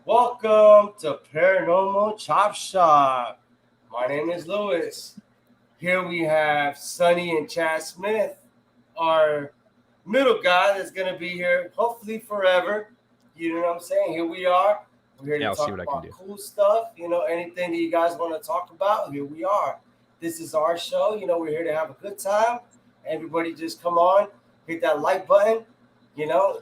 Welcome to Paranormal Chop Shop. My name is Lewis. Here we have Sonny and Chad Smith, our middle guy that's going to be here hopefully forever. You know what I'm saying? Here we are. We're here Yeah, to I'll see talk what I can about do. cool stuff. Anything that you guys want to talk about, here we are. This is our show. We're here to have a good time. Everybody just come on, hit that like button.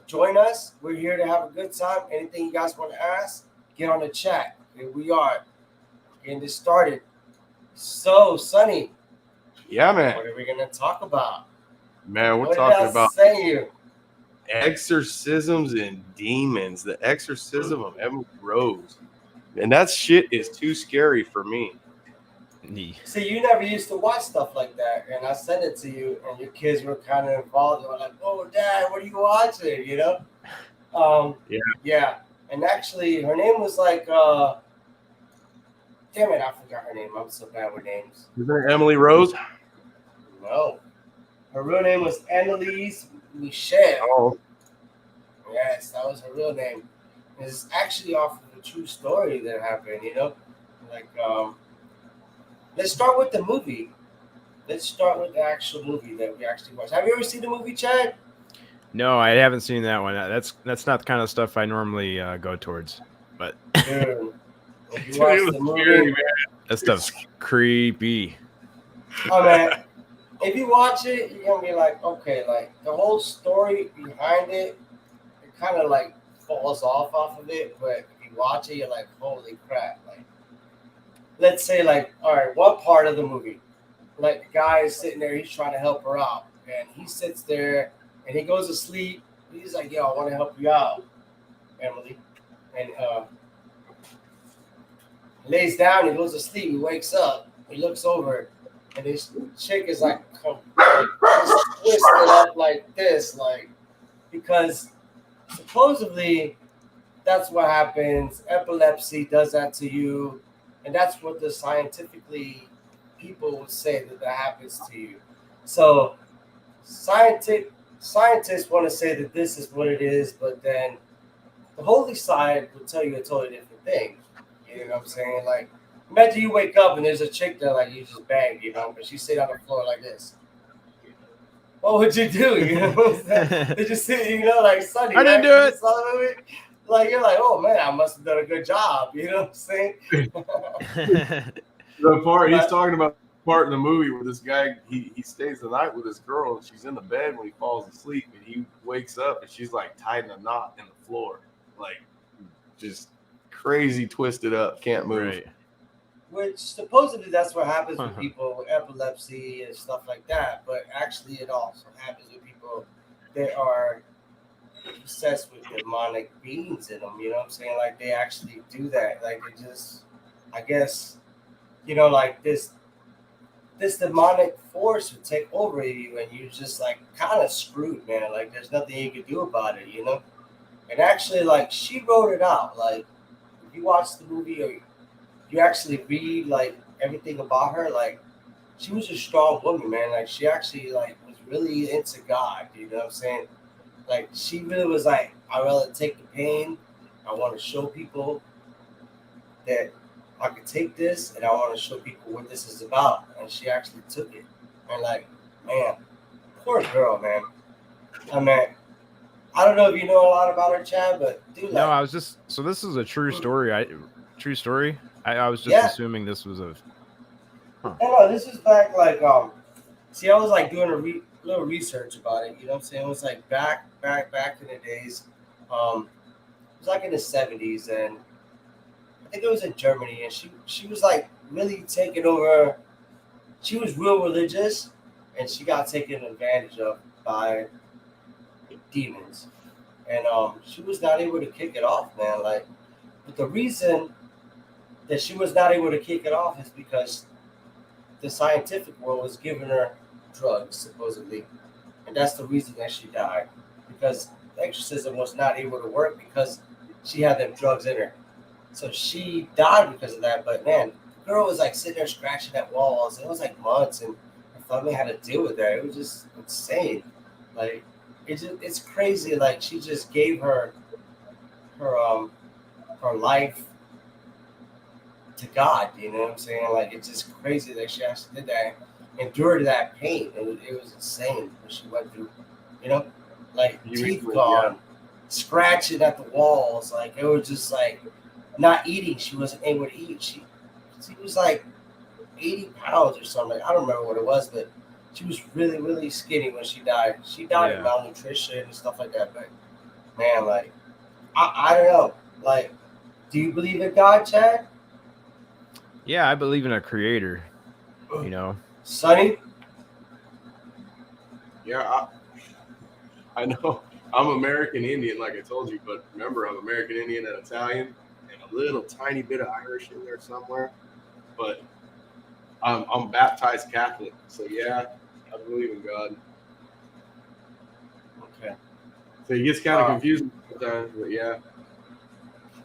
Join us. We're here to have a good time. Anything you guys want to ask, get on the chat. Here we are getting this started. So, Sonny, Yeah, man. what are we gonna talk about? Man, we're What did I talking about say you? exorcisms and demons. The exorcism of Emily Rose. And that shit is too scary for me. See, you never used to watch stuff like that, and I sent it to you, and your kids were kind of involved. They were like, "Oh, Dad, what are you watching?" Yeah. Yeah. And actually, her name was like, damn it, I forgot her name. I'm so bad with names. Isn't it Emily Rose? No, her real name was Annalise Michelle. Oh, Yes, that was her real name. It's actually off of a true story that happened. Like, let's start with the movie. Let's start with the actual movie that we actually watched. Have you ever seen the movie, Chad? No, I haven't seen that one. That's not the kind of stuff I normally go towards. But Dude, if you Dude, watch it was the movie, scary, man. that stuff's creepy. oh man, if you watch it, you're gonna be like, okay, like the whole story behind it, it kind of like falls off of it. But if you watch it, you're like, holy crap! Like, let's say, like, all right, one part of the movie, like the guy is sitting there, he's trying to help her out, and he sits there and he goes to sleep. He's like, yo, I want to help you out, Emily, and lays down, he goes to sleep, he wakes up, he looks over, and this chick is like, just twisted up like this, like, because supposedly that's what happens. Epilepsy does that to you, and that's what the scientifically people would say that happens to you. So, scientists want to say that this is what it is, but then the holy side will tell you a totally different thing. You know what I'm saying? Like, imagine you wake up and there's a chick that like you just banged, but she sit on the floor like this. What would you do? You know what I'm saying? They just sit, like Sunny. I didn't right? do You it. just saw the movie. Like you're like, oh man, I must have done a good job. You know what I'm saying? The part he's But- talking about the part in the movie where this guy he stays the night with this girl and she's in the bed when he falls asleep and he wakes up and she's like tied in a knot in the floor. Like just crazy twisted up, can't move. Right. Which supposedly that's what happens with Uh-huh. people with epilepsy and stuff like that. But actually, it also happens with people that are obsessed with demonic beings in them. You know what I'm saying? Like they actually do that. Like they just, I guess, like this demonic force would take over you, and you're just like kind of screwed, man. Like there's nothing you can do about it. And actually, like she wrote it out. Like if you watch the movie or you actually read like everything about her, like she was a strong woman, man. Like she actually like was really into God. You know what I'm saying? Like she really was like, I'd rather take the pain. I want to show people that I could take this, and I want to show people what this is about. And she actually took it. And like, man, poor girl, man. I mean, I don't know if you know a lot about her, Chad, but dude, like, No, I was just so this is a true story. True story. I was just Yeah. assuming this was a. no, this is back like see, I was like doing a little research about it. You know what I'm saying? It was like back in the days. It was like in the 70s, and I think it was in Germany, and she was like really taking over. She was real religious, and she got taken advantage of by demons, and she was not able to kick it off, man. Like, but the reason that she was not able to kick it off is because the scientific world was giving her drugs, supposedly. And that's the reason that she died. Because exorcism was not able to work because she had them drugs in her. So she died because of that. But man, the girl was like sitting there scratching at walls. It was like months, and her family had to deal with that. It was just insane. Like it's crazy. Like she just gave her her life to God. You know what I'm saying? Like, it's just crazy that she actually did that, endured that pain. It was insane what she went through. You know, like teeth gone, scratching at the walls. Like, it was just like not eating. She wasn't able to eat. She was like 80 pounds or something. I don't remember what it was, but she was really, really skinny when she died. She died of malnutrition and stuff like that. But man, like, I don't know. Like, do you believe in God, Chad? Yeah, I believe in a creator. You know, Sonny? Yeah, I know. I'm American Indian, like I told you, but remember, I'm American Indian and Italian, and a little tiny bit of Irish in there somewhere. But I'm baptized Catholic, so yeah, I believe in God. Okay. So it gets kind of confusing sometimes, but yeah.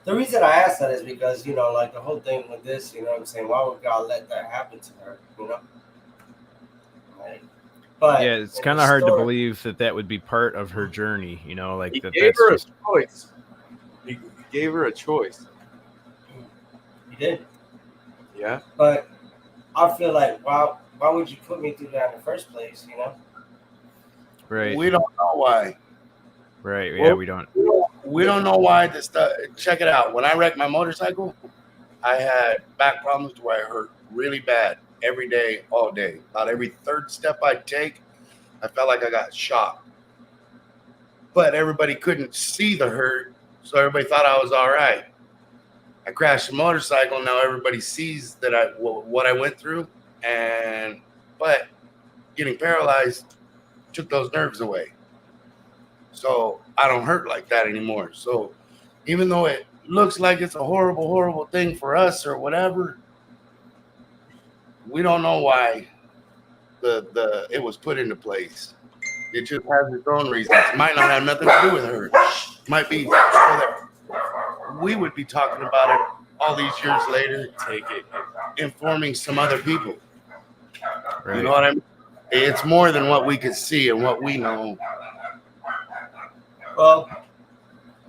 The reason I asked that is because, you know, like the whole thing with this, you know what I'm saying? Why would God let that happen to her, you know? Like, but yeah, it's kind of hard to believe that would be part of her journey. You know, like He that. gave That's her just a choice. He gave her a choice. He did. Yeah. But I feel like, why would you put me through that in the first place, you know? right. We don't know why. Right. Yeah, we don't. We don't know why this stuff. Check it out. When I wrecked my motorcycle, I had back problems to where I hurt really bad every day, all day. About every third step I'd take, I felt like I got shocked. But everybody couldn't see the hurt, so everybody thought I was all right. I crashed a motorcycle. Now everybody sees that what I went through, but getting paralyzed took those nerves away. So I don't hurt like that anymore. So even though it looks like it's a horrible, horrible thing for us or whatever, we don't know why it was put into place. It just has its own reasons. It might not have nothing to do with her. It might be so that we would be talking about it all these years later, informing some other people. Right. You know what I mean? It's more than what we could see and what we know. Well,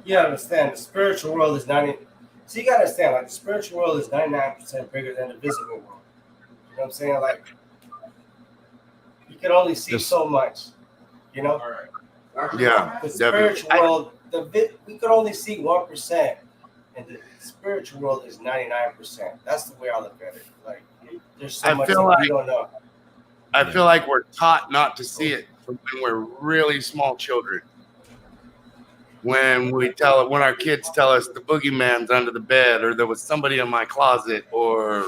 you understand the spiritual world is 90. So you gotta understand, like, the spiritual world is 99% bigger than the visible world. You know what I'm saying? Like, you can only see so much. You know? All right. Yeah, the spiritual world, we could only see 1%, and the spiritual world is 99%. That's the way I look at it. Like, there's so much that we don't know. I feel like we're taught not to see it from when we're really small children. When our kids tell us the boogeyman's under the bed, or there was somebody in my closet, or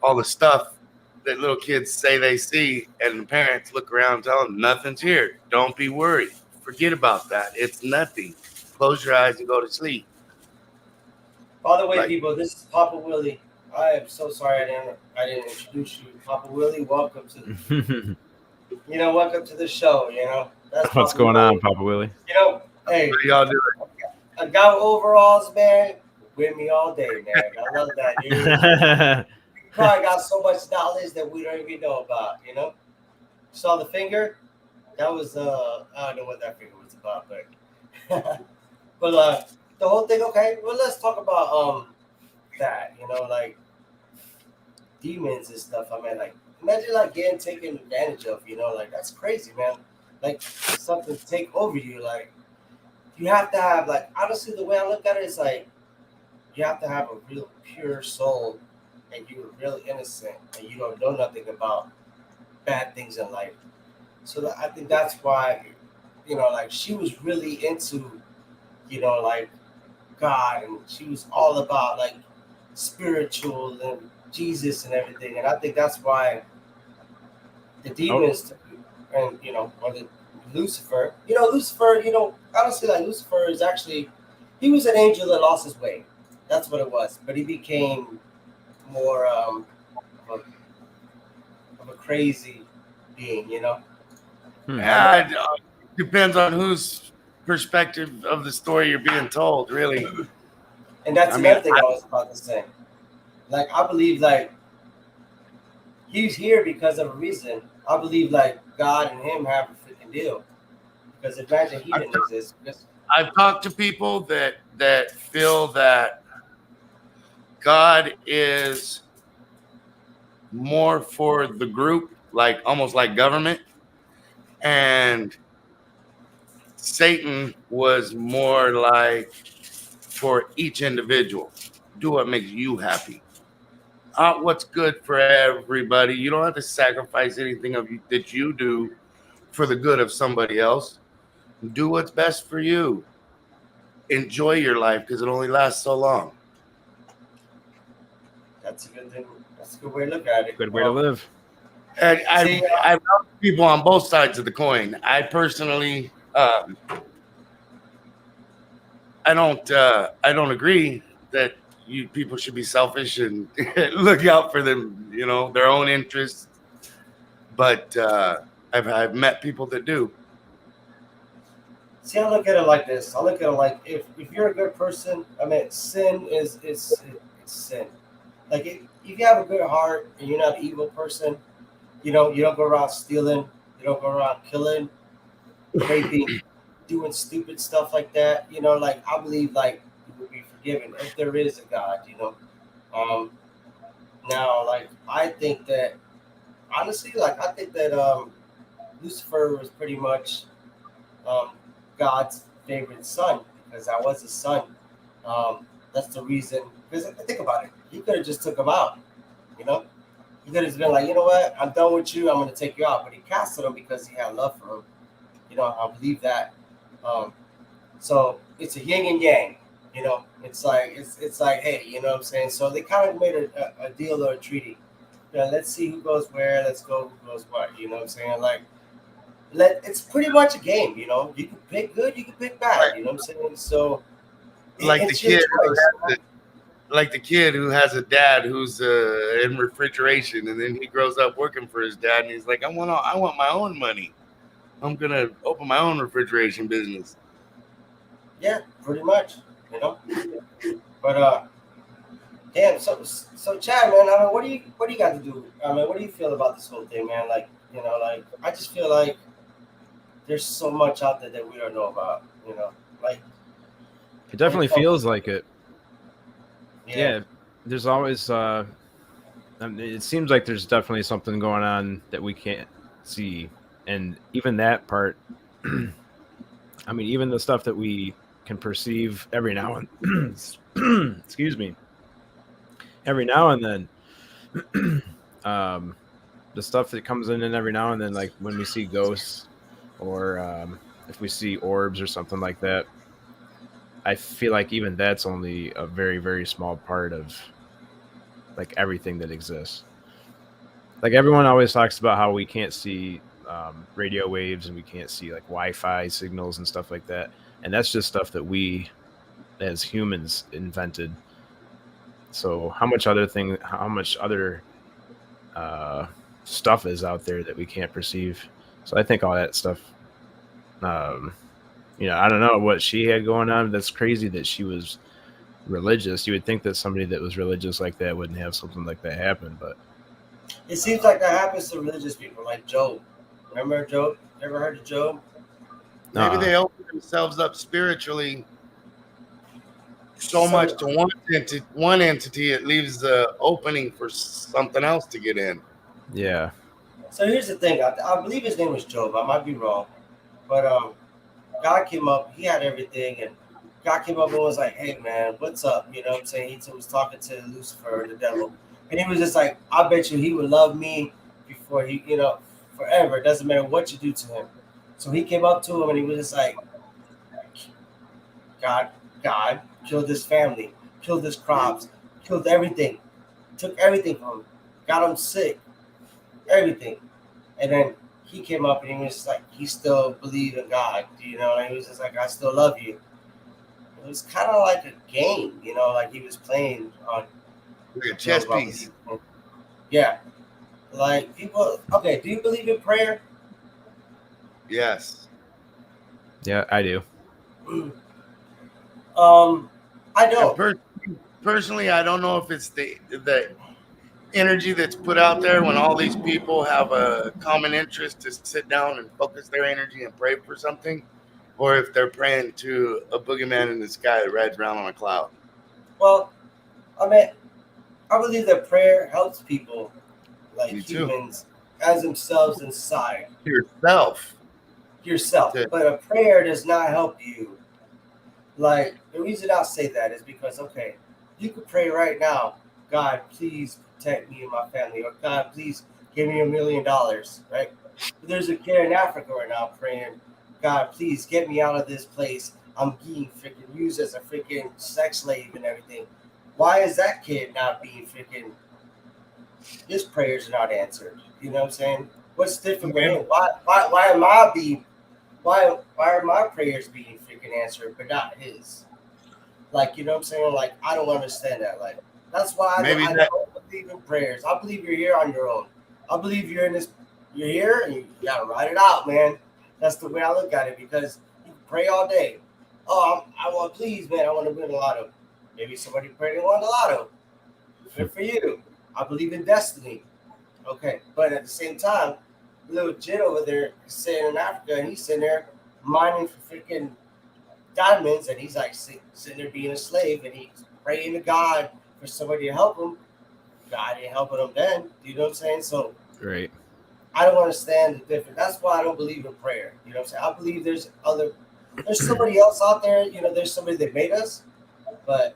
all the stuff that little kids say they see, and the parents look around and tell them nothing's here. Don't be worried. Forget about that. It's nothing. Close your eyes and go to sleep. By the way, people, this is Papa Willie. I am so sorry I didn't introduce you. Papa Willie, welcome to welcome to the show, you know. That's what's going on, Papa Willie? You know, hey, what y'all doing? A guy with overalls, man, with me all day, man. I love that, dude. Probably got so much knowledge that we don't even know about, you know. Saw the finger? That was I don't know what that finger was about, but but the whole thing, okay. Well, let's talk about that, you know, like demons and stuff. I mean, like, imagine like getting taken advantage of, you know, like that's crazy, man. Like something take over you. Like, you have to have, like, honestly, the way I look at it is like you have to have a real pure soul, and you're really innocent, and you don't know nothing about bad things in life. So I think that's why, you know, like, she was really into, you know, like, God, and she was all about like spiritual and Jesus and everything. And I think that's why the demons and, you know, or the Lucifer, honestly, like, Lucifer is actually, he was an angel that lost his way. That's what it was. But he became more of a crazy being, you know. Yeah, it depends on whose perspective of the story you're being told, really. And that's another thing I was about to say. Like, I believe, like, he's here because of a reason. I believe, like, God and him have a freaking deal. Because imagine he didn't exist. I've talked to people that feel that God is more for the group, like almost like government, and Satan was more like for each individual. Do what makes you happy. What's good for everybody. You don't have to sacrifice anything of you that you do for the good of somebody else. Do what's best for you. Enjoy your life because it only lasts so long. That's a good thing. That's a good way to look at it. Good way to live. And See, I love people on both sides of the coin. I personally, I don't agree that you people should be selfish and look out for them, their own interests. But I've met people that do. See, I look at it like this. I look at it like if you're a good person, I mean, sin is it's sin. Like if you have a good heart and you're not an evil person, you don't go around stealing, you don't go around killing, raping, doing stupid stuff like that. Like I believe like you will be forgiven if there is a God. Now like I think that honestly, like I think that Lucifer was pretty much God's favorite son because I was his son. That's the reason. Because think about it, he could have just took him out. He could have been like, you know what, I'm done with you. I'm going to take you out. But he casted him because he had love for him. I believe that. So it's a yin and yang. It's like hey, you know what I'm saying. So they kind of made a deal or a treaty. Let's see who goes where. Let's go who goes what. You know what I'm saying? Like. It's pretty much a game, you can pick good, you can pick bad, you know what I'm saying? So like the kid who has a dad who's in refrigeration, and then he grows up working for his dad, and he's like, I want my own money. I'm gonna open my own refrigeration business. Yeah, pretty much, But damn, so Chad, man, I mean, what do you got to do? I mean, what do you feel about this whole thing, man? Like, like I just feel like there's so much out there that we don't know about, like It definitely feels like it. Yeah. There's always it seems like there's definitely something going on that we can't see, and even that part I mean, even the stuff that we can perceive every now and excuse me, every now and then the stuff that comes in and every now and then, like when we see ghosts or if we see orbs or something like that, I feel like even that's only a very, very small part of like everything that exists. Like everyone always talks about how we can't see radio waves and we can't see like Wi-Fi signals and stuff like that. And that's just stuff that we as humans invented. So how much other stuff is out there that we can't perceive? So I think all that stuff, I don't know what she had going on. That's crazy that she was religious. You would think that somebody that was religious like that wouldn't have something like that happen, but it seems like that happens to religious people, like Job. Remember Job? Ever heard of Job? Maybe they open themselves up spiritually so much to one entity, it leaves the opening for something else to get in. Yeah. So here's the thing. I believe his name was Job. I might be wrong. But God came up. He had everything. And God came up and was like, hey, man, what's up? You know what I'm saying? He was talking to Lucifer, the devil. And he was just like, I bet you he would love me before he, forever. It doesn't matter what you do to him. So he came up to him and he was just like, God killed his family, killed his crops, killed everything, took everything from him, got him sick, everything. And then he came up and he was just like, he still believed in God, and he was just like, I still love you. It was kind of like a game, like he was playing on like a chess piece. Yeah. Like people, okay, do you believe in prayer? Yes. Yeah, I do. I don't. Personally, I don't know if it's the energy that's put out there when all these people have a common interest to sit down and focus their energy and pray for something, or if they're praying to a boogeyman in the sky that rides around on a cloud. Well, I mean, I believe that prayer helps people, like Me too. humans, as themselves inside Yourself. yourself. That's it. But a prayer does not help you. Like the reason I say that is because okay, you could pray right now, God, please protect me and my family, or God, please give me $1 million, right? But there's a kid in Africa right now praying, God, please get me out of this place. I'm being freaking used as a freaking sex slave and everything. Why is that kid not being freaking? His prayers are not answered. You know what I'm saying? What's different with him? Why am I being? Why are my prayers being freaking answered but not his? Like, you know what I'm saying? Like, I don't understand that. Like, that's why Maybe I that don't believe in prayers. I believe you're here on your own. I believe you're in this. You're here and you gotta ride it out, man. That's the way I look at it because you can pray all day. Oh, I want, please, man. I want to win a lotto. Maybe somebody prayed and won the lotto. Good for you. I believe in destiny. Okay, but at the same time, little Jit over there is sitting in Africa and he's sitting there mining for freaking diamonds and he's like sitting there being a slave and he's praying to God for somebody to help him. God ain't helping him then. You know what I'm saying? So Right. I don't understand the difference. That's why I don't believe in prayer. You know what I'm saying? I believe there's somebody else out there, you know, there's somebody that made us, but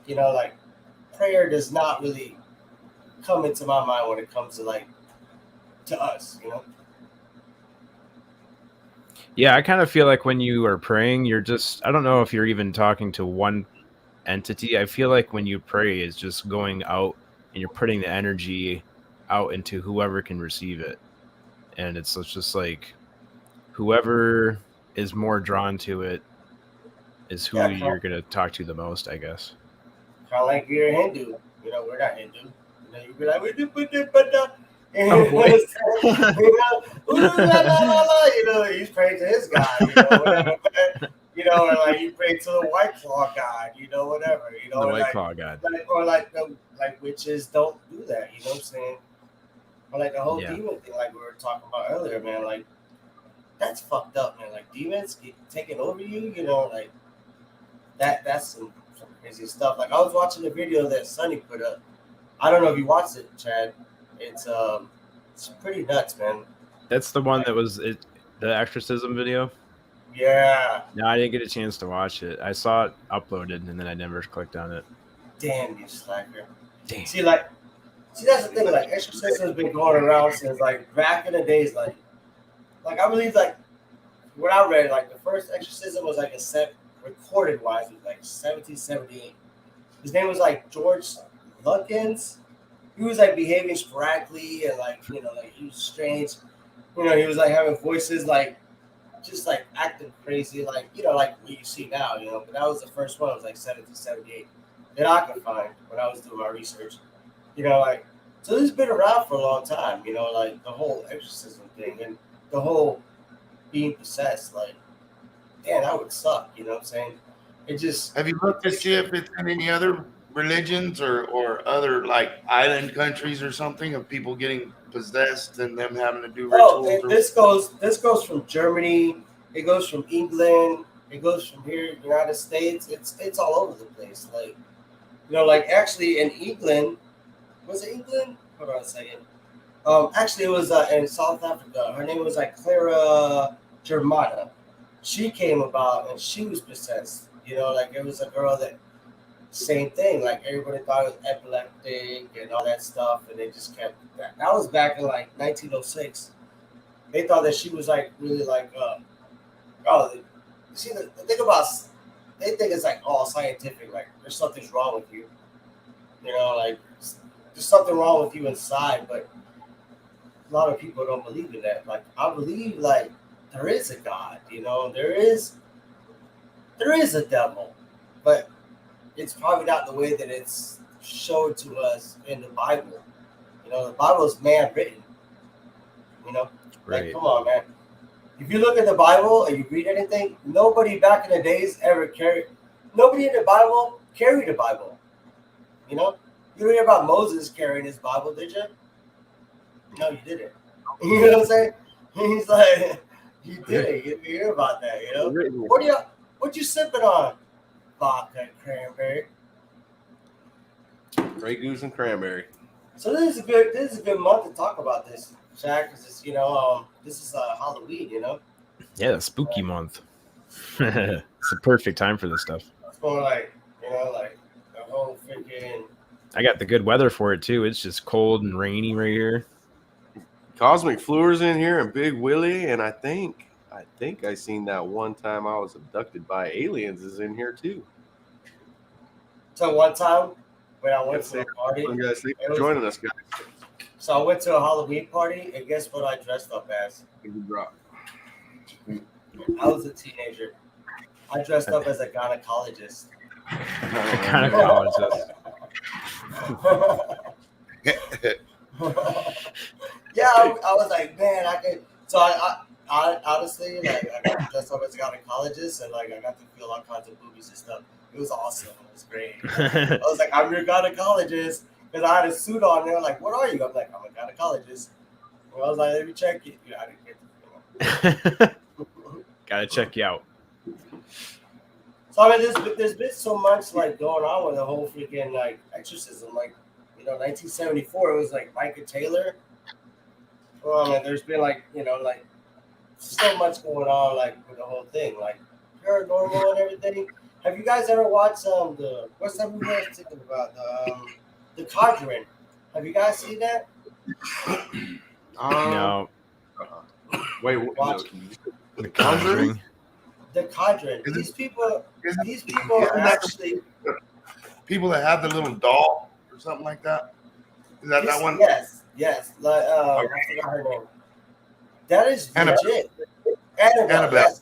you know, like prayer does not really come into my mind when it comes to like to us, you know. Yeah, I kind of feel like when you are praying, you're just, I don't know if you're even talking to one entity. I feel like when you pray is just going out and you're putting the energy out into whoever can receive it. And it's just like whoever is more drawn to it is who Yeah, you're going to talk to the most, I guess. kind of like you're a Hindu. You know, we're not Hindu. You know, you'd be like, Oh, boy. you know, he's praying to his God, you know, whatever. You know, or like you pray to the White Claw God, you know, whatever. You know, The or White like, Claw God. like witches don't do that. You know what I'm saying? Or like the whole Yeah. demon thing, like we were talking about earlier, man. Like that's fucked up, man. Like demons get taking over you. You know, like that's some crazy stuff. Like I was watching the video that Sonny put up. I don't know if you watched it, Chad. It's pretty nuts, man. That's the one that was it, the exorcism video. Yeah. No, I didn't get a chance to watch it. I saw it uploaded and then I never clicked on it. Damn, you slacker. Damn. See, that's the thing. Like exorcism's been going around since like back in the days. Like I believe like what I read, like the first exorcism was like a set recorded wise was like 1778. His name was like George Luckins. He was like behaving sporadically and like you know like he was strange. You know he was like having voices like just like acting crazy like you know like what you see now. You know, but that was the first one. It was like 1778 that I could find when I was doing my research. You know, like so this has been around for a long time. You know, like the whole exorcism thing and the whole being possessed. Like, damn, that would suck. You know what I'm saying? It just have you looked to see if it's in any other religions or other like island countries or something of people getting possessed and them having to do rituals? this goes from Germany. It goes from England. It goes from here, United States. It's all over the place. Like, you know, like actually in England, was it England? Hold on a second. Actually, it was in South Africa. Her name was like Clara Germana. She came about and she was possessed. You know, like it was a girl that same thing. Like everybody thought it was epileptic and all that stuff, and they just kept that. That was back in like 1906. They thought that she was like really like see the thing about they think it's like all scientific. Like there's something's wrong with you. You know, like there's something wrong with you inside, but a lot of people don't believe in that. Like I believe like there is a God, you know, there is a devil, but it's probably not the way that it's showed to us in the Bible. You know, the Bible is man written. You know, like Right. come on, man. If you look at the Bible and you read anything, nobody back in the days ever carried. Nobody in the Bible carried a Bible. You know, you don't hear about Moses carrying his Bible, did you? No, you didn't. You know what I'm saying? He's like, you did it. You hear about that, you know? What you sipping on? Vodka and cranberry. Grey Goose and cranberry. So this is a good month to talk about this, Shaq, because it's this is Halloween, Yeah, the spooky month. It's the perfect time for this stuff. It's more like like the whole freaking. I got the good weather for it too. It's just cold and rainy right here. Cosmic Fluor's in here and Big Willie, and I think I seen that one time I was abducted by aliens is in here too. So one time when I went to a party, Thanks for joining us, guys. so I went to a Halloween party, and guess what I dressed up as? I was a teenager. I dressed up as a gynecologist. Gynecologist. Yeah, I was like, man, I could. So I honestly, like, I got dressed up as a gynecologist, and like, I got to feel all kinds of boobies and stuff. It was awesome. It was great. I was like, I'm your gynecologist, because I had a suit on. They were like, what are you? I'm like, I'm a gynecologist. And I was like, let me check it. Yeah, I didn't get the Gotta check you out. So I mean, there's been so much like going on with the whole freaking like exorcism. Like, 1974, it was like Micah Taylor. Well, I mean, there's been like like so much going on like with the whole thing, like paranormal and everything. Have you guys ever watched what's that movie I was thinking about? The Conjuring. Have you guys seen that? No. Wait, Watch. The Conjuring. The Conjuring. These people are actually People that have the little doll or something like that. Is that one? Yes. Like I forgot her name. That is Annabelle. legit. Annabelle. Yes.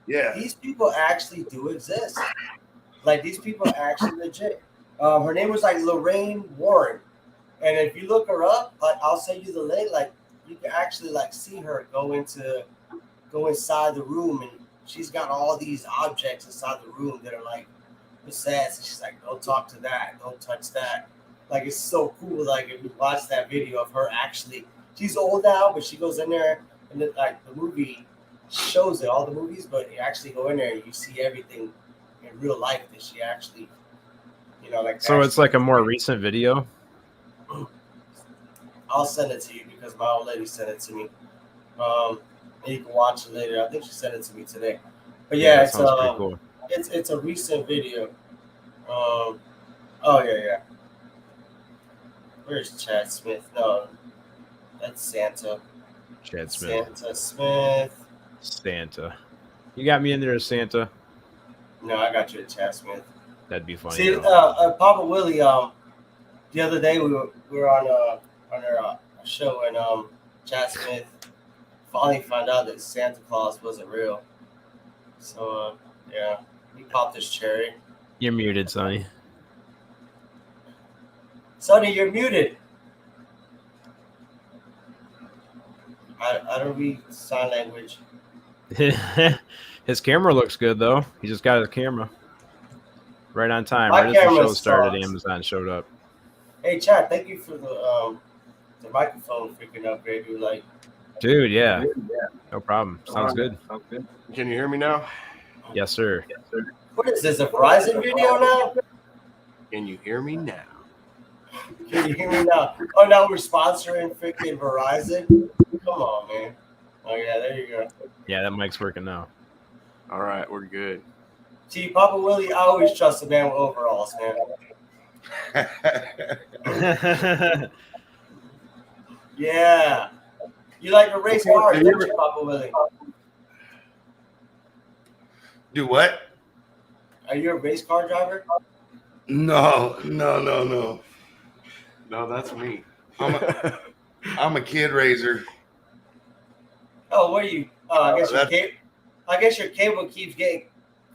Yeah. These people actually do exist. Like these people are actually legit. Her name was like Lorraine Warren, and if you look her up, like I'll send you the link. Like you can actually like see her go inside the room, and she's got all these objects inside the room that are like possessed. And she's like, don't talk to that, don't touch that. Like it's so cool. Like if you watch that video of her actually, she's old now, but she goes in there, and the movie shows it, all the movies, but you actually go in there and you see everything in real life that she actually, like. So it's like a more recent video. I'll send it to you because my old lady sent it to me. And you can watch it later. I think she sent it to me today. But yeah, it's pretty cool. It's a recent video. Oh yeah. Where's Chad Smith? No, that's Santa. Chad Smith. Santa Smith. Santa. You got me in there as Santa. No, I got you at Chad Smith. That'd be funny. See, Papa Willie. The other day we were on our show, and Chad Smith finally found out that Santa Claus wasn't real. So yeah, he popped his cherry. You're muted, Sonny. Sonny, you're muted. I don't read sign language. His camera looks good though. He just got his camera right on time. My Right as the camera show started, sucks. Amazon showed up. Hey, Chad, thank you for the microphone freaking upgrade. You like, Dude, yeah. No problem. Sounds good. Can you hear me now? Yes, sir. what is this, a Verizon video now? Can you hear me now? Can you hear me now? Oh, now we're sponsoring freaking Verizon. Come on, man. Oh yeah, there you go. Yeah, that mic's working now. All right, we're good. See, Papa Willie, I always trust a man with overalls, man. Yeah. You like to race cars, don't you, Papa Willie? Do what? Are you a race car driver? No. No, that's me. I'm a kid raiser. Oh, what are you? I guess your cable keeps getting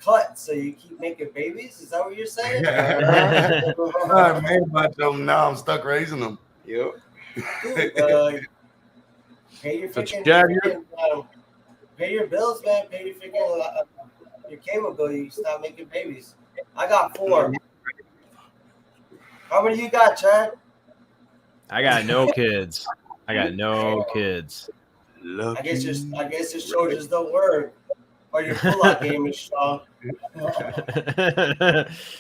cut, so you keep making babies. Is that what you're saying? I made a bunch of them. Now I'm stuck raising them. Yep. Dude, pay your pay your bills, man. Pay your freaking your cable bill. You stop making babies. I got 4. How many you got, Chad? I got no kids. I guess your shoulders don't work. or your pull-out game is strong.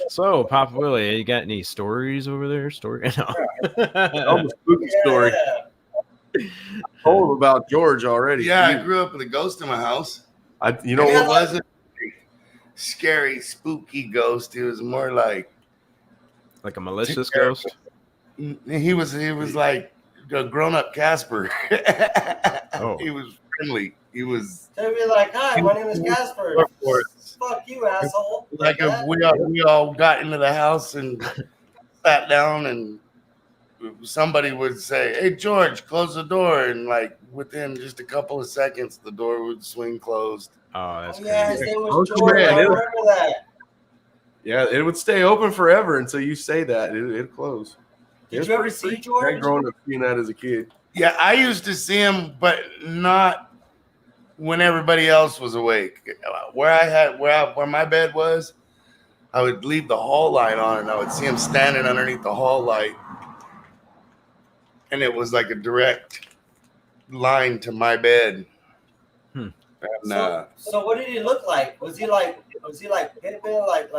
So, Papa Willie, you got any stories over there? Story? No. Almost spooky story. Told about George already. Yeah, I grew up with a ghost in my house. You know And what? it wasn't a scary, spooky ghost. It was more like Like a malicious ghost? he was like a grown-up Casper. Oh. He was friendly. He was They'd be like, "Hi, my name is Casper." Fuck you, asshole. like we all got into the house and sat down, and somebody would say, "Hey, George, close the door," and like within just a couple of seconds, the door would swing closed. Oh, that's Yeah, his crazy. name Oh, was George. yeah, I it is. remember that. Yeah, it would stay open forever until you say that. It'd close. Did you ever see I George? growing up seeing that as a kid. Yeah, I used to see him, but not when everybody else was awake. Where my bed was, I would leave the hall light on, and I would see him standing underneath the hall light, and it was like a direct line to my bed. Hmm. And, So what did he look like? Was he like Pippin, like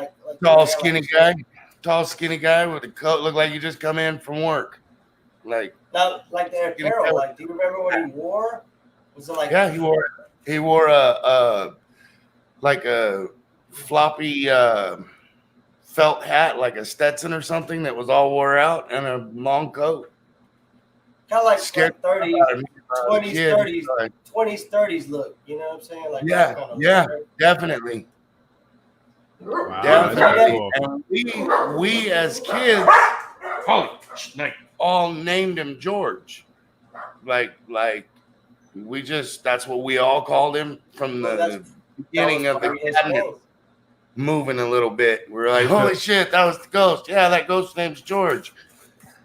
tall, skinny guy with a coat, looked like he just come in from work. Like, Not like the apparel. Like, do you remember what he wore? Was it like? yeah, he wore a like a floppy felt hat, like a Stetson or something that was all wore out, and a long coat. Kind of like Scared 30s, out of me as a 20s, kid. 30s, 20s, 30s look. You know what I'm saying? Like Yeah, that kind of yeah, look. definitely. Wow, Definitely. that's pretty cool. And we as kids all named him George. Like we just, that's what we all called him from Well, the beginning of the his cabinet name. moving a little bit. We're like, holy shit, that was the ghost. Yeah, that ghost name's George.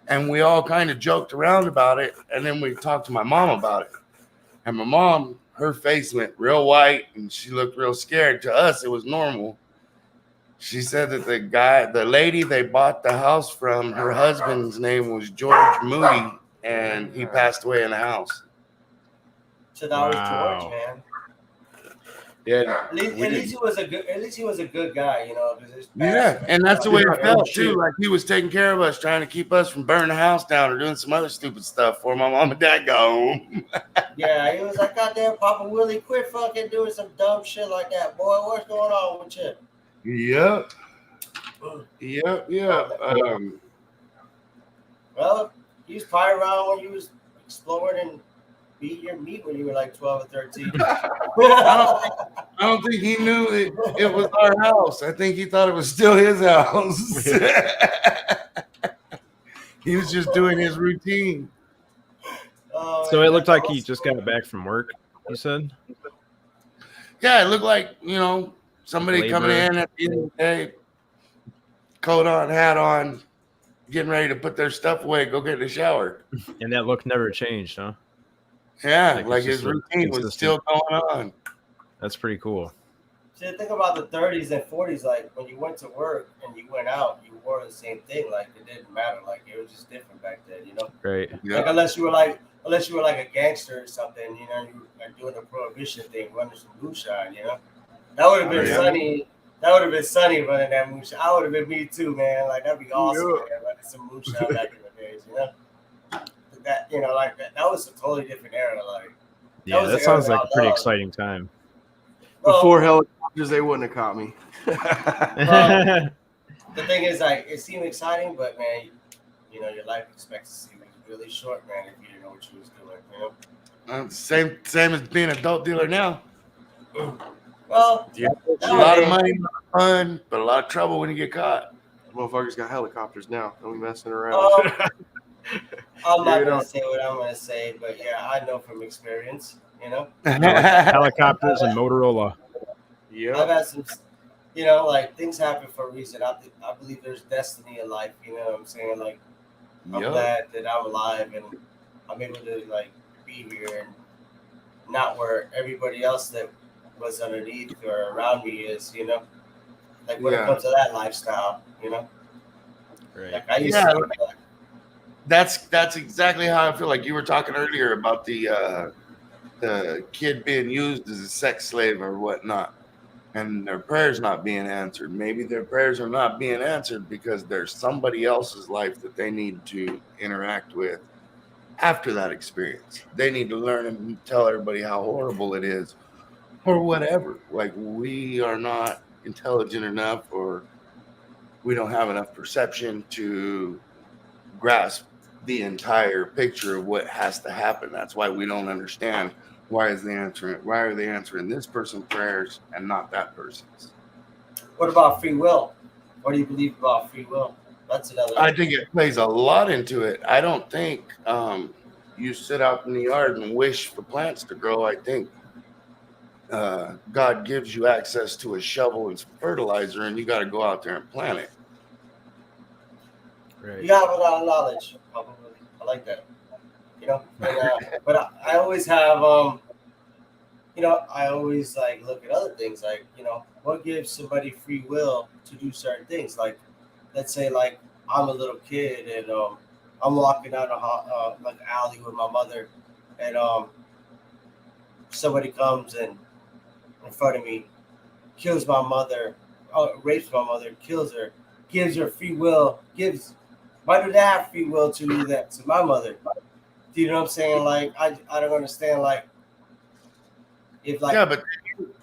And we all kind of joked around about it. And then we talked to my mom about it. And my mom, her face went real white and she looked real scared. To us, it was normal. She said that the lady they bought the house from, her husband's name was George Moody, and he passed away in the house. So that was Wow. George, man. Yeah, At least he was a good guy, you know. 'Cause Yeah, and that's the way Yeah, it felt shit. too. Like he was taking care of us, trying to keep us from burning the house down or doing some other stupid stuff before my mom and dad got home. Yeah, he was like, "Goddamn, Papa Willie, quit fucking doing some dumb shit like that, boy. What's going on with you?" Yep. Well, he was probably around when you was exploring and beating your meat when you were like 12 or 13. I don't think he knew it was our house. I think he thought it was still his house. He was just doing his routine. So it looked like he just got back from work, you said? Yeah, it looked like, somebody Labor. coming in at the end of the day, coat on, hat on, getting ready to put their stuff away, go get in the shower. And that look never changed, huh? Yeah, Like like it's his just a routine was consistent- still going on. That's pretty cool. See, think about the 30s and 40s. Like when you went to work and you went out, you wore the same thing. Like it didn't matter. Like it was just different back then, you know. Right. Like unless you were like a gangster or something, you know, you were like doing the prohibition thing, running some moonshine, you know. That would have been Yeah. sunny. That would have been sunny running that moonshine. I would have been me too, man. Like that'd be awesome, man. Running some moonshine back in the days, you know. But that, you know, like that was a totally different era. Like Yeah, was that the sounds era like a I pretty loved. exciting time. Before helicopters, they wouldn't have caught me. The thing is, like, it seemed exciting, but man, you know, your life expectancy was really short, man. If you didn't know what you was doing, you know. Same as being an adult dealer now. Well, Yeah, A lot of money, a lot of fun, but a lot of trouble when you get caught. motherfuckers got helicopters now. Don't be messing around. I'm not You know. gonna say what I'm gonna say, but yeah, I know from experience. You know, Helicopters and Motorola. I've Yeah, had some, you know, like things happen for a reason. I believe there's destiny in life. You know what I'm saying? Like, I'm glad that I'm alive and I'm able to like be here and not where everybody else that was underneath or around me is. You know, like when it Yeah. comes to that lifestyle. You know, Right. like I used Yeah. to. That's exactly how I feel. Like you were talking earlier about the kid being used as a sex slave or whatnot. and their prayers not being answered. Maybe their prayers are not being answered because there's somebody else's life that they need to interact with after that experience. They need to learn and tell everybody how horrible it is or whatever. Like, we are not intelligent enough, or we don't have enough perception to grasp the entire picture of what has to happen. That's why we don't understand why are they answering this person's prayers and not that person's. What about free will? What do you believe about free will? That's another. I think it plays a lot into it. I don't think you sit out in the yard and wish for plants to grow. I think God gives you access to a shovel and some fertilizer, and you got to go out there and plant it. Right. You have a lot of knowledge, probably. I like that. You know, but I always have, you know, I always like look at other things, like, you know, what gives somebody free will to do certain things? Like, let's say, like, I'm a little kid and I'm walking down like an alley with my mother, and somebody comes and in front of me, kills my mother, rapes my mother, kills her, gives her free will, why do they have free will to do that to my mother? Do you know what I'm saying? Like, I don't understand, like, if, like, Yeah, but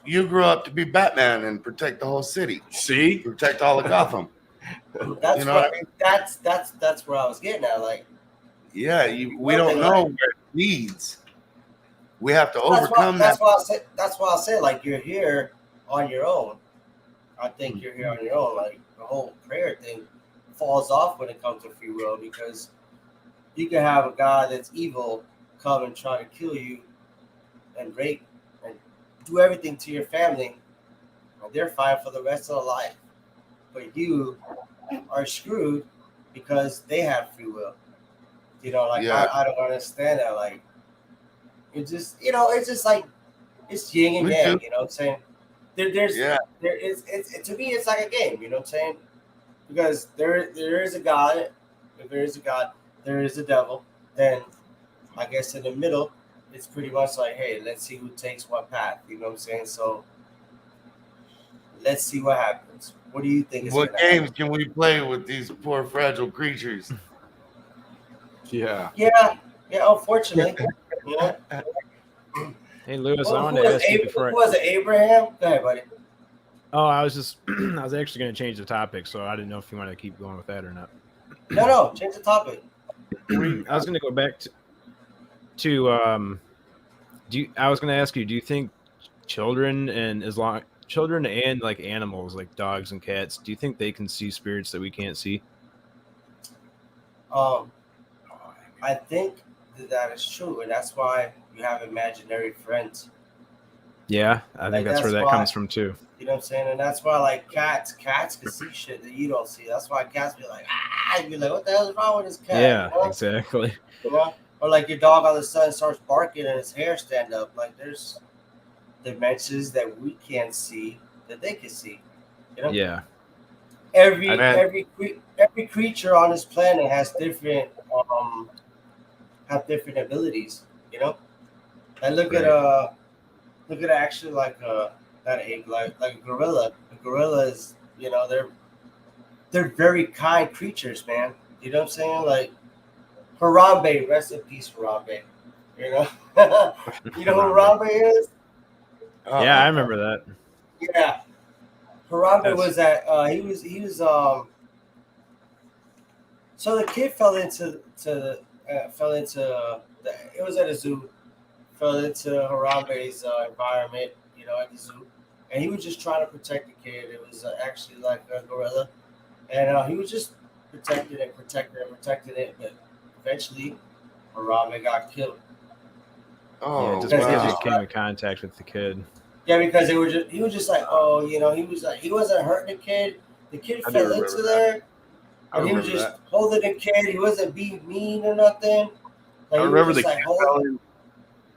you grew up to be Batman and protect the whole city. See? Protect all of Gotham. that's You know what what I mean? that's where I was getting at. Like, Yeah, we don't know where it leads. We have to overcome that's that. why I said, like, you're here on your own. I think you're here on your own. Like, the whole prayer thing falls off when it comes to free will, because you can have a guy that's evil come and try to kill you and rape and do everything to your family, and they're fine for the rest of their life. But you are screwed because they have free will. You know, like, Yeah. I don't understand that. Like, it's just, you know, it's just like, it's yin and Me yang. too. You know what I'm saying? Yeah. There is, to me, it's like a game. You know what I'm saying? Because there is a God. If there is a God, there is a devil. Then I guess in the middle, it's pretty much like, hey, let's see who takes what path. You know what I'm saying? So let's see what happens. What do you think is What going to games happen? can we play with these poor fragile creatures? Yeah. Yeah, unfortunately. Yeah. Hey, Lewis, I Who wanted to was ask you before. who was it? Abraham? Go ahead, buddy. Oh, I was just, I was actually going to change the topic, so I didn't know if you want to keep going with that or not. No, change the topic. I was going to go back to I was going to ask you, do you think children and like animals, like dogs and cats, do you think they can see spirits that we can't see? I think that is true, and that's why you have imaginary friends. Yeah, I think Like, that's where that's that why- comes from too. You know what I'm saying? And that's why, like, cats can see shit that you don't see. That's why cats be like, you'd be like, what the hell is wrong with this cat? Yeah, You know? exactly. You know? Or like your dog all of a sudden starts barking and his hair stand up. Like, there's dimensions that we can't see that they can see. You know? Yeah, Every creature on this planet has different abilities. You know? And look at actually, like, not ape, like a gorilla. A gorilla is, you know, they're very kind creatures, man. You know what I'm saying? Like, Harambe, rest in peace, Harambe. You know, you know who Harambe is? yeah, I remember that. Yeah, Harambe Yes. was at. He was. So the kid fell into it was at a zoo. Fell into Harambe's environment, you know, at the zoo, and he was just trying to protect the kid. It was actually like a gorilla, and he was just protecting it, but eventually Harambe got killed. Oh, Yeah, just Because because they he just- came in contact with the kid. Yeah, because he was just like, oh, you know, he wasn't hurting the kid. The kid I do fell remember into that. there, I and he was remember just that. holding the kid. He wasn't being mean or nothing. Like, I he remember was the just kid like fell holding. in.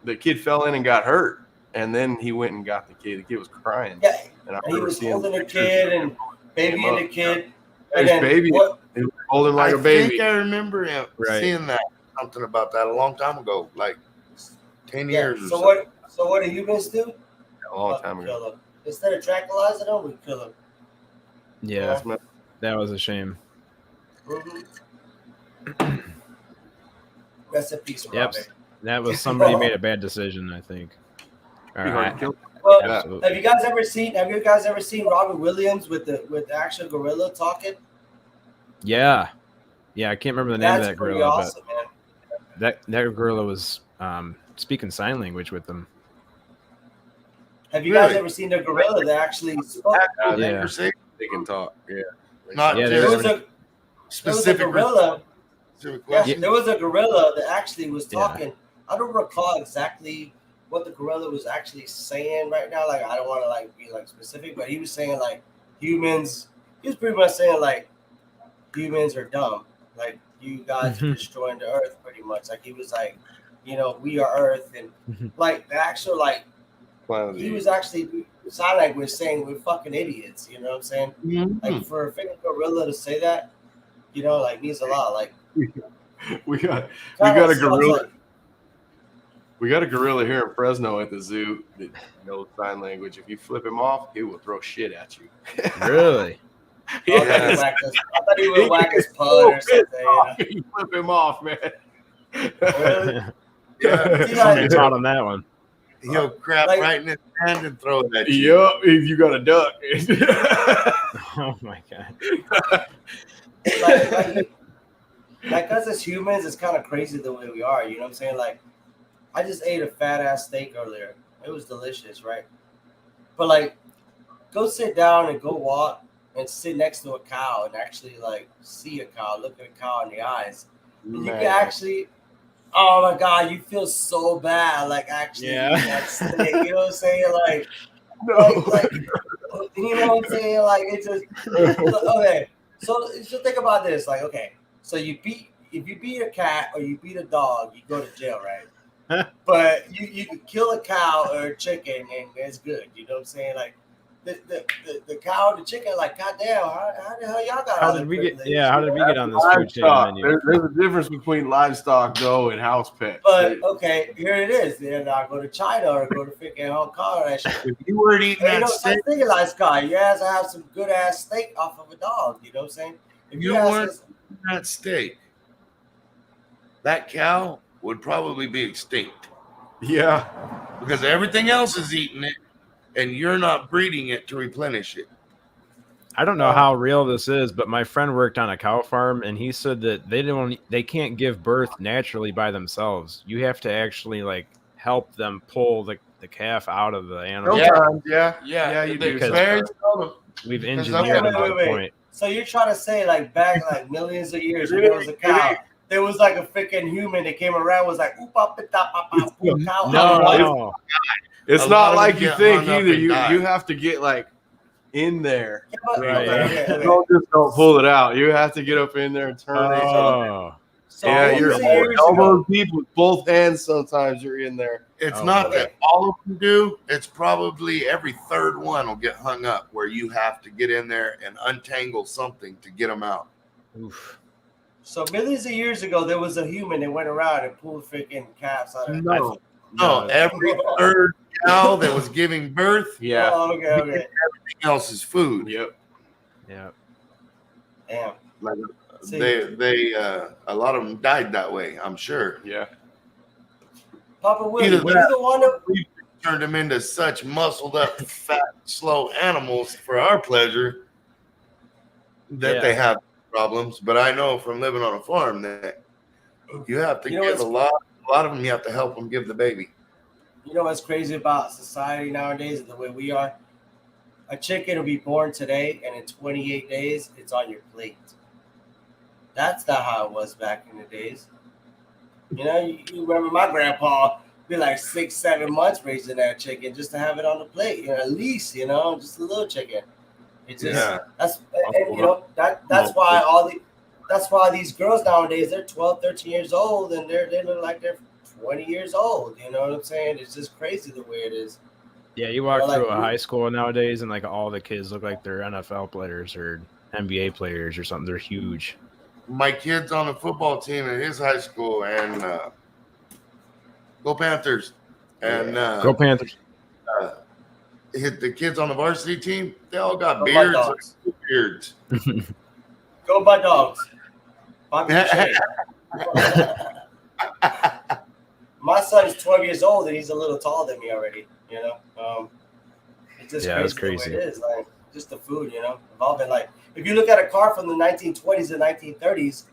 The kid fell in and got hurt, and then he went and got the kid. The kid was crying, Yeah, and I and he remember was seeing holding the pictures kid of and him babying the up. kid. There's And then baby. what? He was holding like I a baby. think I remember him Right. seeing that, something about that a long time ago, like 10 Yeah. years or So so. what? So what do humans do? A long Fucking time ago. kill them. instead of tranquilizing them, we kill them. Yeah, that was a shame. Mm-hmm. Rest in peace, Yep, Robert. that was somebody made a bad decision, I think. All right. Well, Absolutely. have you guys ever seen Robert Williams with the actual gorilla talking? Yeah, I can't remember the name of that pretty gorilla, awesome, man. but that gorilla was speaking sign language with them. Have you guys ever seen the gorilla that actually spoke? Yeah. They can talk. Yeah. Not Yeah, There was a specific gorilla. specific Yeah, question. there was a gorilla that actually was talking. I don't recall exactly what the gorilla was actually saying right now. Like, I don't want to like be like specific, but he was saying like humans. He was pretty much saying like humans are dumb. Like, you guys are destroying the earth, pretty much. Like, he was like, you know, we are Earth, and like the actual like he was actually sign language saying we're fucking idiots. You know what I'm saying? Mm-hmm. Like, for a freaking gorilla to say that, you know, like means a lot. Like, we got a gorilla. Like, we got a gorilla here in Fresno at the zoo that knows sign language. If you flip him off, he will throw shit at you. Really? I thought he would whack his pud or something. You know? You flip him off, man. Really? Yeah. Somebody taught him that one. He'll crap Like- right in his hand and throw it at you. Yup, if you got a duck. Oh my god. Like us as humans, it's kind of crazy the way we are. You know what I'm saying? Like, I just ate a fat ass steak earlier. It was delicious, right? But like, go sit down and go walk and sit next to a cow and actually like see a cow, look at a cow in the eyes. And you can actually, oh my god, you feel so bad. Like, actually, Yeah. eating that steak, you know what I'm saying? Like, No. like, you know what I'm saying? Like, it's just okay. So think about this. Like, okay, so if you beat a cat or you beat a dog, you go to jail, right? But you can kill a cow or a chicken and it's good. You know what I'm saying? Like, the cow and the chicken, like, goddamn, how the hell y'all got? How did we get? Yeah, how did we get on this food chain Livestock. menu? There's a difference between livestock, though, and house pets. But okay, here it is. Then I go to China or go to freaking Hong Kong. Or that shit. If you weren't eating Ain't that no steak, such thing as nice guy. You guys have some good ass steak off of a dog. You know what I'm saying? If you guys weren't has- eating that steak, that cow would probably be extinct Yeah. because everything else is eating it, and you're not breeding it to replenish it. I don't know how real this is, but my friend worked on a cow farm, and he said that they can't give birth naturally by themselves. You have to actually like help them pull the calf out of the animal. Sometimes, yeah, you do. Because- Very seldom. We've Because engineered them to wait. the point. So you're trying to say like back like millions of years when there was a cow, there was like a freaking human that came around was like oop up it up pull a cow out. No, It's A not lot of like them you get think hung up either. and You die. have to get like in there. Yeah, but- Right. okay. Don't pull it out. You have to get up in there and turn it. Oh, So Yeah, millions you're of years ago, elbow deep with both hands. Sometimes you're in there. It's Oh, not okay. that all of them do. It's probably every third one will get hung up where you have to get in there and untangle something to get them out. oof. so millions of years ago, there was a human that went around and pulled freaking calves out of. No, every third cow that was giving birth, Yeah. Oh, okay. everything else is food. Yep. Yeah. Damn. Like, See. they a lot of them died that way. I'm sure. Yeah. Papa Willie, Either were that- you the one that We turned them into such muscled up, fat, slow animals for our pleasure that Yeah. they have problems. But I know from living on a farm that you have to You know give what's- a lot of them. You have to help them give the baby. You know what's crazy about society nowadays, the way we are? A chicken will be born today, and in 28 days, it's on your plate. That's not how it was back in the days. You know, you remember my grandpa be like 6-7 months raising that chicken just to have it on the plate. You know, at least, you know, just a little chicken. It's just Yeah. that's and, you know that's why these girls nowadays, they're 12, 13 years old, and they look like they're 20 years old. You know what I'm saying? It's just crazy the way it is. Yeah, you walk Like, through a high school nowadays, and like all the kids look like they're NFL players or NBA players or something. They're huge. My kid's on the football team at his high school, and go Panthers! And Go Panthers! hit the kids on the varsity team. They all got Go beards, like Dogs. beards. Go by dogs. Bobby Shea. My son is 12 years old and he's a little taller than me already. You know, it's just Yeah, it's crazy the way crazy. it is. Like just the food, you know, evolving. Like if you look at a car from the 1920s and 1930s,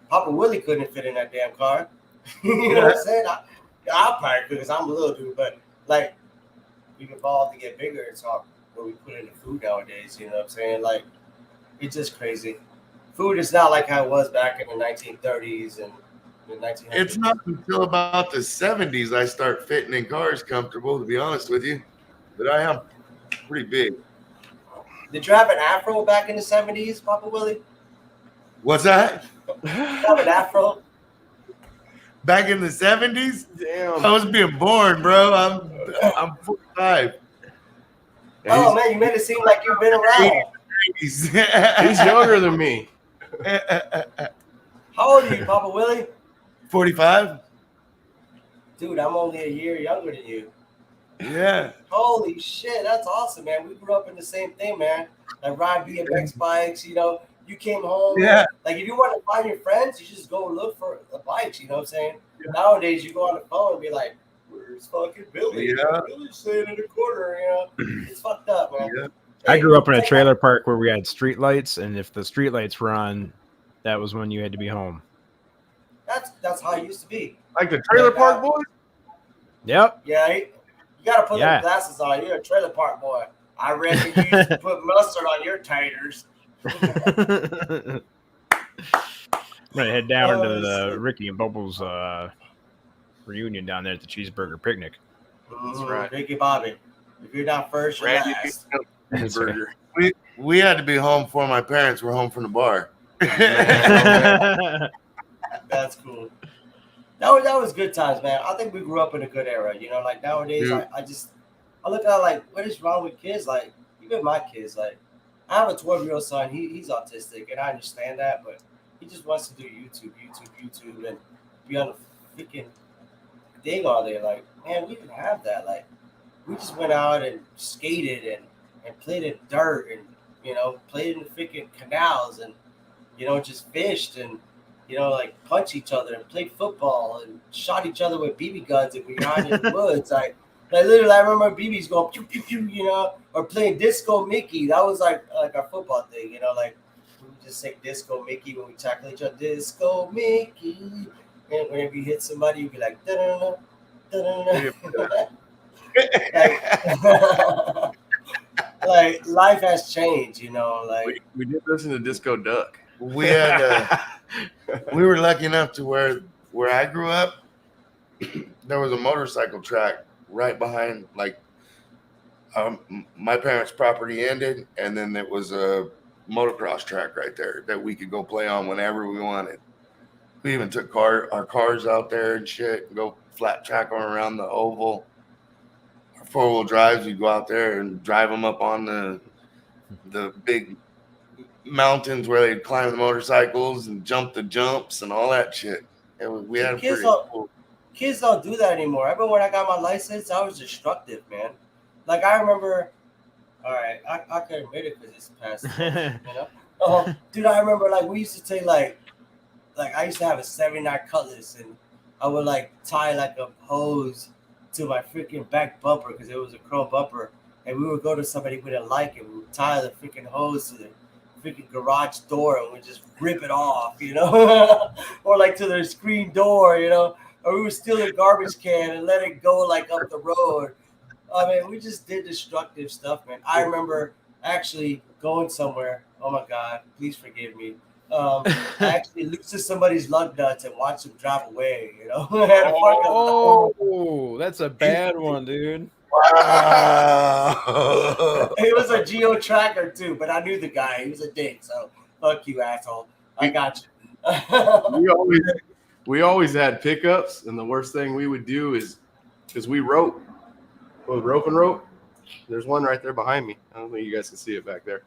Papa Willie couldn't fit in that damn car. You know what I'm saying? I'll probably could because I'm a little dude, but like we've evolved to get bigger. It's all what we put in the food nowadays. You know what I'm saying? Like it's just crazy. Food is not like how it was back in the 1930s and the 1900s. It's not until about the 70s I start fitting in cars comfortable, to be honest with you. But I am pretty big. Did you have an afro back in the 70s, Papa Willie? What's that? You have an afro? Back in the 70s? Damn. I was being born, bro. I'm 45. Oh man, you made it seem like you've been around. He's younger than me. How old are you, Papa Willie? 45? Dude, I'm only a year younger than you. Yeah. Holy shit, that's awesome, man. We grew up in the same thing, man. Like ride BMX bikes, you know. You came home. Yeah. Like if you want to find your friends, you just go look for the bikes, you know what I'm saying? Nowadays you go on the phone and be like, where's fucking Billy? Yeah. Billy's sitting in the corner, you know. It's fucked up, man. Yeah. I grew up in a trailer park where we had street lights, and if the street lights were on, that was when you had to be home. That's how it used to be. Like the trailer park boys? Yep. Yeah, you gotta put Yeah. those glasses on. You're a trailer park boy. I reckon you used to put mustard on your taters. I'm gonna head down to the Ricky and Bubbles reunion down there at the cheeseburger picnic. That's right. Ricky Bobby. If you're not first, you're Randy last. That's right. burger. We had to be home before my parents were home from the bar. That's cool. That was good times, man. I think we grew up in a good era. You know, like nowadays, Yeah. I look at like what is wrong with kids? Like even my kids, like I have a 12-year-old son. He's autistic, and I understand that, but he just wants to do YouTube, and be on the freaking thing all day. Like, man, we didn't have that. Like, we just went out and skated and played in dirt and played in the freaking canals and just fished and like punch each other and played football and shot each other with BB guns and we hid in the woods. Like literally, I remember BBs going pew pew pew, or playing Disco Mickey. That was like our football thing, like we would just say Disco Mickey when we tackle each other. Disco Mickey, and whenever you hit somebody, you'd be like da da da. Like life has changed, like We did listen to Disco Duck. We had we were lucky enough to where I grew up, there was a motorcycle track right behind, like, my parents' property ended, and then there was a motocross track right there that we could go play on whenever we wanted. We even took our cars out there and shit, and go flat track them around the oval. Our 4-wheel drives, we'd go out there and drive them up on the big mountains where they'd climb the motorcycles and jump the jumps and all that shit. We had kids pretty cool. Kids don't do that anymore. I remember when I got my license, I was destructive, man. Like I remember, all right, I can admit it because it's past, dude. I remember like we used to take like I used to have a 79 Cutlass and I would like tie like a hose to my freaking back bumper because it was a chrome bumper, and we would go to somebody who didn't like it. We would tie the freaking hose to the freaking garage door and we just rip it off, or like to their screen door, or we would steal a garbage can and let it go like up the road. I mean, we just did destructive stuff, man. I remember actually going somewhere. Oh my God, please forgive me. I actually loosened somebody's lug nuts and watched them drive away, Oh, that's a bad one, dude. Wow. It was a Geo Tracker too, but I knew the guy. He was a dick, so fuck you, asshole. I got you. we always had pickups, and the worst thing we would do is we rope. Well, rope. There's one right there behind me. I don't think you guys can see it back there.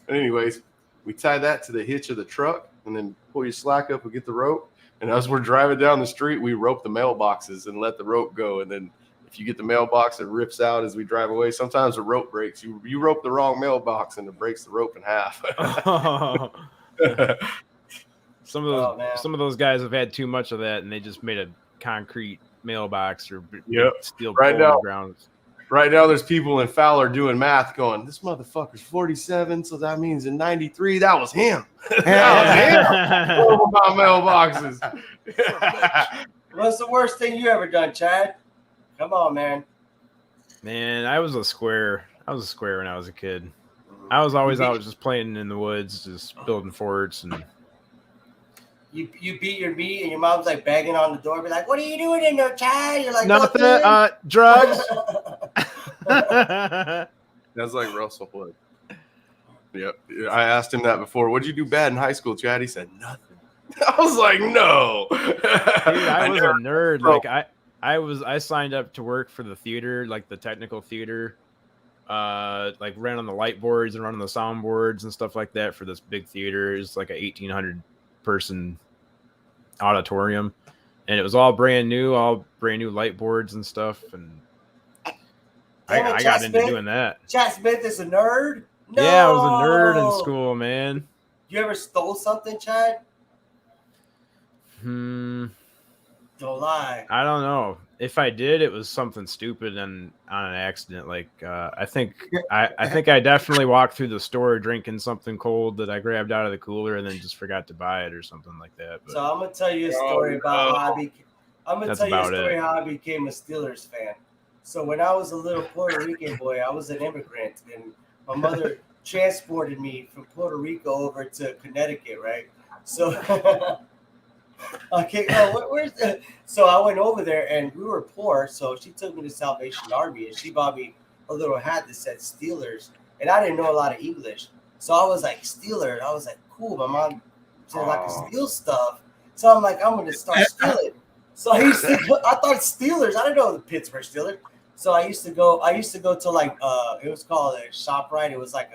But anyways, we tie that to the hitch of the truck, and then pull your slack up and get the rope. And as we're driving down the street, we rope the mailboxes and let the rope go. And then if if you get the mailbox, it rips out as we drive away. Sometimes the rope breaks. You rope the wrong mailbox and it breaks the rope in half. Some of those guys have had too much of that, and they just made a concrete mailbox or steel pole on the ground. Right now, there's people in Fowler doing math going, this motherfucker's 47, so that means in 93, that was him. That was him. About mailboxes. What's the worst thing you ever done, Chad? Come on, man. Man, I was a square when I was a kid. I was always out just playing in the woods, just building forts. And you beat your meat, and your mom's like banging on the door, be like, "What are you doing in there, Chad?" You're like, nothing. Drugs. That's like Russell Wood. Yep. I asked him that before. What'd you do bad in high school, Chad? He said nothing. I was like, no. Dude, I was a nerd. Like I signed up to work for the theater, like the technical theater. Like ran on the light boards and running the sound boards and stuff like that for this big theater. It's like a 1,800 person auditorium, and it was all brand new light boards and stuff. And I got into doing that. Chad Smith is a nerd. No! Yeah, I was a nerd in school, man. You ever stole something, Chad? Don't lie. I don't know. If I did, it was something stupid and on an accident. Like I think I definitely walked through the store drinking something cold that I grabbed out of the cooler and then just forgot to buy it or something like that. But so I'm gonna tell you a story about how I became a Steelers fan. So when I was a little Puerto Rican boy, I was an immigrant, and my mother transported me from Puerto Rico over to Connecticut, right? So so I went over there, and we were poor, so she took me to Salvation Army, and she bought me a little hat that said Steelers, and I didn't know a lot of English, so I was like, Steelers. I was like, cool. My mom said I could steal stuff, so I'm like, I'm gonna start stealing. So I thought Steelers. I didn't know the Pittsburgh Steelers. So I used to go to like it was called a ShopRite. It was like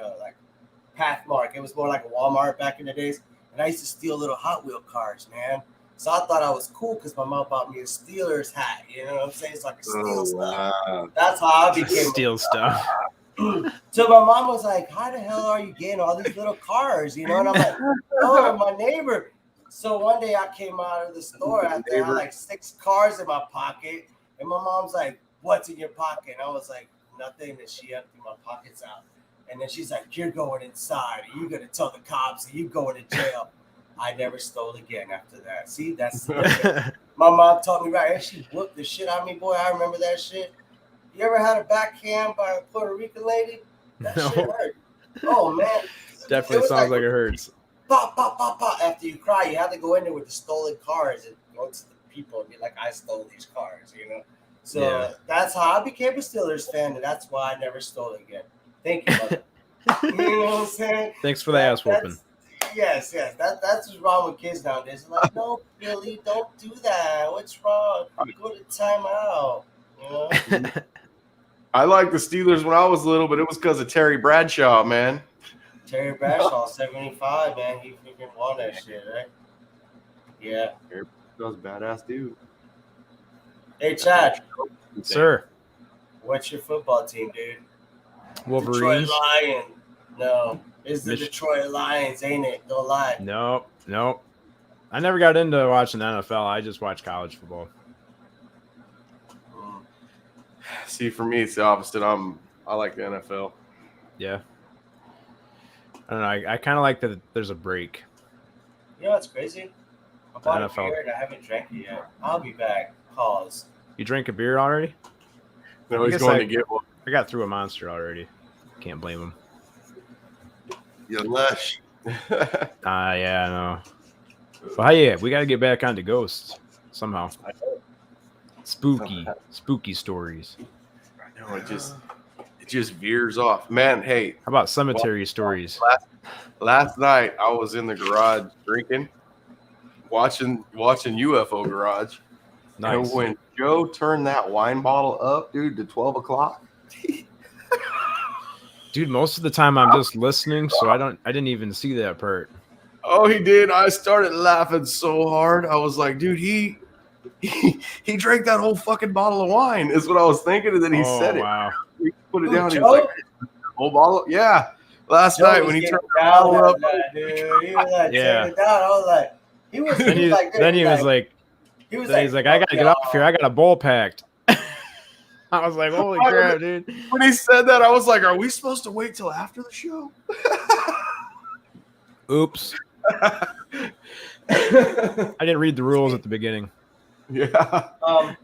Pathmark. It was more like a Walmart back in the days. And I used to steal little Hot Wheel cars, man. So I thought I was cool because my mom bought me a Steelers hat. You know what I'm saying? So I could steal stuff. Wow. That's how I became steal stuff. So my mom was like, "How the hell are you getting all these little cars?" You know, and I'm like, "Oh, my neighbor." So one day I came out of the store. I had like 6 cars in my pocket, and my mom's like, "What's in your pocket?" And I was like, "Nothing." And she emptied my pockets out. And then she's like, "You're going inside. You're going to tell the cops. And you're going to jail." I never stole again after that. See, that's my mom taught me right. And she whooped the shit out of me, boy. I remember that shit. You ever had a backhand by a Puerto Rican lady? That shit hurt. Oh, man. Definitely sounds like it hurts. Pop, pop, pop, pop. After you cry, you have to go in there with the stolen cars and go to the people and be like, "I stole these cars," you know? So That's how I became a Steelers fan, and that's why I never stole again. Thank you, mother. You know what I'm saying? Thanks for the ass whooping. Yes. That's what's wrong with kids nowadays. They're like, "No, Billy, don't do that. What's wrong? Go to timeout." You know? I liked the Steelers when I was little, but it was because of Terry Bradshaw, man. Terry Bradshaw, 75, man. He freaking won that shit, right? Yeah. That was a badass dude. Hey, Chad. Sir. What's your football team, dude? Wolverines. Detroit Lions. No. It's the Detroit Lions, ain't it? Don't lie. No. I never got into watching the NFL. I just watch college football. See, for me, it's the opposite. I like the NFL. Yeah. I don't know. I kind of like that there's a break. You know what's crazy? I bought a beer and I haven't drank it yet. I'll be back. Pause. You drank a beer already? No, he's going to get one. I got through a Monster already. Can't blame him. You lush. Yeah, I know. But we got to get back onto ghosts somehow. Spooky stories. I know, it just veers off. Man, hey. How about cemetery stories? Last night I was in the garage drinking, watching UFO Garage. Nice. And when Joe turned that wine bottle up, dude, to 12 o'clock. Dude, most of the time I'm just listening, so I didn't even see that part. Oh, he did. I started laughing so hard. I was like, dude, he he drank that whole fucking bottle of wine. Is what I was thinking, and then he said it. Wow. He put it Who, down. He Joe? was like, "Whole bottle." Yeah. Last Joe night was when he getting turned the down bottle that up. night, dude. He was like Yeah. tearing it down. I was like, he was Then he was like, I gotta get off here. I got a bowl packed. I was like, holy crap, dude. When he said that, I was like, "Are we supposed to wait till after the show?" Oops. I didn't read the rules at the beginning. Yeah.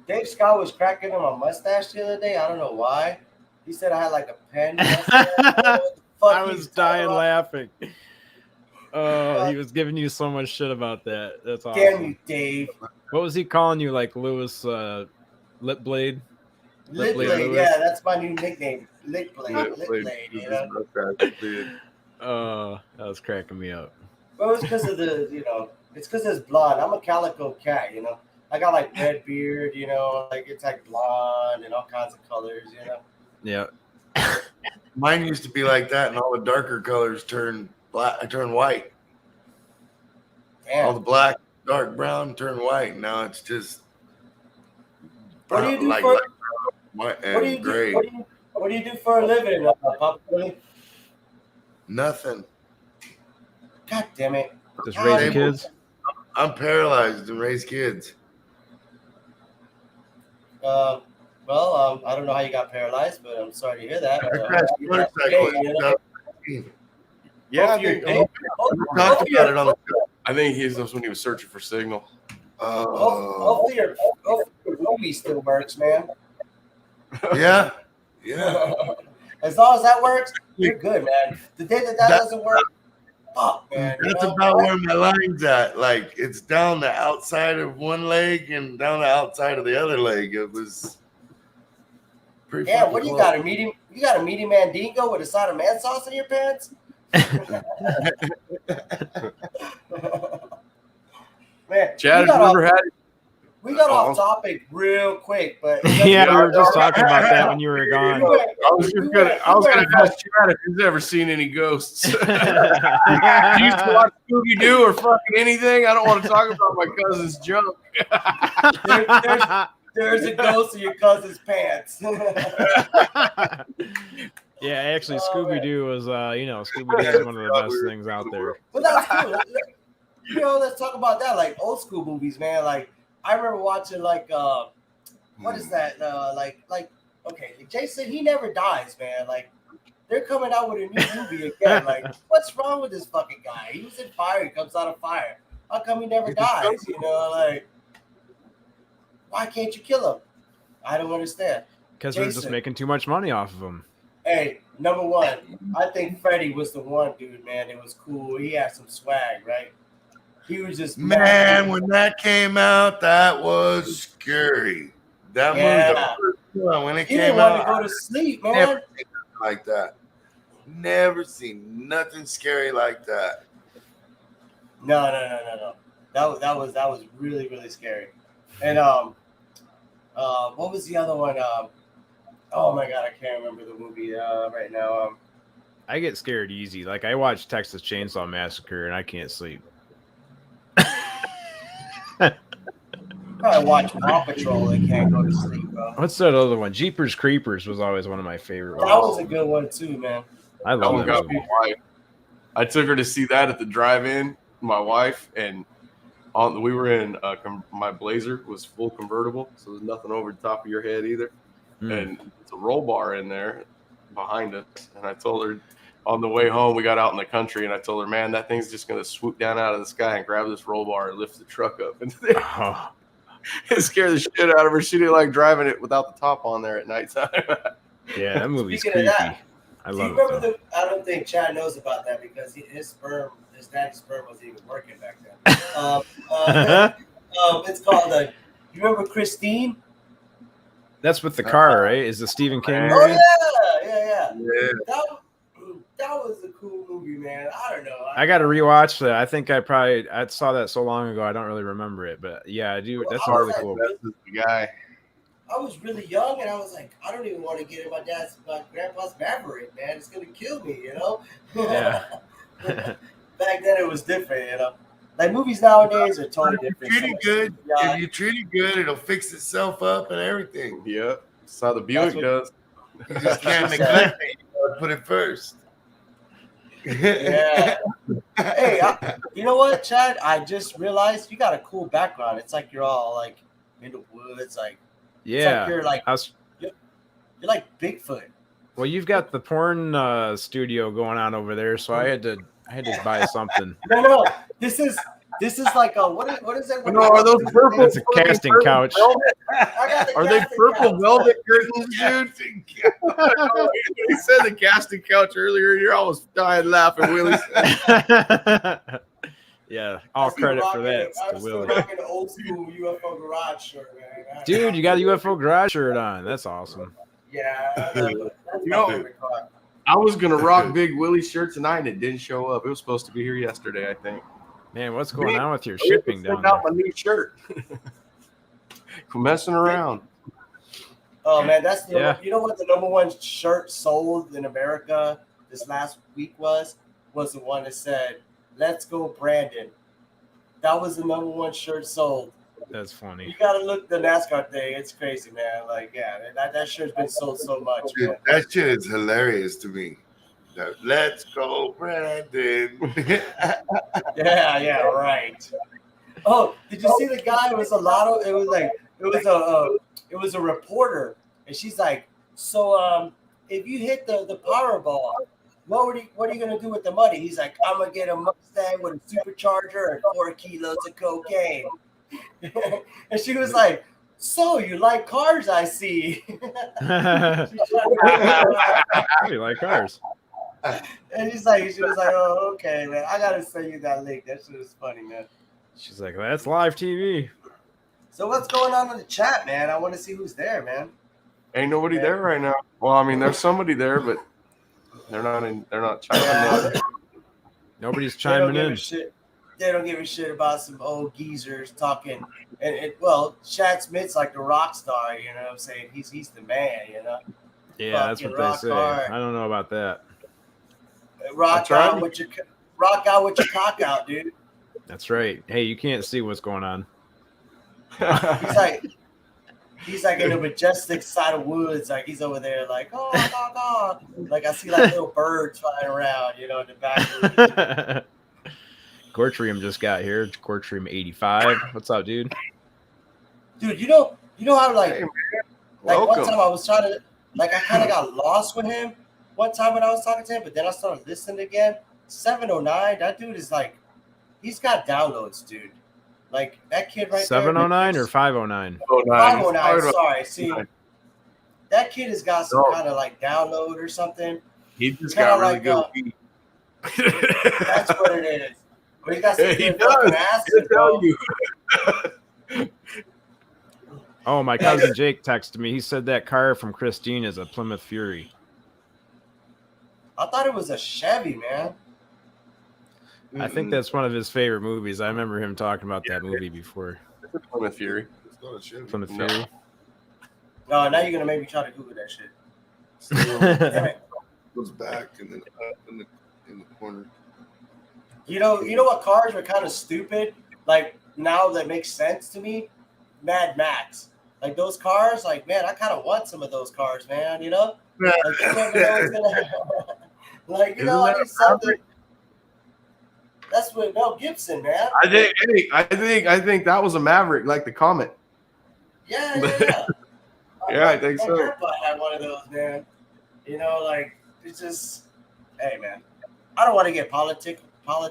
Dave Scott was cracking him a mustache the other day. I don't know why. He said I had like a pen. I was dying laughing. Oh, he was giving you so much shit about that. That's awesome. Damn you, Dave. What was he calling you, like Lewis Lip Blade? Lip Blade, yeah, that's my new nickname. Lip Blade, you know. That was cracking me up. Well, it's because of the, it's because it's blonde. I'm a calico cat, you know. I got like red beard, you know, like it's like blonde and all kinds of colors, you know. Yeah. Mine used to be like that, and all the darker colors turned black. Turn white. Damn. All the black, dark brown turn white. Now it's just. What do you do like, for? What do you do? What do you do for a living, Papa Billy? Nothing. God damn it! Just raising kids. I'm paralyzed and raise kids. I don't know how you got paralyzed, but I'm sorry to hear that. Yeah, I think that's when he was searching for signal. Hopefully your movie still works, man. Yeah. As long as that works, you're good, man. The day that doesn't work, fuck, man. That's about where my line's at. Like, it's down the outside of one leg and down the outside of the other leg. It was pretty. Yeah, what do you got? A medium? You got a medium mandingo with a side of man sauce in your pants? Man, Chad, have you ever had? We got off topic real quick, but yeah, we were just talking about that when you were gone. I was gonna ask Chad if he's ever seen any ghosts. You used to watch Scooby-Doo or fucking anything. I don't want to talk about my cousin's junk. There's a ghost in your cousin's pants. Yeah, actually, Scooby-Doo was, Scooby-Doo is one of the best things out there. But that's cool. Let's talk about that, like old school movies, man. Like I remember watching, like, what is that? Okay, Jason, he never dies, man. Like they're coming out with a new movie again. Like, what's wrong with this fucking guy? He was in fire. He comes out of fire. How come he never dies? You know, like, why can't you kill him? I don't understand. Because they're just making too much money off of him. Hey, number one, I think Freddy was the one dude, man. It was cool. He had some swag, right? He was just man. When that came out, that was scary. That movie, the first one, when it came out, to go to sleep, man. Never seen nothing like that. Never seen nothing scary like that. No. That was really, really scary. And what was the other one? Oh my god, I can't remember the movie right now. I get scared easy. Like I watch Texas Chainsaw Massacre and I can't sleep. I watch Paw Patrol and can't go to sleep, bro. What's that other one? Jeepers Creepers was always one of my favorite ones. That was a good one too, man. I love that movie. I took her to see that at the drive-in. My wife and we were in my Blazer was full convertible, so there's nothing over the top of your head either. And it's a roll bar in there behind us. And I told her on the way home, we got out in the country, and I told her, man, that thing's just going to swoop down out of the sky and grab this roll bar and lift the truck up. And it scared the shit out of her. She didn't like driving it without the top on there at nighttime. Yeah, that movie's creepy. I love it. I don't think Chad knows about that because his daddy's sperm wasn't even working back then. It's called you remember Christine? That's with the car, right? Is the Stephen King movie? Oh yeah. That was a cool movie, man. I don't know. I got to rewatch that. I think I saw that so long ago. I don't really remember it, but yeah, I do. That's really cool. That's the guy. I was really young, and I was like, I don't even want to get in my grandpa's Maverick, man. It's gonna kill me, you know. Yeah. Back then, it was different, you know. Like movies nowadays are totally If different. you treat it good, Yeah, if you treat it good, it'll fix itself up and everything. Yep. That's how the Buick what- does. You just can't She neglect it. You gotta put it first. Yeah. Hey, you know what, Chad? I just realized you got a cool background. It's like you're all like in the woods, like Yeah. you're like I was, you're like Bigfoot. well, you've got the porn studio going on over there, so I had to buy something. No, this is like a what is that? No, are those purple? It's a casting couch. I got the Are they casting purple couch. velvet curtains, dude? He said the casting couch earlier, and you're almost dying laughing, Willie. Yeah, all I'm still credit for rocking- that I'm to still Willie. rocking the old school UFO garage shirt, man. Dude, you got a UFO garage shirt on. That's awesome. Yeah, that's You my know- favorite car. I was gonna rock Big Willie's shirt tonight, and it didn't show up. It was supposed to be here yesterday, I think. Man, what's going on with your shipping down Send there? out my new shirt. Quit messing around. Oh man, that's the Yeah. you know what the number one shirt sold in America this last week was the one that said "Let's go, Brandon." That was the number one shirt sold. That's You funny. gotta look the NASCAR thing. It's crazy, man. Like, yeah, that shirt's been sold so much. Dude, Man. that shit is hilarious to me. Let's go, Brandon. Yeah, right. Oh, did you see the guy? It was a lotto. It was a reporter, and she's like, so if you hit the Powerball, what are you gonna do with the money? He's like, I'm gonna get a Mustang with a supercharger and 4 kilos of cocaine. And she was like, so you like cars, I see. I really like cars. And she was like, oh, okay, man. I gotta send you that link. That shit is funny, man. She's like, that's live TV. So what's going on in the chat, man? I want to see who's there, man. Ain't nobody there right now. Well, I mean, there's somebody there, but they're not chiming in. Nobody's They don't chiming give a in. shit. They don't give a shit about some old geezers talking. And well, Chad Smith's like the rock star, you know what I'm saying? He's the man, you know. Yeah, that's Fucking what they rock say. hard. I don't know about that. Rock That's right. out with your cock out, dude. That's right. Hey, you can't see what's going on. He's like in the majestic side of woods, like he's over there, like oh. Like I see like little birds flying around, you know, in the back. Gortrium just got here. Gortrium 85. What's up, dude? Dude, you know how like Hey, man. like one Welcome. time I was trying to like I kind of got lost with him one time when I was talking to him, but then I started listening again. 709, that dude is like, he's got downloads, dude. Like that kid right 709 there. or 509? 509, sorry. See, that kid has got some No. kind of like download or something. He just Kinda got really like, good weed. That's what it is. But he got some He good does. fucking He'll acid, tell bro. you. Oh, my cousin Jake texted me. He said that car from Christine is a Plymouth Fury. I thought it was a Chevy, man. I think that's one of his favorite movies. I remember him talking about that movie before. Plymouth Fury. It's not a shit. Plymouth No. Fury. No, now you're gonna make me try to Google that shit. Damn it. Goes back and then up in the corner. You know what cars were kind of stupid? Like now that makes sense to me. Mad Max. Like those cars, like man, I kind of want some of those cars, man. You know, like you never know what's gonna happen. Like you know, I Isn't need that something. That's with Mel Gibson, man. I think that was a Maverick, like the Comet. Yeah. Yeah, I think My so. grandpa had one of those, man. You know, like it's just, hey, man. I don't want to get political. Here,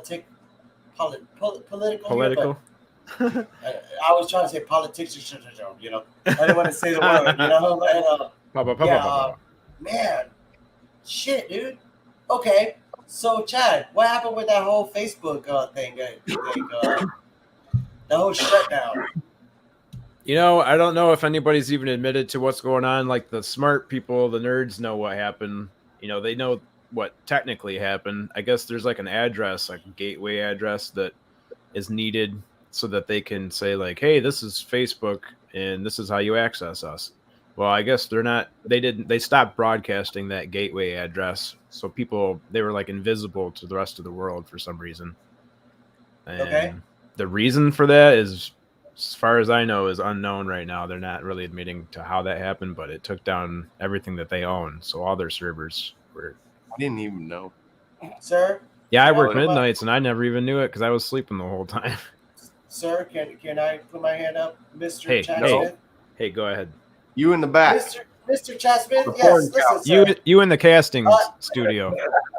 Political. but, I was trying to say politics, you know. I didn't want to say the word, you know. But, man, shit, dude. Okay, so Chad, what happened with that whole Facebook thing? The whole shutdown. You know, I don't know if anybody's even admitted to what's going on. Like the smart people, the nerds know what happened. You know, they know what technically happened. I guess there's like an address, like a gateway address that is needed so that they can say like, hey, this is Facebook and this is how you access us. Well, I guess they stopped broadcasting that gateway address. So they were like invisible to the rest of the world for some reason. And Okay. the reason for that is, as far as I know, is unknown right now. They're not really admitting to how that happened, but it took down everything that they own. So all their servers were. I didn't even know. Sir? Yeah, I Can worked put my- midnights and I never even knew it because I was sleeping the whole time. Sir, can I put my hand up, Mr. Hey, Chad no. Smith? Hey, go ahead. You in the back. Mr. Chad Smith? The Yes, porn listen, couch. sir. You in the casting studio.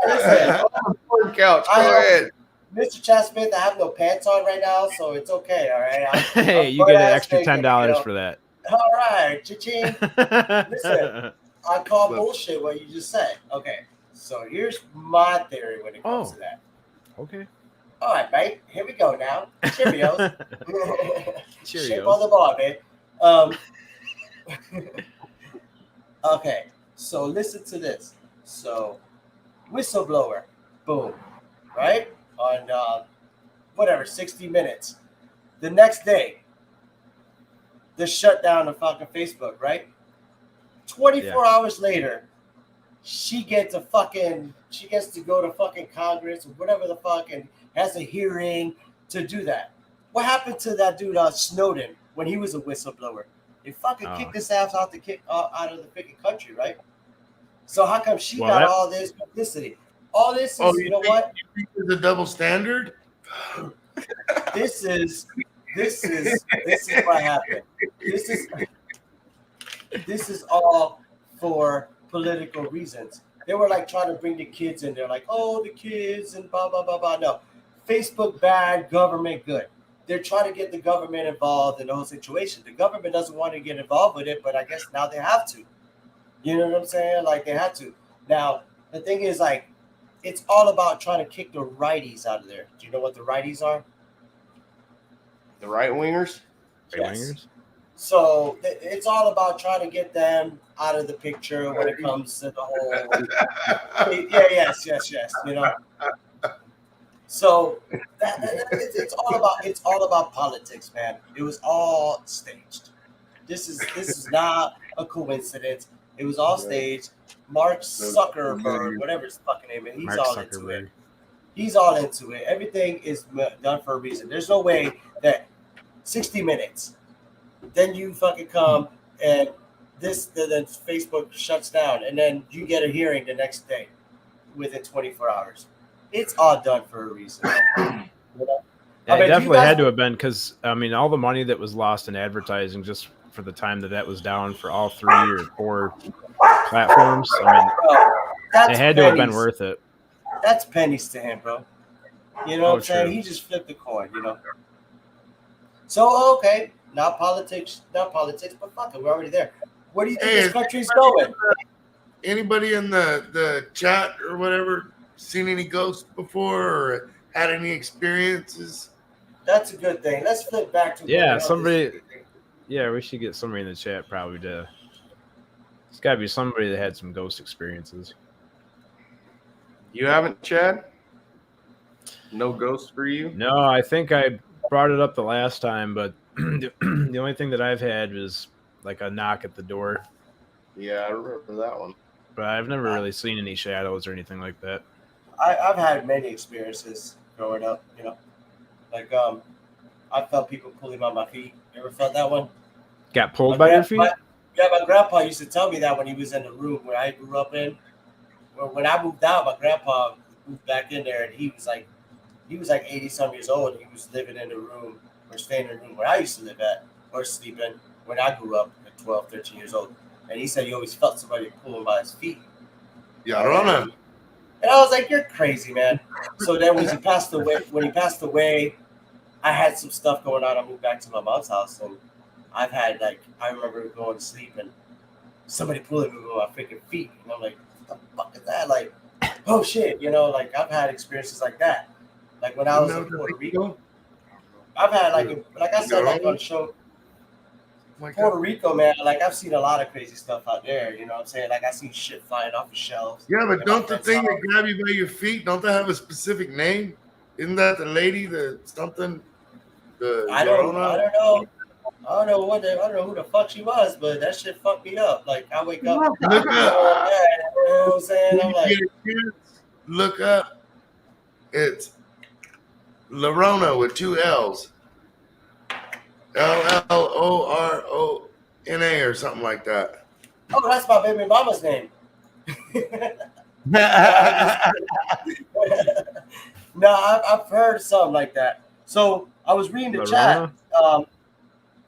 Listen, Porn couch. Go I am- ahead. Mr. Chad Smith, I have no pants on right now, so it's okay, all right? Hey, I'm you get an butt-ass extra naked, $10 for that. All right, cha-ching. Listen. I call bullshit what you just said. Okay, so here's my theory when it comes to that. Okay. All right, mate, here we go now. Cheerios. Shape on Cheerios. the ball, man. Okay, so listen to this. So, whistleblower, boom, right? On whatever, 60 Minutes. The next day, they shut down the fucking Facebook, right? 24 hours later, she gets to go to fucking Congress or whatever the fuck and has a hearing to do that. What happened to that dude Snowden when he was a whistleblower? They fucking kicked his ass out of the freaking country, right? So how come she got all this publicity? All this is, you know what? You think there's a double standard? This is what happened. This is all for political reasons. They were like trying to bring the kids in there, like, oh, the kids and blah blah blah blah. No, Facebook bad, government good. They're trying to get the government involved in the whole situation. The government doesn't want to get involved with it, but I guess now they have to. You know what I'm saying? Like they have to. Now the thing is, like, it's all about trying to kick the righties out of there. Do you know what the righties are? The right wingers. Right-wingers? So it's all about trying to get them out of the picture when it comes to the whole. Yes. You know. So it's all about politics, man. It was all staged. This is not a coincidence. It was all staged. Mark Zuckerberg, whatever his fucking name is, he's all into it. He's all into it. Everything is done for a reason. There's no way that 60 Minutes. Then you fucking come and then Facebook shuts down, and then you get a hearing the next day within 24 hours. It's all done for a reason. You know? Yeah, it definitely had to have been because, I mean, all the money that was lost in advertising just for the time that was down for all 3 or 4 platforms, I mean, it had to have been worth it. That's pennies to him, bro. You know what I'm saying? He just flipped the coin, you know? So, okay. Not politics, but fuck it, we're already there. Where do you think this country's going? Anybody in the chat or whatever seen any ghosts before or had any experiences? That's a good thing. Let's flip back to somebody. Yeah, we should get somebody in the chat probably to. It's got to be somebody that had some ghost experiences. You haven't, Chad? No ghosts for you? No, I think I brought it up the last time, but the only thing that I've had was like a knock at the door. Yeah, I remember that one. But I've never really seen any shadows or anything like that. I've had many experiences growing up, you know. Like I felt people pulling on my feet. You ever felt that one? Got pulled by your feet? My grandpa used to tell me that when he was in the room where I grew up in. When I moved out, my grandpa moved back in there, and he was like 80-some years old. And he was living in the room or staying in the room where I used to live at or sleep in when I grew up at 12, 13 years old. And he said he always felt somebody pulling by his feet. Yeah, Rona. And I was like, "You're crazy, man." So then when he passed away, I had some stuff going on. I moved back to my mom's house, and I've had I remember going to sleep and somebody pulling me with my freaking feet, and I'm like, "What the fuck is that?" Like, oh shit, you know, like I've had experiences like that. Like when I was in Puerto Rico, I've had like I said, like on the show. Puerto Rico, man, like I've seen a lot of crazy stuff out there, you know what I'm saying? Like I seen shit flying off the shelves. Yeah, but don't the thing that grab you by your feet, don't they have a specific name? Isn't that the lady, the something? I don't know. I don't know who the fuck she was, but that shit fucked me up. Like I wake up, look up. You know what I'm saying? I'm like, look up. It's Lorona with 2 L's. Lorona or something like that. Oh, that's my baby mama's name. No, I'm just no, I've heard something like that. So I was reading the chat. Lorona?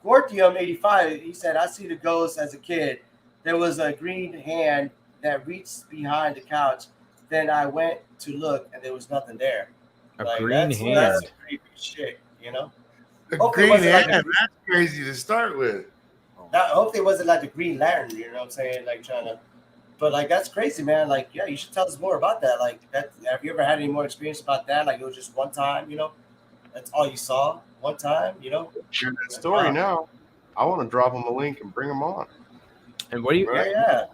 Gortium85, he said, I see the ghost as a kid. There was a green hand that reached behind the couch. Then I went to look, and there was nothing there. A Like green that's hand. some creepy shit, you know. A Hopefully it green wasn't like hand. That's crazy to start with. hopefully it wasn't like the Green Lantern. You know what I'm saying? Like trying to, but like that's crazy, man. Like yeah, you should tell us more about that. Like that. Have you ever had any more experience about that? Like it was just one time, you know. That's all you saw one time, you know. Share that story Wow. now. I want to drop them a link and bring them on. And what do you Yeah.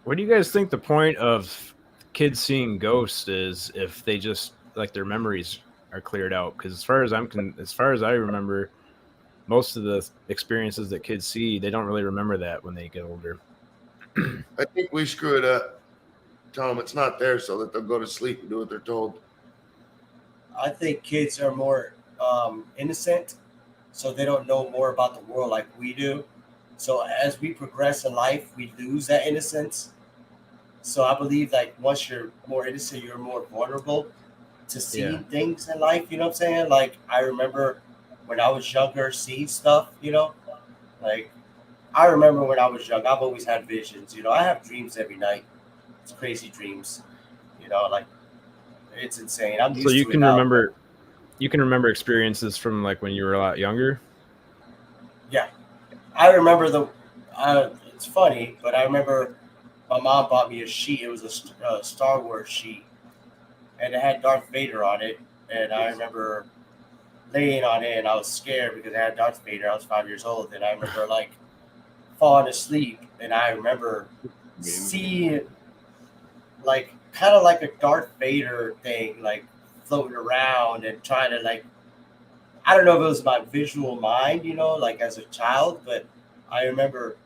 what do you guys think the point of kids seeing ghosts is if they just like their memories are cleared out? Because as far as I remember, most of the experiences that kids see, they don't really remember that when they get older. I think we screw it up. Tell them it's not there so that they'll go to sleep and do what they're told. I think kids are more innocent, so they don't know more about the world like we do. So as we progress in life, we lose that innocence. So I believe like once you're more innocent, you're more vulnerable to seeing Yeah. things in life. You know what I'm saying? Like I remember when I was younger, seeing stuff. You know, like I remember when I was young, I've always had visions. You know, I have dreams every night. It's crazy dreams. You know, like it's insane. I'm used So you to it can now. remember experiences from like when you were a lot younger. Yeah, I remember it's funny, but I remember my mom bought me a sheet. It was a Star Wars sheet, and it had Darth Vader on it. And I remember laying on it, and I was scared because it had Darth Vader. I was 5 years old, and I remember like falling asleep, and I remember seeing like kind of like a Darth Vader thing, like floating around and trying to like I don't know if it was my visual mind, you know, like as a child, but I remember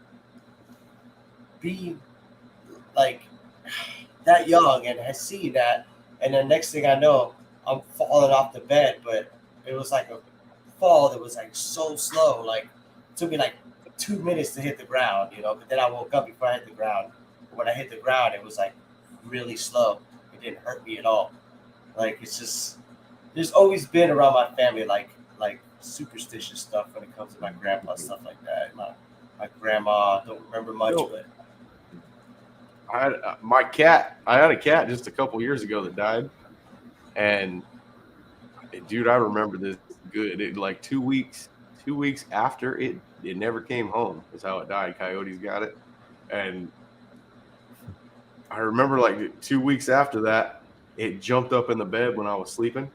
being like that young and I see that, and then next thing I know, I'm falling off the bed, but it was like a fall that was like so slow, like it took me like 2 minutes to hit the ground, you know. But then I woke up before I hit the ground. When I hit the ground, it was like really slow. It didn't hurt me at all. Like it's just there's always been around my family like superstitious stuff when it comes to my grandpa stuff like that. My grandma don't remember much, No. but I had my cat. I had a cat just a couple years ago that died, and dude, I remember this good. It like 2 weeks after it never came home. Is how it died. Coyotes got it, and I remember like 2 weeks after that, it jumped up in the bed when I was sleeping.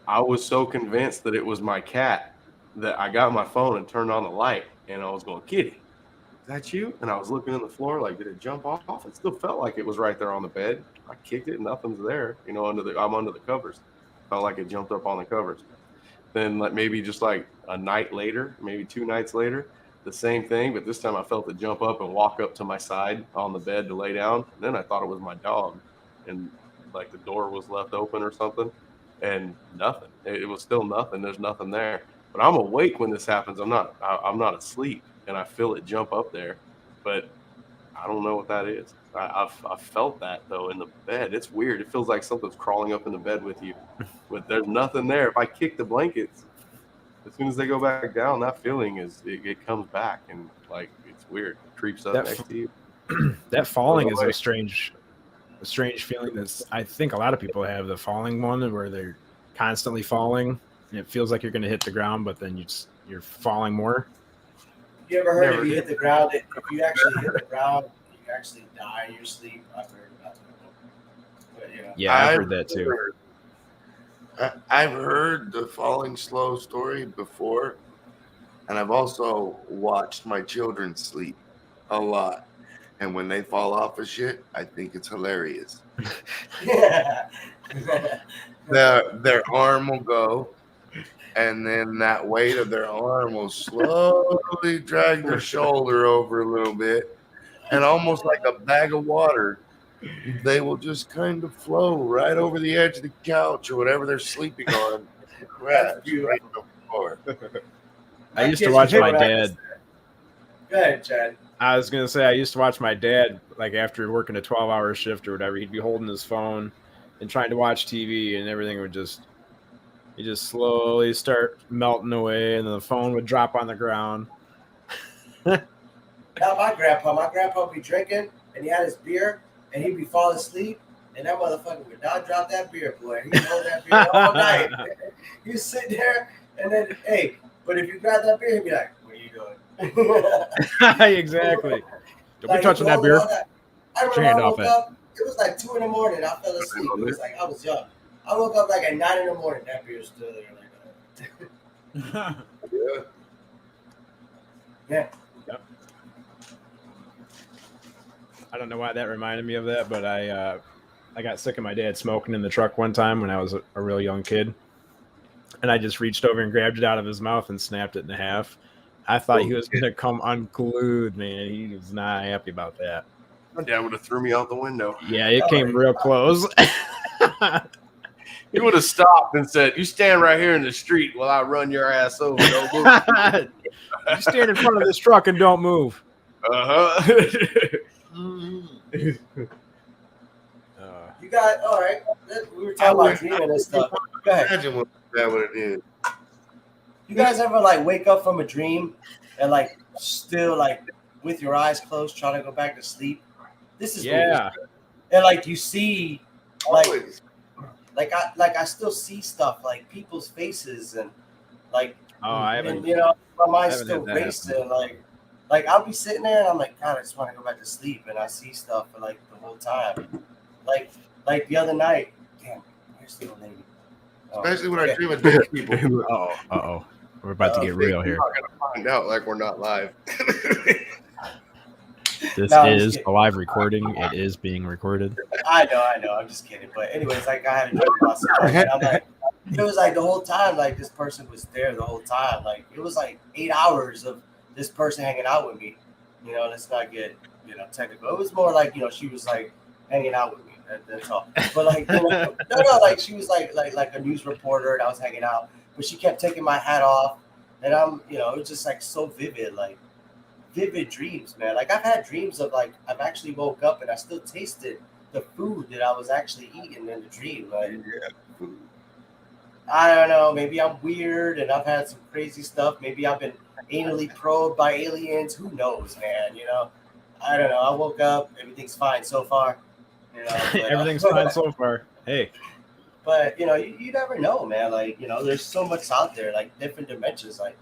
I was so convinced that it was my cat that I got my phone and turned on the light, and I was going, "Kitty, is that you?" And I was looking on the floor, like, did it jump off? It still felt like it was right there on the bed. I kicked it, nothing's there. You know, I'm under the covers. Felt like it jumped up on the covers. Then, like maybe just like a night later, maybe 2 nights later, the same thing. But this time, I felt it jump up and walk up to my side on the bed to lay down. And then I thought it was my dog, and like the door was left open or something, and nothing. It was still nothing. There's nothing there. But I'm awake when this happens. I'm not asleep, and I feel it jump up there, but I don't know what that is. I've felt that though in the bed. It's weird. It feels like something's crawling up in the bed with you, but there's nothing there. If I kick the blankets, as soon as they go back down, that feeling it comes back, and like it's weird. It creeps up next to you. That falling is a strange feeling. That's I think a lot of people have the falling one where they're constantly falling, and it feels like you're going to hit the ground, but then you're falling more. you ever heard Never if you did. hit the ground, if you actually hit the ground, you actually die in your sleep? I've heard about that. But you know, Yeah, I've heard that too. I've heard the falling slow story before, and I've also watched my children sleep a lot. And when they fall off of shit, I think it's hilarious. yeah. Their arm will go, and then that weight of their arm will slowly drag their shoulder over a little bit, and almost like a bag of water, they will just kind of flow right over the edge of the couch or whatever they're sleeping on. Crash right on the floor. I used to watch my dad. Go ahead, Chad. I was gonna say I used to watch my dad, like after working a 12-hour shift or whatever, he'd be holding his phone and trying to watch TV, and everything would just slowly start melting away, and then the phone would drop on the ground. Now my grandpa would be drinking, and he had his beer, and he'd be falling asleep, and that motherfucker would not drop that beer, boy. He'd hold that beer all night. He'd sit there, and then, hey, but if you grab that beer, he'd be like, what are you doing? Exactly. Don't be touching that beer. I remember I woke up, it was like 2 a.m. I fell asleep. It was like I was young. I woke up like at 9 a.m. That beer was still there. Like, yeah. Yep. I don't know why that reminded me of that, but I got sick of my dad smoking in the truck one time when I was a real young kid, and I just reached over and grabbed it out of his mouth and snapped it in half. I thought he was gonna come unglued, man. He was not happy about that. My dad would have threw me out the window. Yeah, it came real close. He would have stopped and said, "You stand right here in the street while I run your ass over. Don't move." You stand in front of this truck and don't move. You got all right. We were talking about dreaming and stuff. Go ahead. Imagine what that would have did. You guys ever like wake up from a dream and like still like with your eyes closed trying to go back to sleep? This is yeah. weird. And like you see Always. I still see stuff like people's faces and like I haven't. and, you know, my mind's haven't still had that racing. Like I'll be sitting there and I'm like, God, I just want to go back to sleep, and I see stuff for like the whole time. Like the other night, damn, where's the old lady? Especially when I dream of dead people. Uh-oh. We're about to get real here. We're not gonna find out like we're not live. This No, I'm is just a kidding. live recording. It is being recorded. I know. I'm just kidding. But anyways, like I had a dream about somebody, and I'm like, it was like the whole time, like this person was there the whole time. Like it was like 8 hours of this person hanging out with me. You know, let's not get technical. It was more like she was like hanging out with me. That's all. But like no, like she was like a news reporter, and I was hanging out. But she kept taking my hat off, and I'm it was just like so vivid, like vivid dreams, man. Like I've had dreams of like I've actually woke up and I still tasted the food that I was actually eating in the dream. Like I don't know, maybe I'm weird and I've had some crazy stuff. Maybe I've been anally probed by aliens. Who knows, man? I don't know. I woke up, everything's fine so far. But, Everything's fine so far. Hey. But you never know, man. Like there's so much out there, like different dimensions, like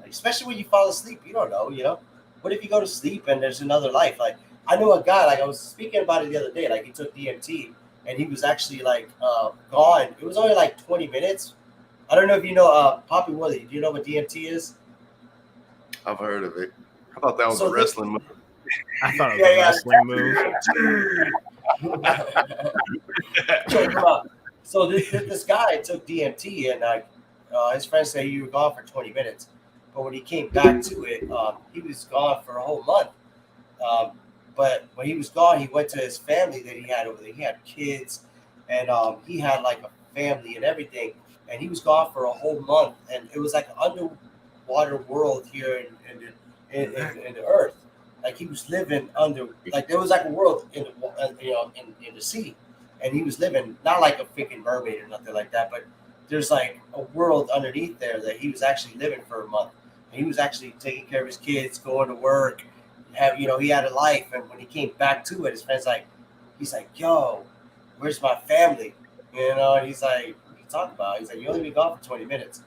especially when you fall asleep, you don't know. What if you go to sleep and there's another life? Like I know a guy, like I was speaking about it the other day, like he took DMT and he was actually like gone. It was only like 20 minutes. I don't know if you know Poppy Willie. Do you know what DMT is? I've heard of it. I thought that was a wrestling move. I thought it was a wrestling move. So this guy took DMT, and his friends say you were gone for 20 minutes. But when he came back to it, he was gone for a whole month. But when he was gone, he went to his family that he had over there. He had kids, and he had like a family and everything. And he was gone for a whole month, and it was like an underwater world here in the earth. Like he was living under, like there was like a world in the sea, and he was living not like a freaking mermaid or nothing like that, but there's like a world underneath there that he was actually living for a month. And he was actually taking care of his kids, going to work, he had a life. And when he came back to it, his friend's like, he's like, yo, where's my family? And he's like, what are you talking about? He's like, you only been gone for 20 minutes.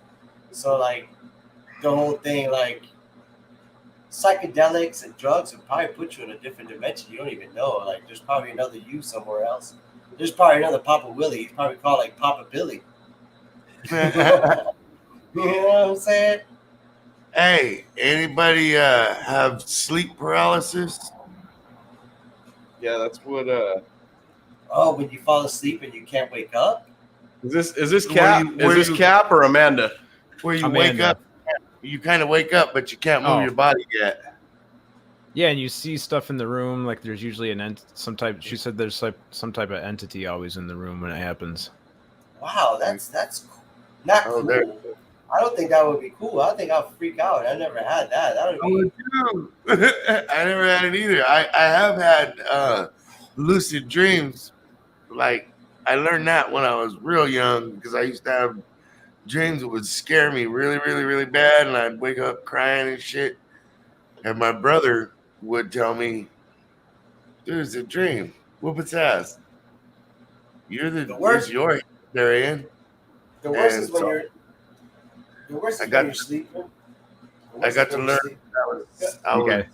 So like the whole thing, like psychedelics and drugs will probably put you in a different dimension. You don't even know. Like there's probably another you somewhere else. There's probably another Papa Willie. He's probably called like Papa Billy. You know what I'm saying? Hey, anybody have sleep paralysis? Yeah, that's what. Oh, when you fall asleep and you can't wake up? Is this Cap? Where Is this you- Cap or Amanda? Where you Amanda. wake up, you kind of wake up, but you can't move your body yet. Yeah, and you see stuff in the room. Like there's usually some type. She said there's like some type of entity always in the room when it happens. Wow, that's not Oh, cool. there. I don't think that would be cool. I think I'll freak out. I never had that. That would be. I never had it either. I have had lucid dreams. Like I learned that when I was real young because I used to have dreams that would scare me really, really, really bad, and I'd wake up crying and shit. And my brother would tell me, "There's a dream. Whoop its ass. You're The worst- it's your there, Ian." The worst And is when so you're. The worst I is got- when you're sleeping. The I worst got is to when learn you're sleeping. I was Okay.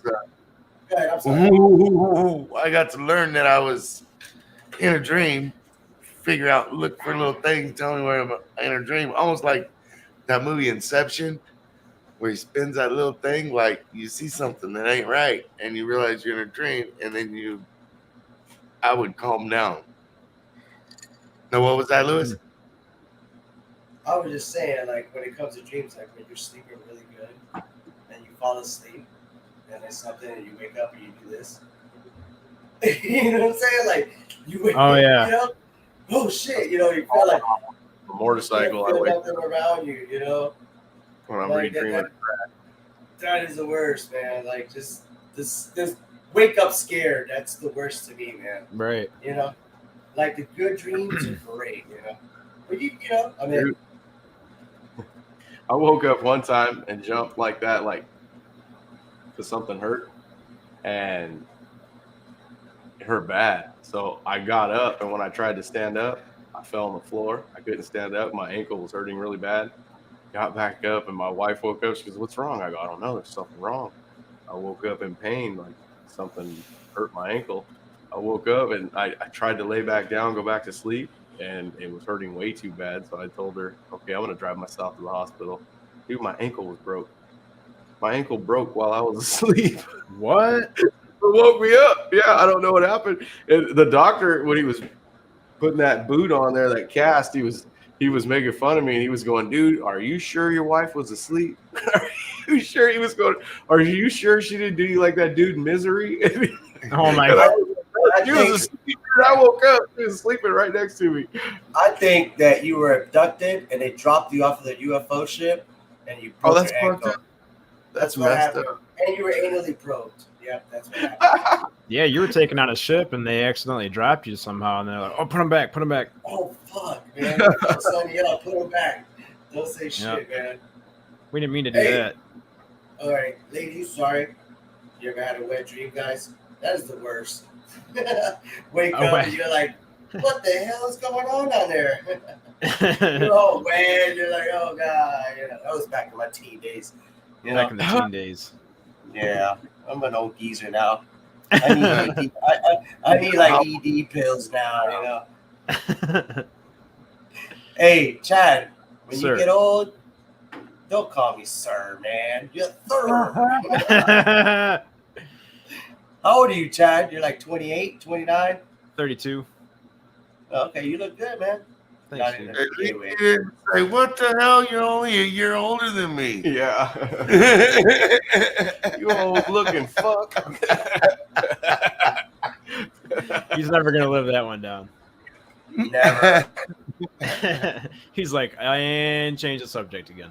Go ahead, I'm sorry. I got to learn that I was in a dream, look for little things, tell me where I'm in a dream. Almost like that movie Inception, where he spins that little thing, like you see something that ain't right, and you realize you're in a dream, and then I would calm down. Now, what was that, Lewis? I was just saying, like, when it comes to dreams, like when you're sleeping really good and you fall asleep and there's something and you wake up and you do this. You know what I'm saying? Like, you wake Oh, up, yeah. you know? Oh, shit. You know, you feel like The motorcycle, I you feel wake nothing around you, you know? when I'm Like, redreaming. that is the worst, man. Like, just this wake up scared. That's the worst to me, man. Right. You know? Like, the good dreams are great, you know? But you know, I mean, I woke up one time and jumped like that, like because something hurt, and it hurt bad. So I got up, and when I tried to stand up, I fell on the floor. I couldn't stand up. My ankle was hurting really bad. Got back up, and my wife woke up. She goes, "What's wrong?" I go, "I don't know. There's something wrong." I woke up in pain, like something hurt my ankle. I woke up, and I tried to lay back down, go back to sleep, and it was hurting way too bad. So I told her, "Okay, I'm gonna drive myself to the hospital." Dude, my ankle was broke. My ankle broke while I was asleep. What? It woke me up. Yeah, I don't know what happened. And the doctor, when he was putting that boot on there, that cast, he was making fun of me, and he was going, "Dude, are you sure your wife was asleep? Are you sure?" He was going, "Are you sure she didn't do you like that dude in Misery?" Oh my And God. she was asleep. And I woke up. She was sleeping right next to me. I think that you were abducted and they dropped you off of the UFO ship and you broke that's your fucked ankle. up. That's what messed happened. up. And you were anally probed. Yep, that's what happened. Yeah, you were taken on a ship and they accidentally dropped you somehow, and they're like, "Oh, put him back, put him back." Oh, fuck, man. Son, yeah, put him back. Don't say shit, man. We didn't mean to do Hey. that. All right, ladies, sorry. You ever had a wet dream, guys? That is the worst. Wake A up wet- and you're like, what the hell is going on down there? You're all wet. You're like, oh, God. You know, that was back in my teen days. You know? Back in the teen days. Yeah, I'm an old geezer now. I need I need like ED pills now, you know. Hey, Chad, when Sir. you get old, don't call me sir, man. You're sir. How old are you, Chad? You're like 28, 29? 32. Okay, you look good, man. Thanks, Not dude. in At a gay least way. you didn't say, "What the hell? You're only a year older than me." Yeah. You old looking fuck. He's never gonna live that one down. Never. He's like, and change the subject again.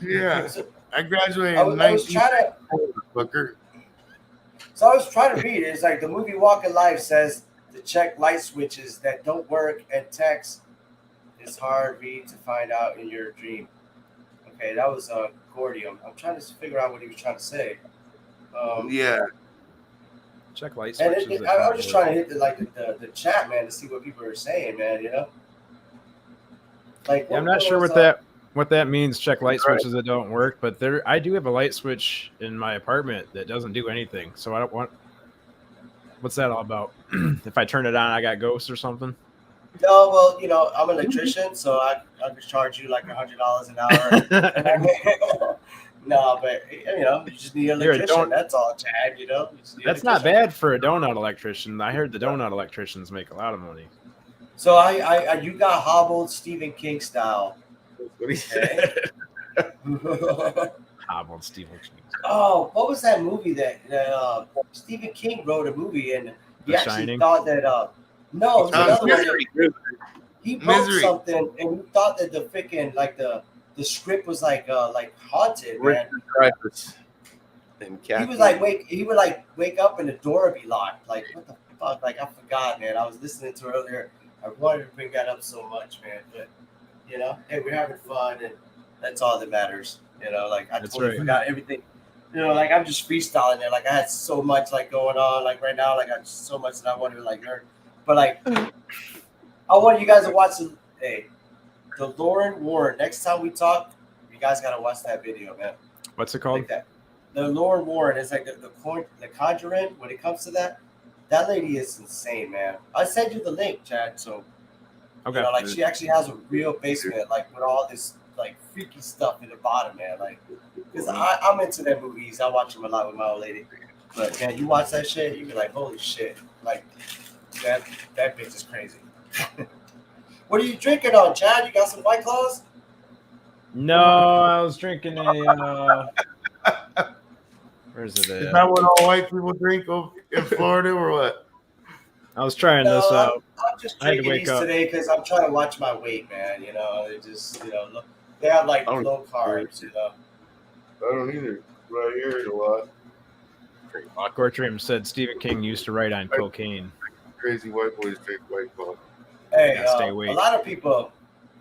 Yeah, So, I graduated I in was 19. trying to Booker. So I was trying to read it. It's like the movie Walk in Life says to check light switches that don't work and text is hard read to find out in your dream. Okay, that was Gordium. I'm trying to figure out what he was trying to say. Yeah, Check light And switches. I was just trying to hit the chat, man, to see what people are saying, man. You know, like Yeah, I'm not sure what that means. Check light switches that don't work, but I do have a light switch in my apartment that doesn't do anything. So I don't want. What's that all about? If I turn it on, I got ghosts or something. No, well, you know, I'm an electrician, so I could charge you like $100 an hour. No, but you know, you just need an You're a electrician. That's all, Chad. You know, you just need an That's not electrician. bad for a donut electrician. I heard the donut electricians make a lot of money. So I you got hobbled Stephen King style. That's what he said. Hobbled Stephen King. Oh, what was that movie that Stephen King wrote a movie and he The actually Shining? thought that no, it was another one. That he wrote Misery. something and he thought that the freaking like the script was like haunted, man. Richard Dreyfuss and He was like wake up and the door would be locked. Like what the fuck? Like I forgot, man. I was listening to it earlier. I wanted to bring that up so much, man. But you know, hey, we're having fun and that's all that matters. You know, like I That's totally right. forgot everything. You know, like I'm just freestyling there. Like I had so much like going on. Like right now, like I had so much that I wanted to like learn. But like I want you guys to watch the Lauren Warren. Next time we talk, you guys gotta watch that video, man. What's it called? Like that. The Lauren Warren is like the Conjuring. When it comes to that lady is insane, man. I sent you the link, Chad. So Okay. you know, like she actually has a real basement, like with all this like freaky stuff in the bottom, man. Like, cause I'm into them movies. I watch them a lot with my old lady. But man, you watch that shit, you be like, holy shit, like that bitch is crazy. What are you drinking on, Chad? You got some White Claws? No, I was drinking a. Where's it Is at? that what all white people drink in Florida or what? I was trying this No, out. I'm just I had to drinking wake these up. today because I'm trying to watch my weight, man. You know, they just, you know, they have like I don't low carbs, you know. I don't either. Right here a lot. Gortrim said Stephen King used to write on cocaine. Crazy white boys drink White Claw. Hey, Gotta stay a awake. lot of people,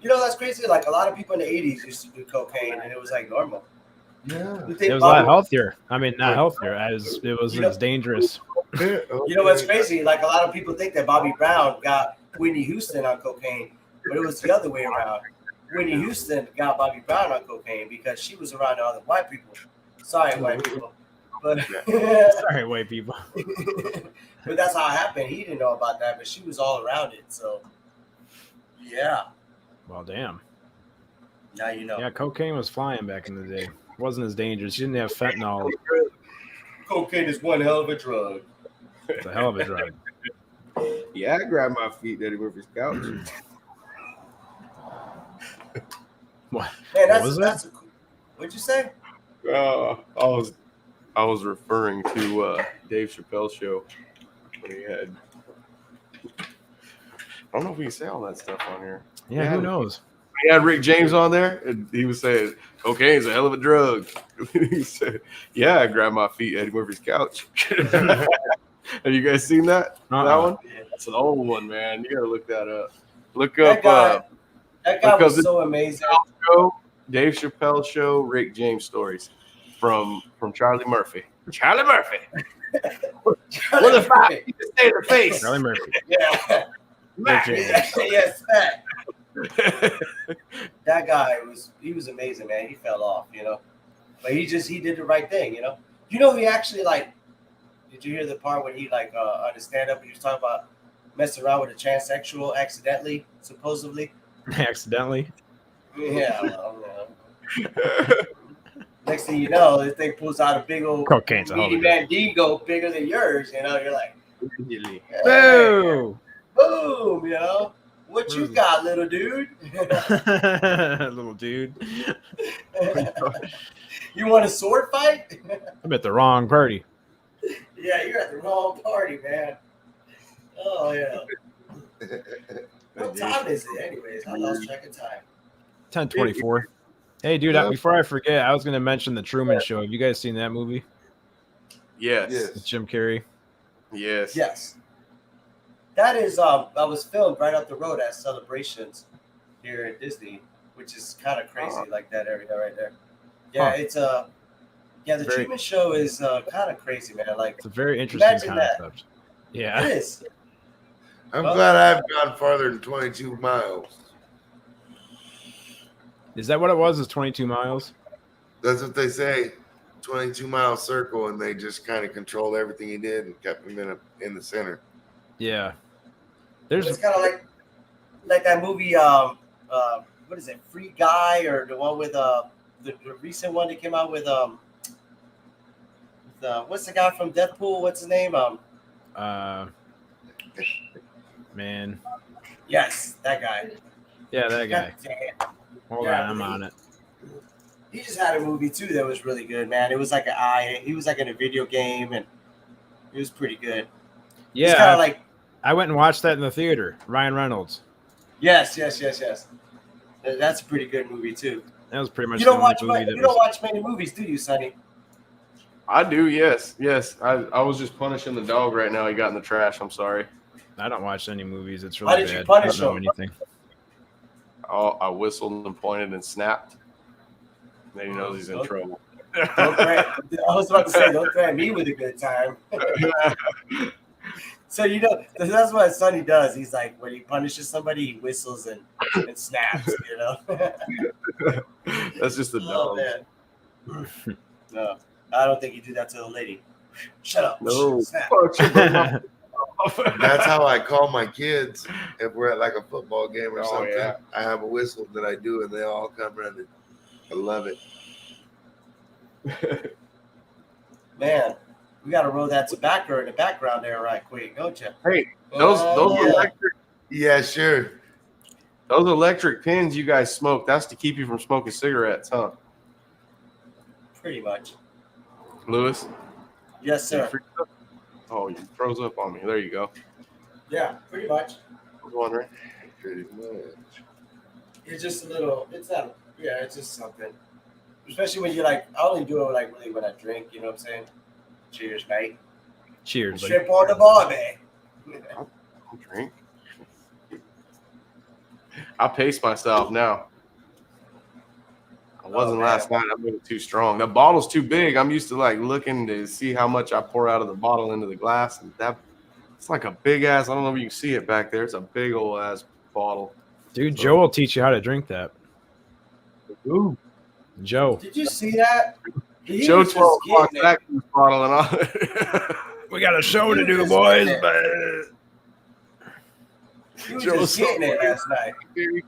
you know, that's crazy. Like a lot of people in the '80s used to do cocaine, and it was like normal. Yeah. You think It was a lot Bobby- healthier. I mean, not healthier. It was You know- as dangerous. You know what's crazy? Like a lot of people think that Bobby Brown got Whitney Houston on cocaine, but it was the other way around. Whitney Houston got Bobby Brown on cocaine because she was around the other white people. Sorry, white people, but Sorry, white people. but that's how it happened. He didn't know about that, but she was all around it. So yeah, Well, damn. now you know. Yeah, cocaine was flying back in the day. It wasn't as dangerous. You didn't have fentanyl. Cocaine is one hell of a drug. It's a hell of a drug. Yeah, I grabbed my feet Eddie Murphy's couch. What? Man, What was that's what'd you say? I was referring to Dave Chappelle's show when he had. I don't know if we can say all that stuff on here. Yeah, who knows? He had Rick James on there, and he was saying, "Cocaine's a hell of a drug." He said, "Yeah, I grabbed my feet Eddie Murphy's couch." Have you guys seen that? Uh-uh. That one? That's an old one, man. You gotta look that up. Look That up guy because was so amazing. Dave Chappelle show, Rick James stories from Charlie Murphy. Charlie Murphy. What the fuck? You can stay in the face. Charlie Murphy. Yeah. Rick James. Yes, Matt. That guy was amazing, man. He fell off, you know. But he did the right thing, you know. You know, he actually like. Did you hear the part when he like on the stand up? He was talking about messing around with a transsexual accidentally, supposedly. Accidentally. Yeah. Well, next thing you know, this thing pulls out a big old Cocaine's a meaty hell mandingo bigger than yours. You know, you're like, hey, Boo! boom, you know. What you got, little dude? Little dude. You want a sword fight? I'm at the wrong party. Yeah, you're at the wrong party, man. Oh yeah. What time is it, anyways? I lost track of time. 10:24. Hey, dude, before I forget, I was going to mention the Truman Show. Have you guys seen that movie? Yes. With Jim Carrey? Yes. Yes. That is that was filmed right up the road at Celebrations here at Disney, which is kind of crazy, like that area right there. Yeah, it's the Truman Show is kind of crazy, man. Like It's a very interesting imagine that. concept. Yeah. It is. I'm glad I've gone farther than 22 miles. Is that what it was? Is 22 miles? That's what they say. 22-mile circle, and they just kind of controlled everything he did and kept him in the center. Yeah. It's kind of like that movie. What is it? Free Guy, or the one with the recent one that came out with what's the guy from Deadpool? What's his name? Man. Yes, that guy. Yeah, that guy. God damn. Hold Yeah, on, I'm on it. He just had a movie too that was really good, man. It was like he was like in a video game, and it was pretty good. He's kind Yeah, of like, I went and watched that in the theater. Ryan Reynolds. yes. That's a pretty good movie too. That was pretty much You the don't only watch movie that you don't was. watch many movies, do you, Sonny? I do, yes. I was just punishing the dog right now. He got in the trash. I'm sorry. I don't watch any movies. It's Why really did you bad. punish I don't know him? anything. I whistled and pointed and snapped. Then he knows he's in trouble. Don't threaten, I was about to say, don't threaten me with a good time. So that's what Sonny does. He's like, when he punishes somebody, he whistles and snaps. That's just the Oh dog. man. No, I don't think you do that to a lady. Shut up. No. Snap. That's how I call my kids if we're at like a football game or Oh, something. yeah. I have a whistle that I do, and they all come running. I love it. Man, we got to roll that tobacco in the background there right quick, don't you? Hey, those Yeah. electric Yeah, sure. those electric pins you guys smoke, that's to keep you from smoking cigarettes, huh? Pretty much. Lewis? Yes, sir. Oh, you froze up on me. There you go. Yeah, pretty much. I was wondering. Pretty much. It's just a little. It's not. Yeah, it's just something. Especially when you like. I only do it like really when I drink. You know what I'm saying? Cheers, mate. Cheers. buddy. Shrimp on the barbie. I'll drink. I pace myself now. I wasn't man. last night. I'm moving too strong. The bottle's too big. I'm used to like looking to see how much I pour out of the bottle into the glass, and it's like a big ass. I don't know if you can see it back there. It's a big old ass bottle. Dude, Joe will teach you how to drink that. Ooh, Joe. Did you see that? He Joe was just 12 o'clock getting it. back in this bottle and all. We got a show to He do, was boys. getting He was just getting it last night.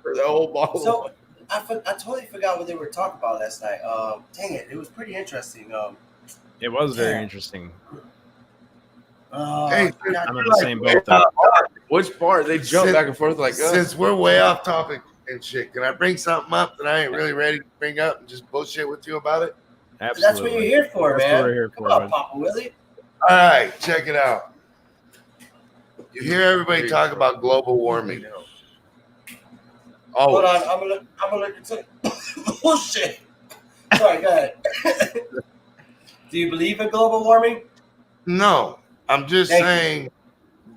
For the whole bottle. So I totally forgot what they were talking about last night. Dang it, it was pretty interesting. It was very Yeah. interesting. Hey, I forgot- I'm in the same boat, though. Which part? They jump Since- back and forth like us. Since we're way off topic and shit, can I bring something up that I ain't really ready to bring up and just bullshit with you about it? Absolutely. That's what you're here for, That's man. what we're here Come for, on, bud. Papa Willie. All right, check it out. You hear everybody talk about global warming. Hold Oh, on, I'm gonna look into bullshit. Sorry, go ahead. Do you believe in global warming? no. I'm just Thank you. saying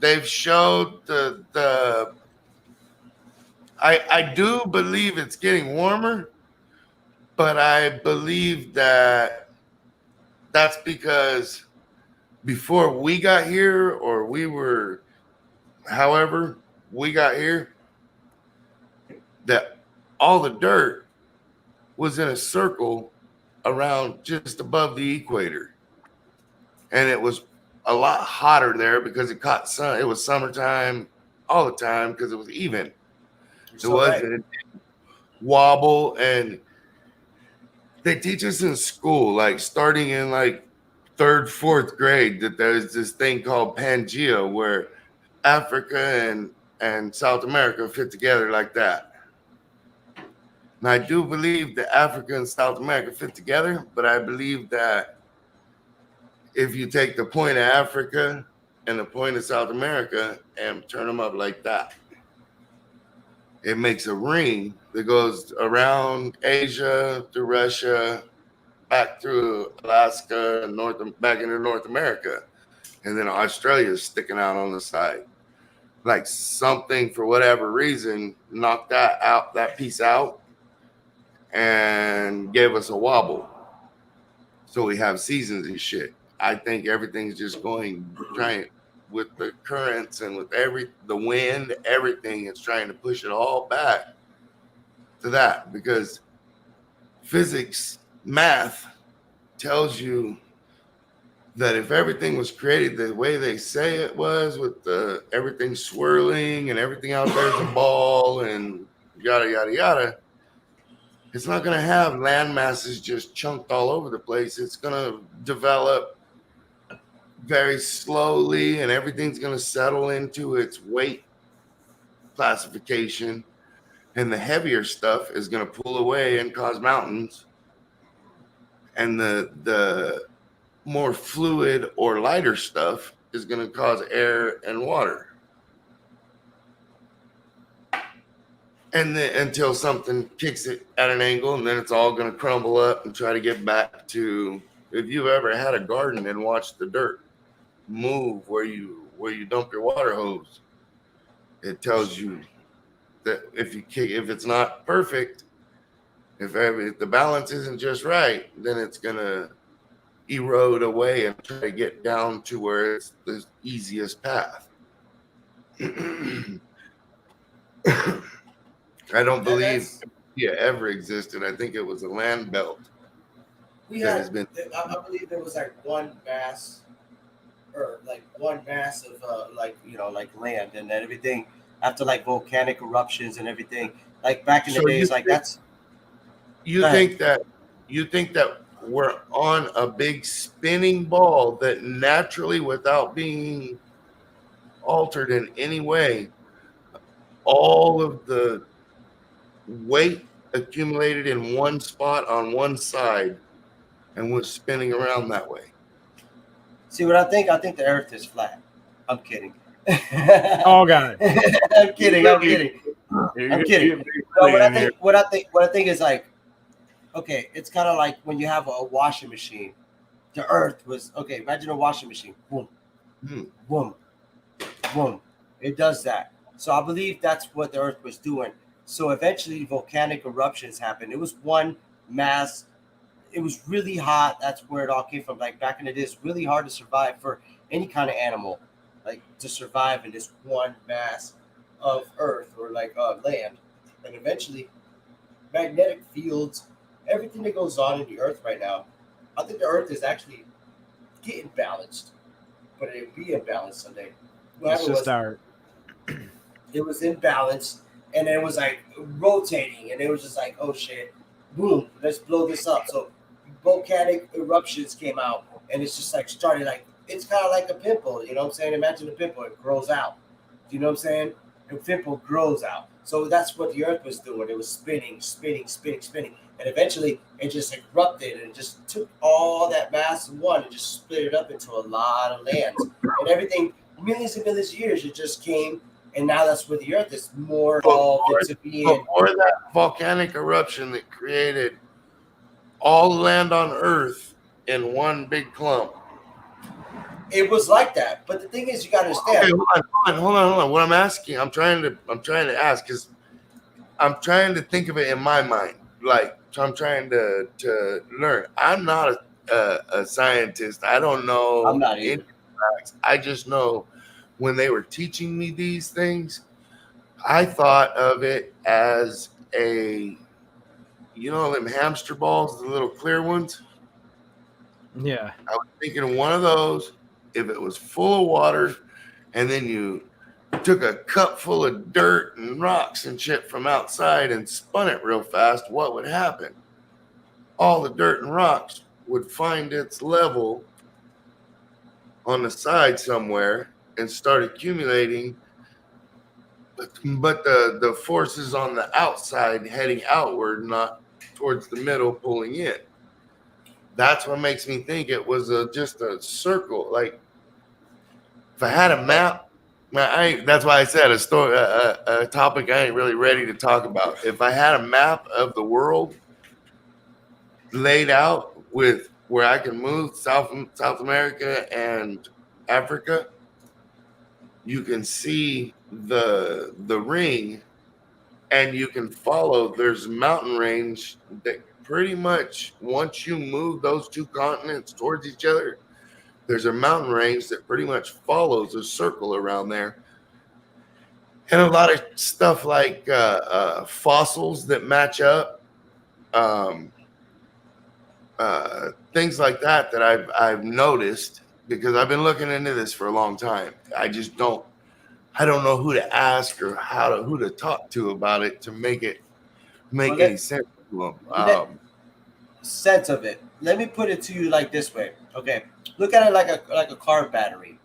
they've showed I do believe it's getting warmer, but I believe that that's because before we got here, or we were, however we got here, that all the dirt was in a circle around just above the equator. And it was a lot hotter there because it caught sun. It was summertime all the time because it was even. It wasn't wobble. And they teach us in school, like starting in like 3rd, 4th grade, that there's this thing called Pangea where Africa and South America fit together like that. And I do believe that Africa and South America fit together, but I believe that if you take the point of Africa and the point of South America and turn them up like that, it makes a ring that goes around Asia, through Russia, back through Alaska, and back into North America. And then Australia's sticking out on the side. Like something, for whatever reason, knocked that piece out, and gave us a wobble. So we have seasons and shit. I think everything's just trying with the currents and with the wind, everything is trying to push it all back to that, because physics, math tells you that if everything was created the way they say it was, with everything swirling and everything out there is a ball and yada, yada, yada, it's not going to have land masses just chunked all over the place. It's going to develop very slowly, and everything's going to settle into its weight classification. And the heavier stuff is going to pull away and cause mountains. and the more fluid or lighter stuff is going to cause air and water. And then until something kicks it at an angle, and then it's all going to crumble up and try to get back to. If you've ever had a garden and watched the dirt move where you dump your water hose, it tells you that if it's not perfect, if the balance isn't just right, then it's going to erode away and try to get down to where it's the easiest path. I don't believe it ever existed. I think it was a land belt. I believe there was like one mass of like land, and then everything after like volcanic eruptions and everything. Like back in the days, like that's. You think that we're on a big spinning ball that naturally, without being altered in any way, all of the weight accumulated in one spot on one side and was spinning around that way? See what I think? I think the Earth is flat. I'm kidding. Oh God. I'm kidding. No, what I think is like, okay, it's kind of like when you have a washing machine. The Earth was okay. Imagine a washing machine. Boom, boom, boom. It does that. So I believe that's what the Earth was doing. So eventually, volcanic eruptions happened. It was one mass. It was really hot. That's where it all came from. Like back in the day, it's really hard to survive for any kind of animal, like to survive in this one mass of Earth or like land. And eventually, magnetic fields, everything that goes on in the Earth right now, I think the Earth is actually getting balanced, but it'll be imbalanced someday. It's just art. It was imbalanced, and it was like rotating, and it was just like, oh shit, boom, let's blow this up. So volcanic eruptions came out, and it's just like started like, it's kind of like a pimple, you know what I'm saying? Imagine a pimple, it grows out. You know what I'm saying? A pimple grows out. So that's what the Earth was doing. It was spinning. And eventually it just erupted and just took all that mass in one and just split it up into a lot of lands. And everything, millions and millions of years, it just came. And now that's where the Earth is more evolved into being. Before that volcanic eruption that created all the land on Earth in one big clump. It was like that. But the thing is, you got to understand. Okay, hold on. What I'm asking, I'm trying to ask, because I'm trying to think of it in my mind. Like, so I'm trying to learn. I'm not a scientist. I don't know. I'm not either. I just know when they were teaching me these things, I thought of it as them hamster balls, the little clear ones. Yeah. I was thinking of one of those. If it was full of water, and then you took a cup full of dirt and rocks and shit from outside and spun it real fast, what would happen? All the dirt and rocks would find its level on the side somewhere and start accumulating. But the forces on the outside heading outward, not towards the middle, pulling in. That's what makes me think it was just a circle. Like, if I had a map, that's why I said a topic I ain't really ready to talk about. If I had a map of the world laid out with where I can move South America and Africa, you can see the ring, and you can follow. There's a mountain range that pretty much, once you move those two continents towards each other, there's a mountain range that pretty much follows a circle around there. And a lot of stuff like fossils that match up, things like that I've noticed, because I've been looking into this for a long time. I don't know who to ask or who to talk to about it to make any sense to them. Sense of it. Let me put it to you like this way. Okay, look at it like a car battery.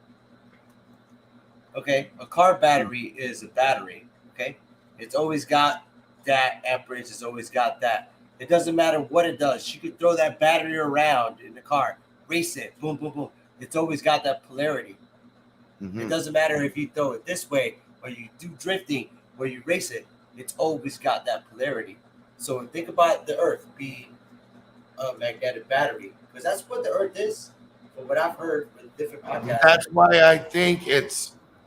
Okay, a car battery is a battery. Okay, it's always got that amperage. It's always got that. It doesn't matter what it does. You could throw that battery around in the car, race it, boom, boom, boom. It's always got that polarity. It doesn't matter if you throw it this way or you do drifting or you race it. It's always got that polarity. So think about the Earth being a magnetic battery, because that's what the Earth is. From what I've heard with different podcasts.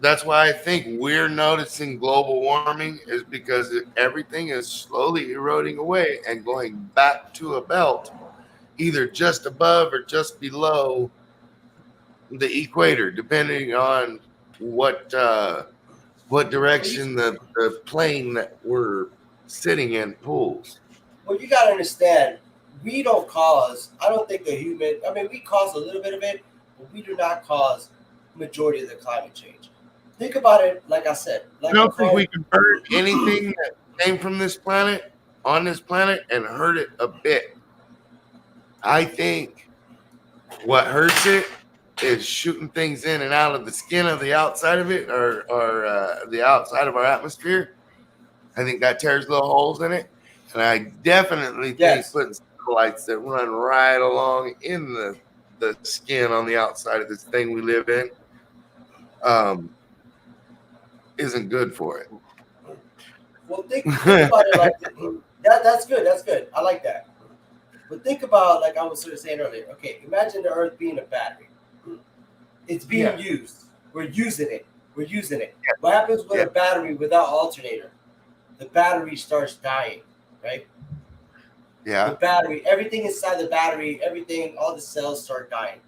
That's why I think we're noticing global warming, is because everything is slowly eroding away and going back to a belt, either just above or just below the equator, depending on what direction the plane that we're sitting in pulls. Well, you got to understand, we don't cause, I don't think the human, I mean, we cause a little bit of it, but we do not cause majority of the climate change. Think about it, like I said. Like I don't think we can hurt anything that came from this planet, on this planet, and hurt it a bit. I think what hurts it is shooting things in and out of the skin of the outside of it, or the outside of our atmosphere. I think that tears little holes in it. And I definitely think putting satellites that run right along in the skin on the outside of this thing we live in isn't good for it. Well, think about it like this. That's good. That's good. I like that. But think about, like I was sort of saying earlier. Okay, imagine the Earth being a battery. It's being used. We're using it. What happens with a battery without alternator? The battery starts dying, right? Yeah. The battery, everything inside the battery, all the cells start dying.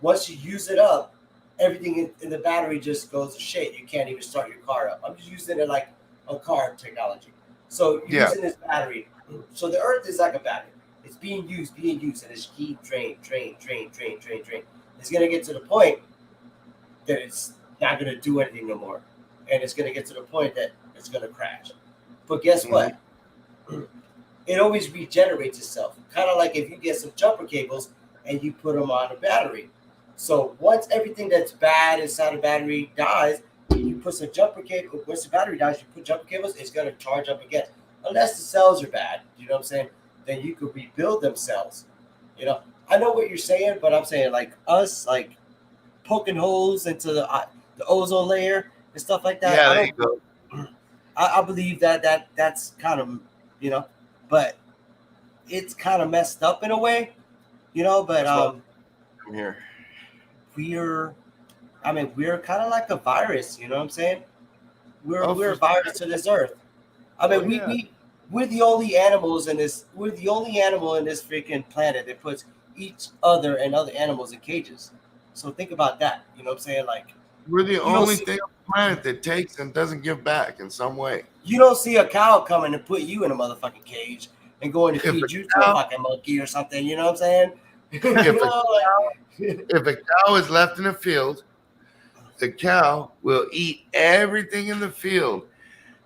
Once you use it up, everything in the battery just goes to shit. You can't even start your car up. I'm just using it like a car technology. So you're using this battery. So the Earth is like a battery. It's being used, and it's keep drain. It's gonna get to the point that it's not gonna do anything no more, and it's gonna get to the point that it's gonna crash. But guess what? It always regenerates itself. Kind of like if you get some jumper cables and you put them on a battery. So once everything that's bad inside a battery dies, you put some jumper cable. Once the battery dies, you put jumper cables. It's gonna charge up again, unless the cells are bad. You know what I'm saying? Then you could rebuild them cells. You know, I know what you're saying, but I'm saying like us, like poking holes into the ozone layer and stuff like that. Yeah, there you go. I believe that's kind of, you know, but it's kind of messed up in a way, you know. But I'm here. we're kind of like a virus. You know what I'm saying? We're a virus to this earth. I mean, we're the only animals in this. We're the only animal in this freaking planet that puts each other and other animals in cages. So think about that. You know what I'm saying? Like, we're the only thing on the planet that takes and doesn't give back in some way. You don't see a cow coming to put you in a motherfucking cage and going to feed you to a fucking monkey or something. You know what I'm saying? If a cow is left in a field, the cow will eat everything in the field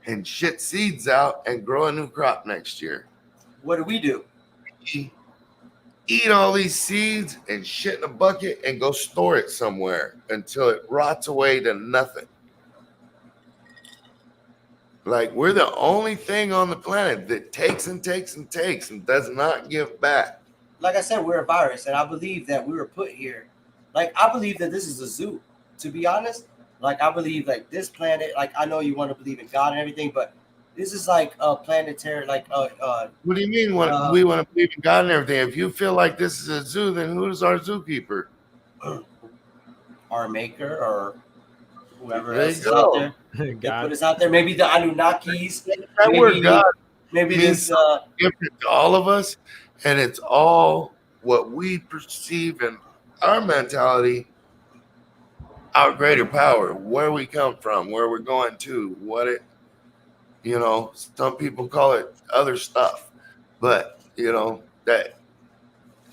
and shit seeds out and grow a new crop next year. What do? Eat all these seeds and shit in a bucket and go store it somewhere until it rots away to nothing. Like, we're the only thing on the planet that takes and takes and takes and does not give back. Like I said, we're a virus, and I believe that we were put here. Like, I believe that this is a zoo, to be honest. Like, I believe, like, this planet, like, I know you want to believe in God and everything, but this is like a planetary, like, what do you mean we want to believe in God and everything? If you feel like this is a zoo, then who is our zookeeper? Our maker or whoever else is out there. They put us out there. Maybe the Anunnakis. That word God maybe means different to all of us, and it's all what we perceive in our mentality, our greater power, where we come from, where we're going to, what it, you know, some people call it other stuff, but you know, that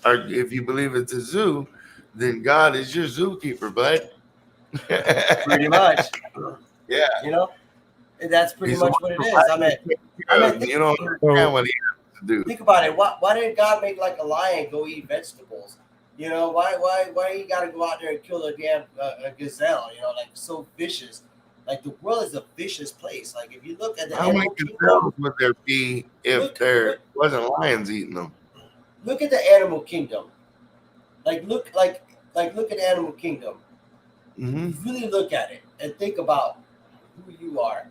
if you believe it's a zoo, then God is your zookeeper, bud. Pretty much. Yeah. You know, that's pretty much what it is. I mean, you don't understand what he has to do. Think about it. Why didn't God make like a lion go eat vegetables? You know, why you got to go out there and kill a damn a gazelle? You know, like so vicious. Like the world is a vicious place. Like if you look at the How many animal kingdom, gazelles would there be if Look- there look- wasn't lions eating them? look at the animal kingdom. Look at the animal kingdom. Hmm. Really look at it and think about who you are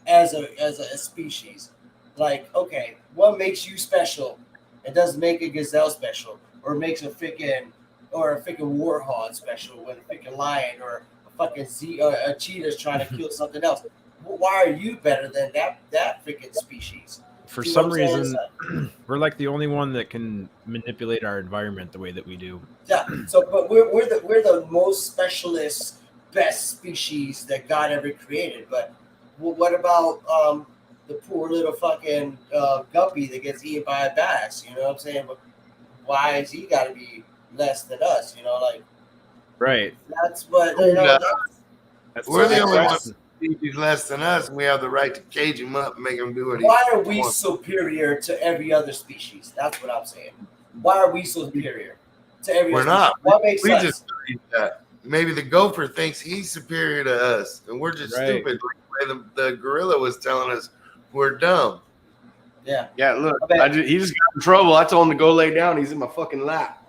as a species. Like, okay, what makes you special? It doesn't make a gazelle special, or makes a freaking warthog special when a freaking lion or a fucking a cheetah's trying to kill something else. Why are you better than that freaking species? For See some what I'm saying? reason, we're like the only one that can manipulate our environment the way that we do. Yeah. So, but we're the most specialist, best species that God ever created. But what about the poor little fucking guppy that gets eaten by a bass? You know what I'm saying? But why has he got to be less than us? You know, like Right. that's what you know. That's We're the only that's- ones. He's less than us, and we have the right to cage him up and make him do what he Why are we wants. superior to every other species? That's what I'm saying. Why are we so superior to every We're other not. species? What makes We us? just believe that. Maybe the gopher thinks he's superior to us, and we're just Right. stupid. Like the way the gorilla was telling us we're dumb. Yeah. Yeah, look, I bet- he just got in trouble. I told him to go lay down. He's in my fucking lap.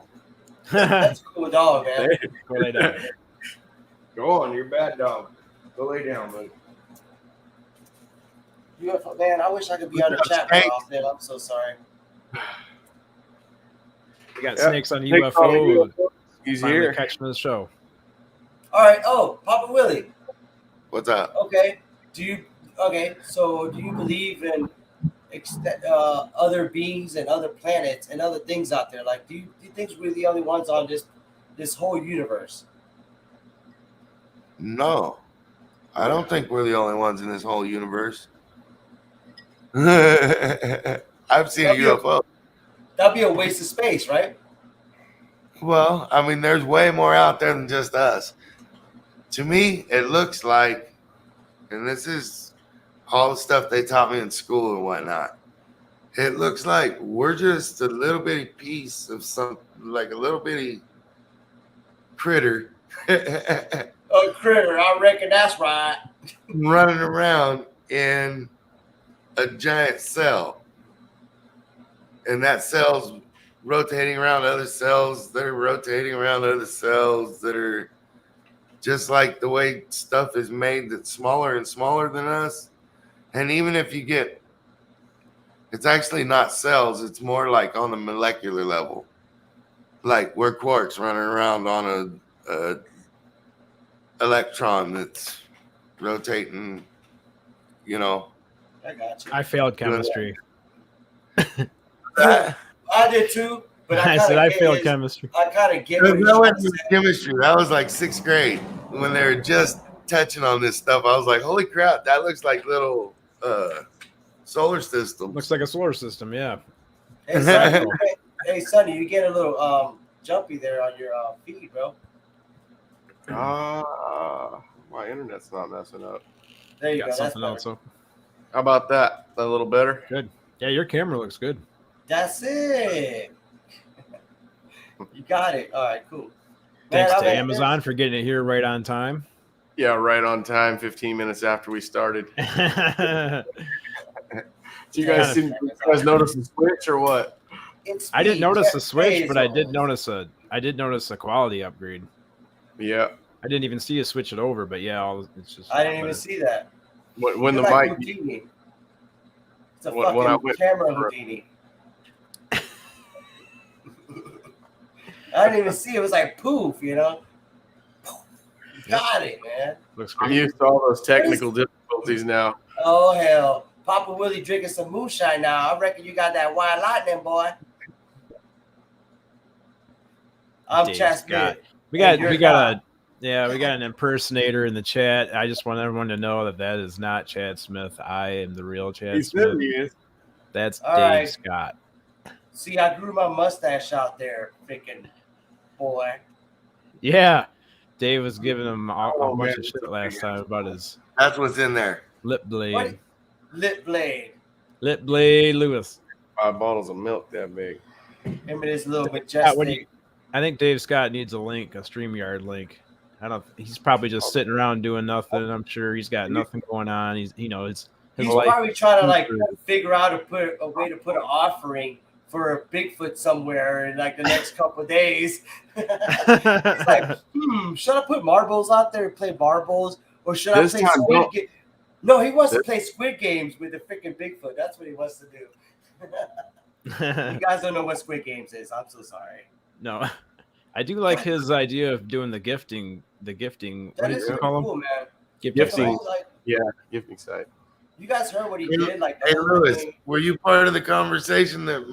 That's a cool dog, man. Go lay down. Go on, you're a bad dog. Go lay down, buddy. UFO, man, I wish I could be on the chat more often. I'm so sorry. We got Yep. snakes on the Snakes on the UFO. UFO. He's Finally here. catching the show. All right. Oh, Papa Willie. What's up? Okay. So do you believe in other beings and other planets and other things out there? Like, do you think we're the only ones on this whole universe? No, I don't think we're the only ones in this whole universe. I've seen a UFO. That'd be a waste of space, right? Well, I mean, there's way more out there than just us. To me, it looks like, and this is all the stuff they taught me in school and whatnot. It looks like we're just a little bitty piece of like a little bitty critter Oh, critter! I reckon that's right. running around in a giant cell. And that cell's rotating around other cells that are rotating around other cells that are just like the way stuff is made that's smaller and smaller than us. And even if you get, it's actually not cells, it's more like on the molecular level. Like we're quarks running around on a electron that's rotating, you know. I got you. I failed chemistry. That I did too, but I said I failed chemistry. I kind of get what he's that trying to wasn't say. chemistry. That was like 6th grade when they were just touching on this stuff. I was like, holy crap, that looks like little solar systems. Looks like a solar system, yeah. Hey, Sonny, Sonny, you get a little jumpy there on your feed, bro. My internet's not messing up. There you Got go. That's something better. else open. How about that? A little better? Good. Yeah, your camera looks good. That's it. You got it. All right, cool. Thanks Man, to Amazon for getting it here right on time. Yeah, right on time, 15 minutes after we started. Do you guys notice the switch or what? I didn't notice the It's switch, but I phase did notice a quality upgrade. Yeah. I didn't even see you switch it over, but yeah, it's just. I didn't even see that. When the You're like mic, Houdini. It's a When I fucking went- camera Houdini. I didn't even see it. It was like poof, you know. Got it, man. Looks I'm great. used to all those technical difficulties now. Oh hell, Papa Willie drinking some moonshine now. I reckon you got that white lightning, boy. I'm Dave Chad Scott. Smith. We got you're an impersonator in the chat. I just want everyone to know that is not Chad Smith. I am the real Chad He Smith. said he is. That's All Dave right. Scott. See, I grew my mustache out there, freaking boy. Yeah, Dave was giving him a Oh, bunch man, of shit it's last okay. time about his That's what's in there. lip blade. What? Lip blade. Lip blade Lewis. 5 bottles of milk that big. Him and his little Scott, majestic. what do you- I think Dave Scott needs a link, a StreamYard link. He's probably just sitting around doing nothing. I'm sure he's got nothing going on. His He's life. probably trying to like figure out a way to put an offering for a Bigfoot somewhere in like the next couple of days. He's like, should I put marbles out there and play marbles, or should I play Squid Games? No, he wants to play Squid Games with the freaking Bigfoot. That's what he wants to do. You guys don't know what Squid Games is. I'm so sorry. No, I do like his idea of doing the gifting. That what is do you really call cool, man. Gifting. Like, Gifting site. you guys heard what he did? Like, Hey Lewis, were you part of the conversation that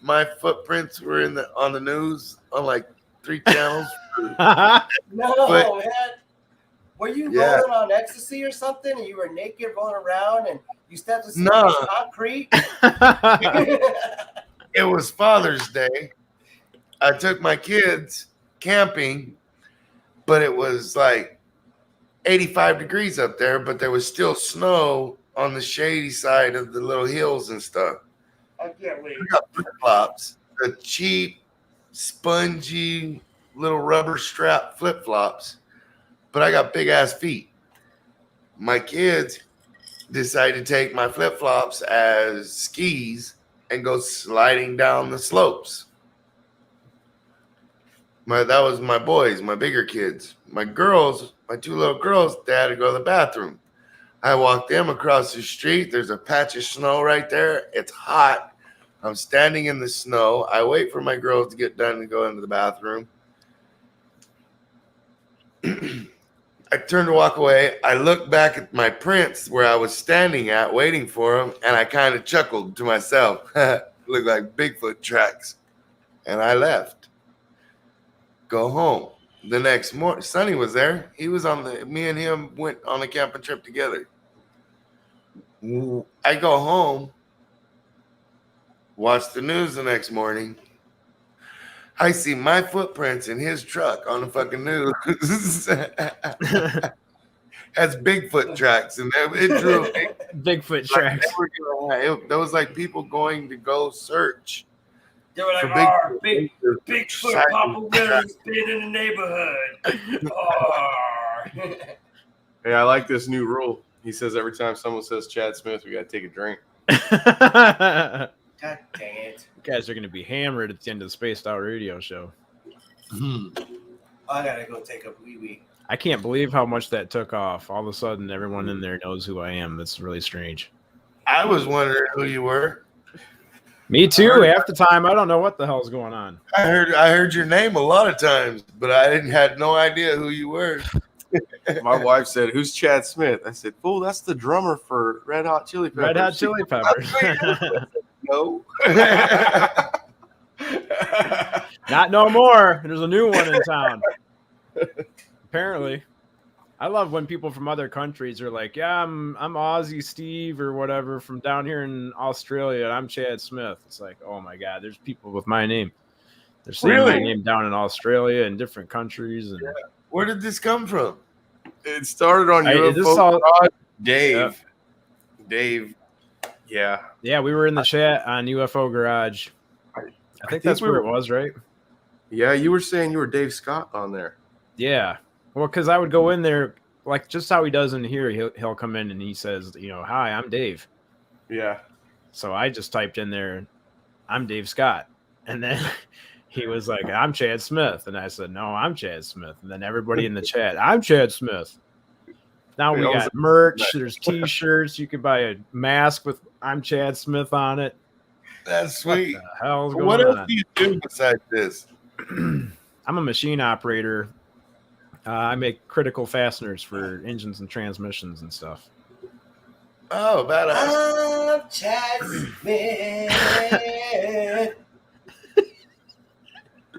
my footprints were on the news on like 3 channels? No, man. Were you rolling on ecstasy or something, and you were naked rolling around, and you stepped on some concrete? It was Father's Day. I took my kids camping, but it was like 85 degrees up there, but there was still snow on the shady side of the little hills and stuff. I can't wait. I got flip-flops, the cheap, spongy, little rubber strap flip-flops, but I got big-ass feet. My kids decided to take my flip-flops as skis and go sliding down the slopes. That was my boys, my bigger kids. My girls, my 2 little girls, they had to go to the bathroom. I walked them across the street. There's a patch of snow right there. It's hot. I'm standing in the snow. I wait for my girls to get done and go into the bathroom. I turn to walk away. I look back at my prints where I was standing at, waiting for them, and I kind of chuckled to myself. Looked like Bigfoot tracks. And I left. Go home. The next morning, Sonny was there. He was me and him went on a camping trip together. I go home, watch the news the next morning. I see my footprints in his truck on the fucking news. Has Bigfoot tracks, and it drew Bigfoot tracks. There was like people going to go search. They were like, Bigfoot Papa Willie's been in the neighborhood. Hey, I like this new rule. He says every time someone says Chad Smith, we got to take a drink. God dang it. You guys are going to be hammered at the end of the Spaced Out Radio show. I got to go take a wee-wee. I can't believe how much that took off. All of a sudden, everyone in there knows who I am. That's really strange. I was wondering who you were. Me too. Half the time, I don't know what the hell's going on. I heard your name a lot of times, but I had no idea who you were. My wife said, "Who's Chad Smith?" I said, "Fool, that's the drummer for Red Hot Chili Peppers." Red Hot Chili Peppers. No. Not no more. There's a new one in town. Apparently. I love when people from other countries are like, yeah, I'm Aussie Steve or whatever from down here in Australia. And I'm Chad Smith. It's like, oh my God, there's people with my name. They're saying my name down in Australia and different countries. And where did this come from? It started on UFO Garage. Dave. Dave. Yeah. Yeah, we were in the chat on UFO Garage. I think that's where it was, right? Yeah, you were saying you were Dave Scott on there. Yeah. Well, because I would go in there, like just how he does in here, he'll come in and he says, hi, I'm Dave. Yeah. So I just typed in there, I'm Dave Scott. And then he was like, I'm Chad Smith. And I said, no, I'm Chad Smith. And then everybody in the chat, I'm Chad Smith. Now we got merch. There's T-shirts. You could buy a mask with I'm Chad Smith on it. That's sweet. What the hell's going on? What else do you do besides this? I'm a machine operator. I make critical fasteners for engines and transmissions and stuff. Oh, badass. I'm Chad Smith.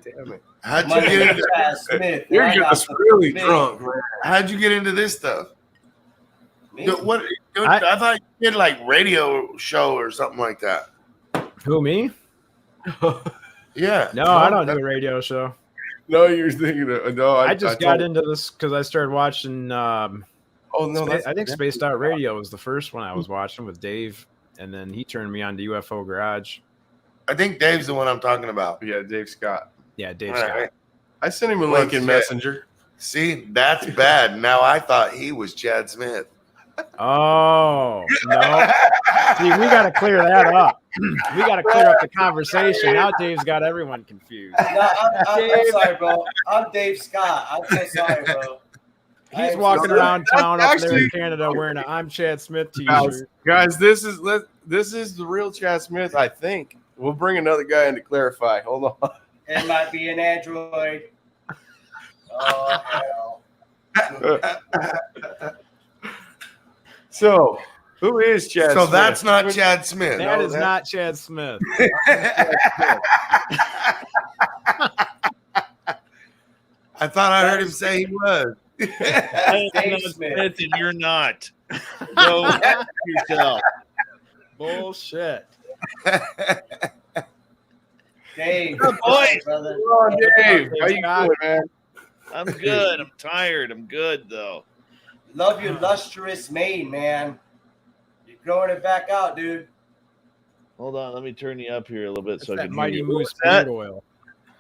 Damn it. How'd you get into Chad Smith? You're just really drunk, man. How'd you get into this stuff? Me? I thought you did like radio show or something like that. Who, me? Yeah. No, I don't do a radio show. No, you're thinking of, no. I just got into this because I started watching. I think Spaced Out Radio was the first one I was watching with Dave, and then he turned me on to UFO Garage. I think Dave's the one I'm talking about. Yeah, Dave Scott. Yeah, Dave All Scott. right. I sent him a link in Messenger. See, that's bad. Now I thought he was Chad Smith. Oh no! See, we got to clear that up. We got to clear up the conversation. Now Dave's got everyone confused. No, I'm sorry, bro. I'm Dave Scott. I'm so sorry, bro. He's walking around town up there in Canada wearing an "I'm Chad Smith" T-shirt. Guys, this is the real Chad Smith. I think we'll bring another guy in to clarify. Hold on. It might be an android. Oh hell. So, who is Chad So Smith? that's not Chad Smith. That is not Chad Smith. I thought I heard him say he was. I am Dave not Smith. Smith and you're not. Go f yourself. Bullshit. Dave, Good boy. brother. Come on, Dave. How you doing, man? I'm good. I'm tired. I'm good though. Love your lustrous mane, man. You're growing it back out, dude. Hold on, let me turn you up here a little bit That's so I that can Mighty hear you. Moose What's that? beard oil.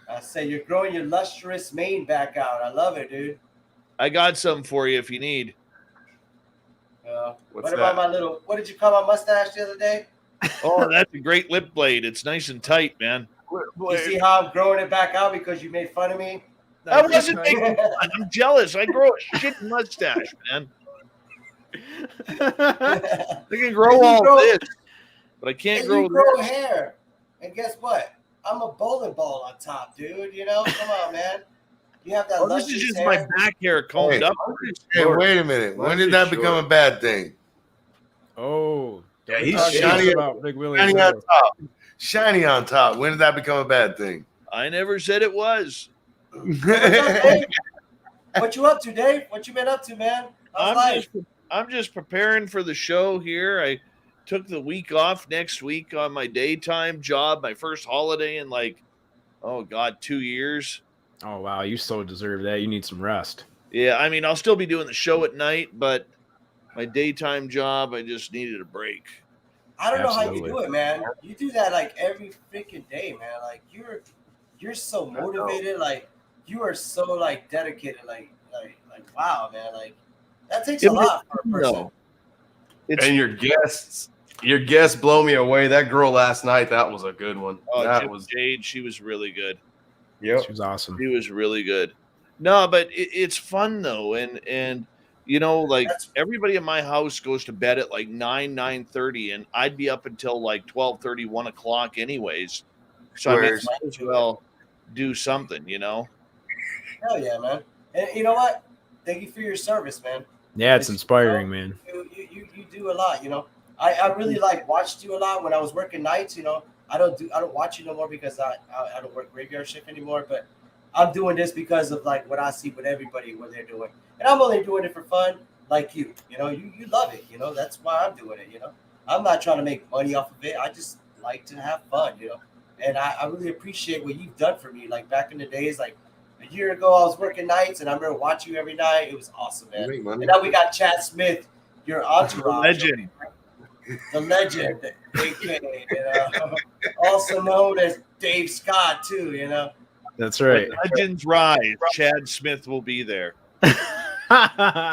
I say you're growing your lustrous mane back out. I love it, dude. I got some for you if you need. What's What about that? my little? What did you call my mustache the other day? Oh, that's a great lip blade. It's nice and tight, man. You see how I'm growing it back out because you made fun of me? I wasn't making fun. I'm jealous. I grow a shit mustache, man. I can grow all this, but I can't And grow you grow this. hair. And guess what? I'm a bowling ball on top, dude. You know, come on, man. You have that Oh, this lustrous is just hair. my back hair combed Hey, up. Hey, wait a minute. When did that become a bad thing? Oh, Yeah, don't he's talk shiny- shit about Big Willie. Shiny Joe. on top. Shiny on top. When did that become a bad thing? I never said it was. What's up, Dave? What you up to, Dave? What you been up to, man? How's life? I'm just preparing for the show here. I took the week off next week on my daytime job, my first holiday in like, oh God, 2 years. Oh wow, you so deserve that. You need some rest. Yeah, I mean, I'll still be doing the show at night, but my daytime job, I just needed a break. I don't know how you Absolutely. do it, man. You do that like every freaking day, man. Like you're so motivated. Like you are so like dedicated. Like wow, man. Like that takes a lot for a person. No. It's, And your guests blow me away. That girl last night, that was a good one. oh, That was Jade. She was really good. yep. She was awesome. She was really good. No, but it's fun though, and you know, like That's- everybody in my house goes to bed at like 9:30, and I'd be up until like 12:30, 1 o'clock, anyways. So I mean, Where's- might as well do something, you know. Hell yeah, man. And you know what? Thank you for your service, man. Yeah, it's inspiring, man. You do a lot, you know. I really like watched you a lot when I was working nights, you know. I don't watch you no more because I don't work graveyard shift anymore, but I'm doing this because of like what I see with everybody what they're doing. And I'm only doing it for fun, like you. You know, you love it, you know. That's why I'm doing it, you know. I'm not trying to make money off of it. I just like to have fun, you know. And I really appreciate what you've done for me. Like back in the days, like a year ago, I was working nights and I remember watching you every night. It was awesome, man. Make money. And now we got Chad Smith, your entourage. Legend. The legend, aka, you know, also known as Dave Scott, too, you know. That's right. When legends rise. Chad Smith will be there.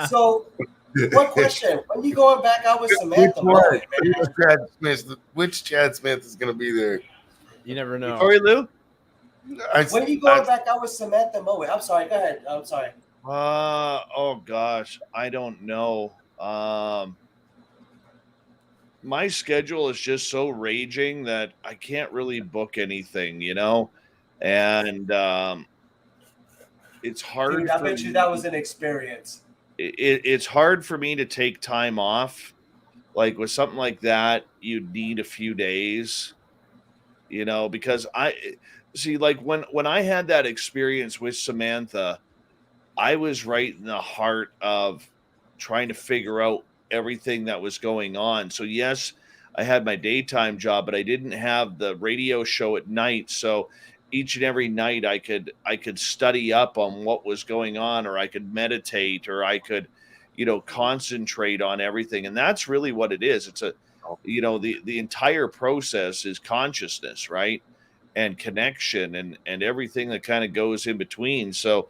So, one question: when you going back out with Samantha? Bowen, man? Which Chad Smith is going to be there? You never know. Sorry, Lou. When you going back out with Samantha Moe? I'm sorry. Go ahead. I'm sorry. Oh gosh, I don't know. My schedule is just so raging that I can't really book anything, you know, and it's hard. Dude, I for bet you me- that was an experience. it's hard for me to take time off. Like with something like that, you'd need a few days, you know, because I see like when I had that experience with Samantha, I was right in the heart of trying to figure out everything that was going on. So yes, I had my daytime job, but I didn't have the radio show at night. So each and every night I could study up on what was going on, or I could meditate, or I could, you know, concentrate on everything. And that's really what it is. It's the entire process is consciousness, right? And connection and everything that kind of goes in between. So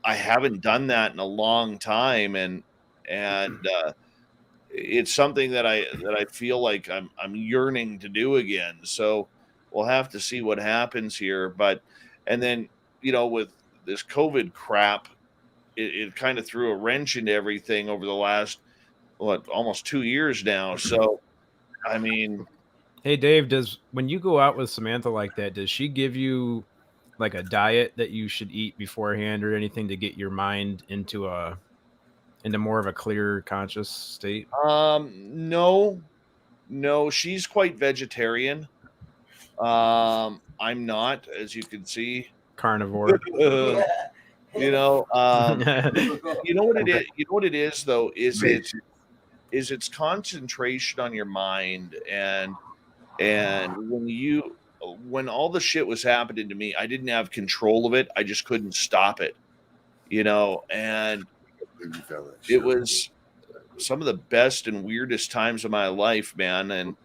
I haven't done that in a long time, and it's something that I feel like I'm yearning to do again. So we'll have to see what happens here. But and then with this COVID crap, it kind of threw a wrench into everything over the last almost 2 years now. So I mean, Hey Dave, when you go out with Samantha like that, does she give you like a diet that you should eat beforehand or anything to get your mind into more of a clear conscious state? no, she's quite vegetarian. I'm not, as you can see. Carnivore. You know, you know what it is. You know what it is, though, is its concentration on your mind, and when all the shit was happening to me, I didn't have control of it. I just couldn't stop it. And it was some of the best and weirdest times of my life, man. And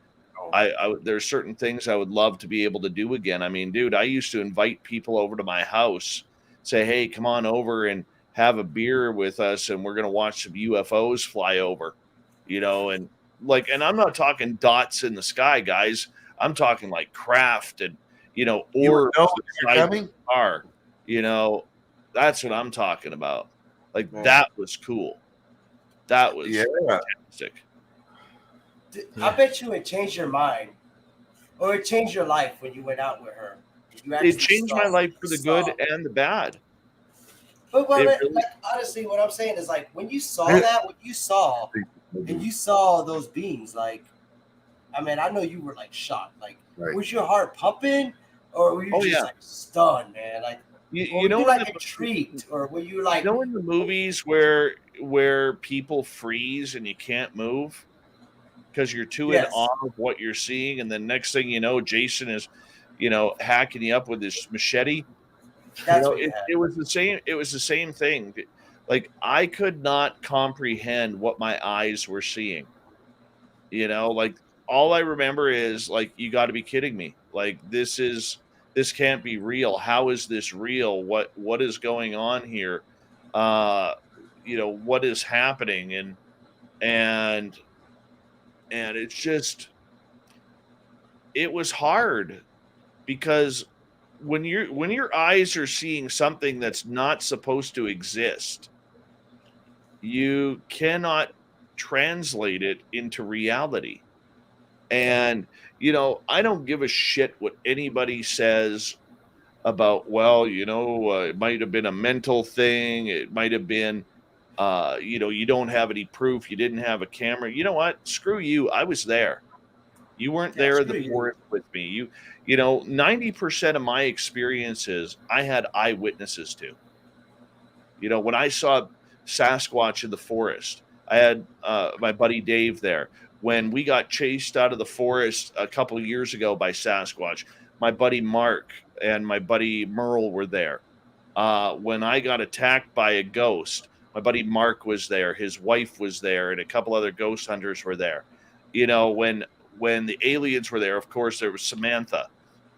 there's certain things I would love to be able to do again. I mean, dude, I used to invite people over to my house, say, hey, come on over and have a beer with us, and we're gonna watch some UFOs fly over, and I'm not talking dots in the sky, guys. I'm talking like craft and You orbs know the you're size of coming? the car. That's what I'm talking about. Like Man. that was cool. That was fantastic. I bet you it changed your mind, or it changed your life when you went out with her. You actually It changed my life for the good and the bad. But really- like, honestly, what I'm saying is like when you saw that, what you saw, and you saw those beings, like, I mean, I know you were like shocked. Like, Right. was your heart pumping, or were you just like stunned, man? Like, You were know, you like intrigued, or were you like, in the movies where people freeze and you can't move because you're too in Yes. awe of what you're seeing, and then next thing you know, Jason is, hacking you up with his machete. that's what you had. It was the same. It was the same thing. Like I could not comprehend what my eyes were seeing. Like all I remember is like, you got to be kidding me. Like this can't be real. How is this real? What is going on here? What is happening? And it's just, it was hard because when your eyes are seeing something that's not supposed to exist, you cannot translate it into reality. And I don't give a shit what anybody says about, well, it might have been a mental thing, it might have been you don't have any proof, you didn't have a camera. You know what, screw you, I was there. You weren't there in the forest with me. 90% of my experiences I had eyewitnesses to. When I saw Sasquatch in the forest, I had my buddy Dave there. When we got chased out of the forest a couple of years ago by Sasquatch, my buddy Mark and my buddy Merle were there. When I got attacked by a ghost, my buddy Mark was there, his wife was there, and a couple other ghost hunters were there. When the aliens were there, of course, there was Samantha.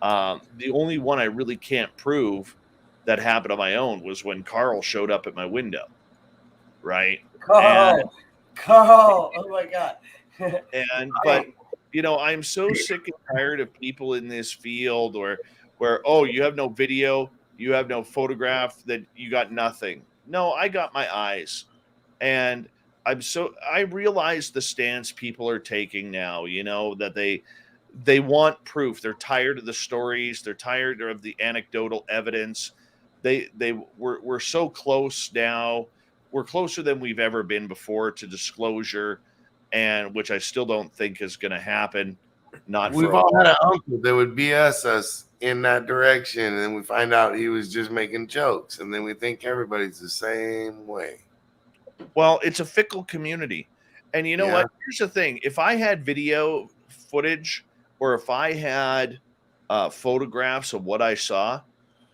The only one I really can't prove that happened on my own was when Carl showed up at my window. Right? Carl, oh my God. But I'm so sick and tired of people in this field where, oh, you have no video, you have no photograph, that you got nothing. No, I got my eyes. And I realize the stance people are taking now, that they want proof. They're tired of the stories, they're tired of the anecdotal evidence. We're so close now. We're closer than we've ever been before to disclosure, and which I still don't think is going to happen. We've all had an uncle that would BS us in that direction, and then we find out he was just making jokes, and then we think everybody's the same way. Well, it's a fickle community. And you know what? Here's the thing. If I had video footage, or if I had photographs of what I saw,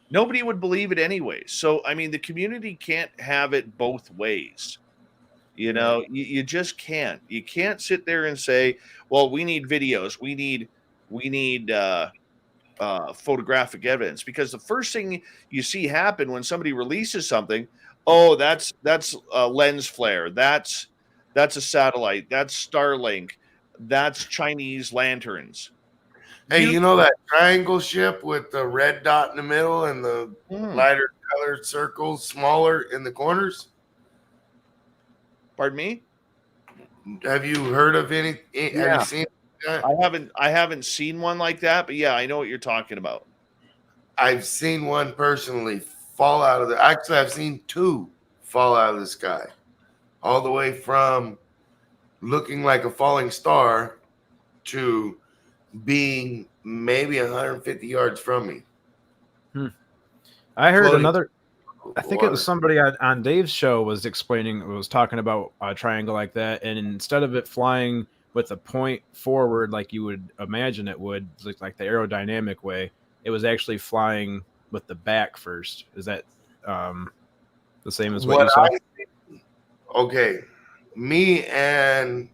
nobody would believe it anyway. So, I mean, the community can't have it both ways. You just can't. You can't sit there and say, well, we need videos. We need photographic evidence, because the first thing you see happen when somebody releases something, Oh, that's lens flare. That's a satellite. That's Starlink. That's Chinese lanterns. Hey, You you know that triangle ship with the red dot in the middle and the Hmm, lighter colored circles smaller in the corners? pardon me? Have you heard of any? Have you Yeah, seen that? I haven't seen one like that, but yeah, I know what you're talking about. I've seen one personally fall out of the. Actually, I've seen two fall out of the sky, all the way from looking like a falling star to being maybe 150 yards from me, I heard floating another. through I the think it was water. somebody on Dave's show was talking about a triangle like that, and instead of it flying with a point forward like you would imagine it would, like the aerodynamic way, it was actually flying with the back first. Is that um, the same as what What you saw? Okay, me and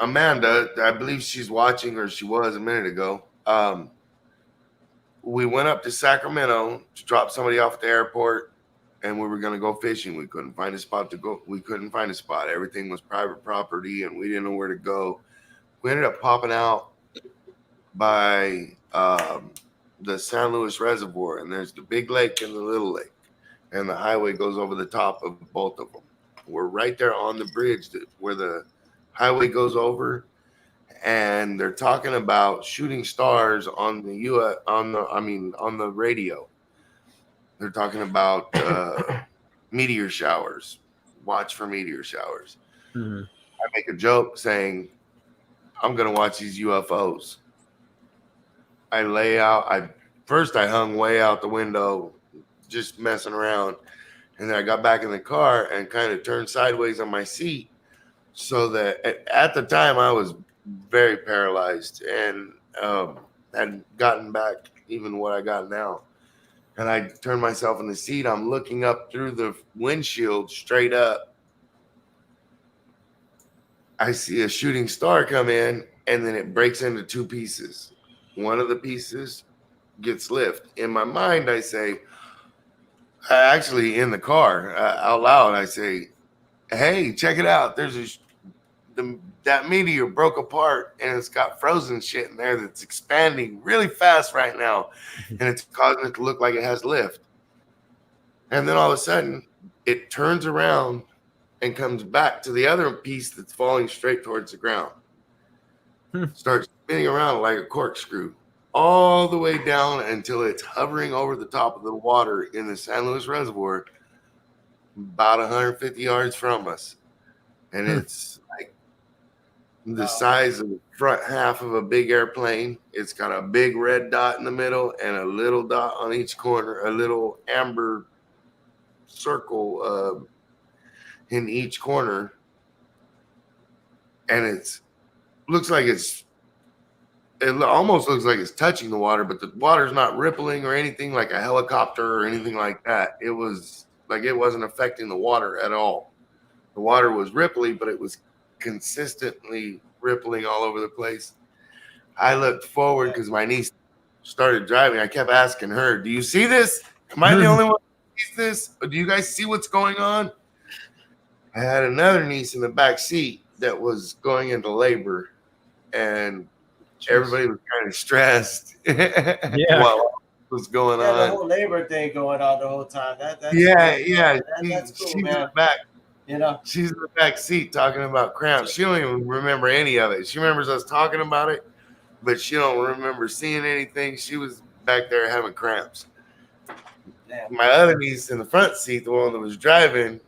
Amanda, I believe she's watching or she was a minute ago. We went up to Sacramento to drop somebody off at the airport, and we were going to go fishing. We couldn't find a spot to go. We couldn't find a spot. Everything was private property, and we didn't know where to go. We ended up popping out by the San Luis Reservoir, and there's the big lake and the little lake, and the highway goes over the top of both of them. We're right there on the bridge where the highway goes over, and they're talking about shooting stars on the on the radio. They're talking about meteor showers. Watch for meteor showers. Mhm. I make a joke saying, "I'm gonna watch these UFOs." I lay out. I hung way out the window, just messing around, and then I got back in the car and kind of turned sideways on my seat, so that at the time I was very paralyzed and had gotten back even what I got now. And I turned myself in the seat. I'm looking up through the windshield straight up. I see a shooting star come in, and then it breaks into two pieces. One of the pieces gets lifted. In my mind, I say, actually in the car out loud, I say, "Hey, check it out. That meteor broke apart, and it's got frozen shit in there that's expanding really fast right now, and it's causing it to look like it has lift." And then all of a sudden, it turns around and comes back to the other piece that's falling straight towards the ground. Starts spinning around like a corkscrew all the way down until it's hovering over the top of the water in the San Luis Reservoir, about 150 yards from us. And it's like the size of the front half of a big airplane. It's got a big red dot in the middle and a little dot on each corner, a little amber circle in each corner. And it almost looks like it's touching the water, but the water's not rippling or anything like a helicopter or anything like that. It was like it wasn't affecting the water at all. The water was ripply, but it was consistently rippling all over the place. I looked forward because my niece started driving. I kept asking her, "Do you see this? Am I the only one who sees this? Or do you guys see what's going on?" I had another niece in the back seat that was going into labor, and everybody was kind of stressed Yeah. what was going Yeah, the on. whole labor thing going on the whole time. That's Yeah, cool. yeah. That's cool, She's in man. the back. You know, She's in the back seat talking about cramps. She don't even remember any of it. She remembers us talking about it, but she don't remember seeing anything. She was back there having cramps. damn. My other niece in the front seat, the one that was driving,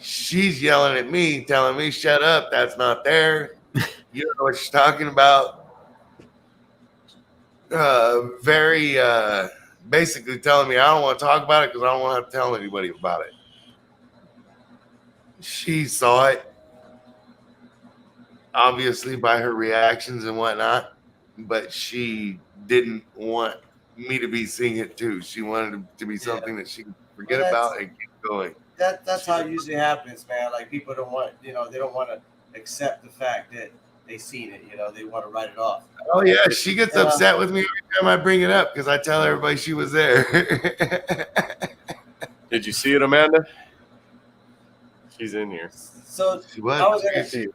she's yelling at me, telling me, "Shut up, that's not there. You don't know what she's talking about." Very basically telling me I don't want to talk about it because I don't want to have to tell anybody about it. She saw it, obviously, by her reactions and whatnot, but she didn't want me to be seeing it too. She wanted it to be something that she could forget about and keep going. That's how it usually happens, man. Like people don't want, they don't want to accept the fact that they seen it. They want to write it off. Oh yeah, she gets upset with me every time I bring it up because I tell everybody she was there. Did you see it, Amanda? She's in here. So She was. I was I gonna, see.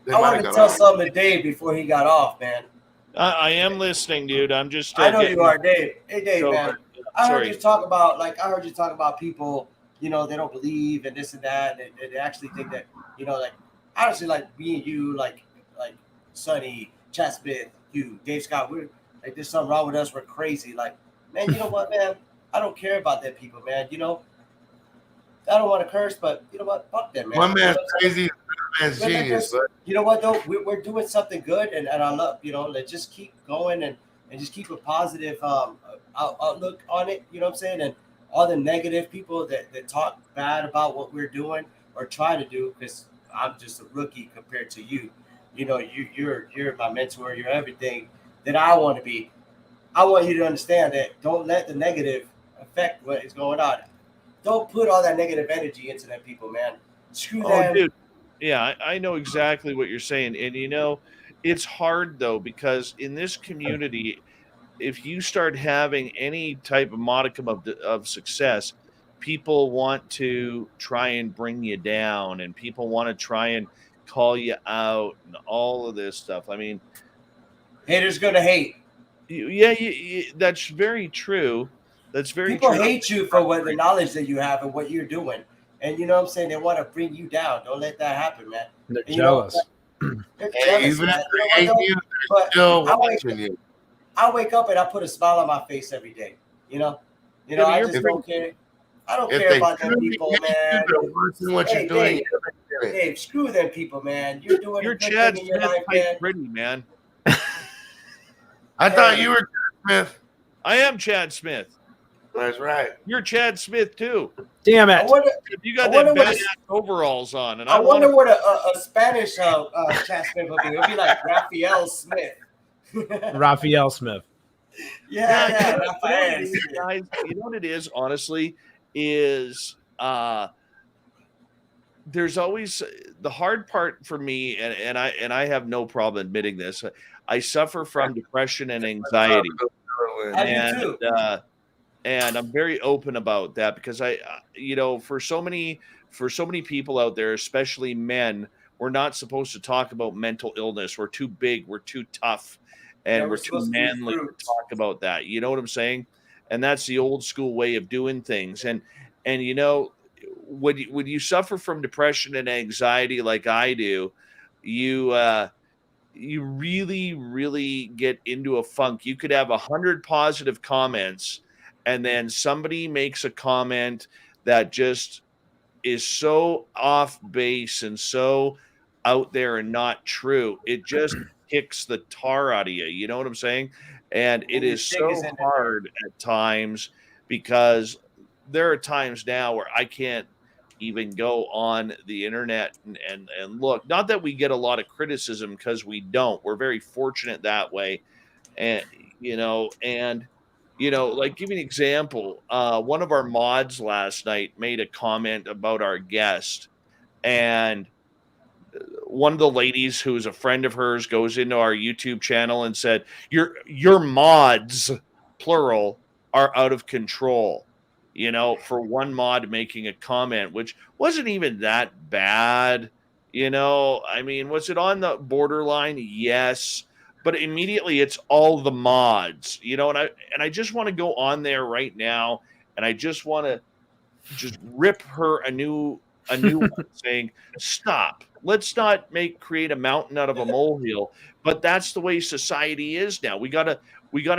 They I might wanted have to got tell off. something to Dave before he got off, man. I am listening, dude. I'm just. I know you are, Dave. Hey, Dave, So, man. I heard sorry. you talk about people, you know, they don't believe and this and that, and they actually think that, you know, like honestly, like me and you, like Sonny, Chad Smith, you, Dave Scott, we're like there's something wrong with us. We're crazy. Like, man, you know what, man? I don't care about them people, man. You know, I don't want to curse, but you know what? Fuck them, man. One man's You know what I'm saying? crazy, another man's We're genius. just- you know what though? We're doing something good, and I love, you know, let's just keep going and just keep a positive outlook on it. You know what I'm saying? And all the negative people that talk bad about what we're doing or trying to do, because I'm just a rookie compared to you. You know, you're my mentor. You're everything that I want to be. I want you to understand that don't let the negative affect what is going on. Don't put all that negative energy into them people, man. Screw Oh, them. dude. Yeah, I know exactly what you're saying. And, you know, it's hard, though, because in this community, if you start having any type of modicum of success, people want to try and bring you down and people want to try and call you out and all of this stuff. I mean, Haters gonna hate. yeah, that's very true. That's very People true. hate you for what the knowledge that you have and what you're doing. And you know what I'm saying? They want to bring you down. Don't let that happen, man. They're And you know, jealous. they're Hey, jealous, even man. if You know they hate what, though? you, But they're still I wake, watching you. I wake up and I put a smile on my face every day. You know, Yeah, I you're just pretty- don't care. I don't If care they about them truly people, hate you, man. they're watching what Hey, you're doing. Dave, every day. Dave, screw them people, man. You're doing You're a good Chad thing in your Smith life, type man. pretty, man. I thought Hey. you were Chad Smith. I am Chad Smith. That's right. You're Chad Smith, too. Damn I it. wonder, You I got that wonder what badass overalls on, and I I want wonder to. what a Spanish Chad Smith would be. It'll be like Raphael Smith. Raphael Smith. Yeah, You know what Raphael it is, Smith. guys? You know what it is, honestly, is there's always the hard part for me, and I have no problem admitting this. I suffer from depression and anxiety, I do and too. and I'm very open about that because you know, for so many people out there, especially men, we're not supposed to talk about mental illness. We're too big, we're too tough, Yeah, and we're we're too supposed to be manly to fruits. talk about that. You know what I'm saying? And that's the old school way of doing things. And you know, when you suffer from depression and anxiety like I do, you really get into a funk. You could have 100 positive comments, and then somebody makes a comment that just is so off base and so out there and not true. It just kicks the tar out of you. You know what I'm saying? And it Your is dick is so in the dirt. hard at times because there are times now where I can't even go on the internet and look. Not that we get a lot of criticism, because we don't. We're very fortunate that way. And like, give you an example. One of our mods last night made a comment about our guest, and one of the ladies who is a friend of hers goes into our YouTube channel and said, your mods, plural, are out of control. You know, for one mod making a comment, which wasn't even that bad. You know, I mean, was it on the borderline? Yes. But immediately it's all the mods, you know, and I just want to go on there right now, and I just want to just rip her a new one, saying, stop. Let's not create a mountain out of a molehill. But that's the way society is now. We gotta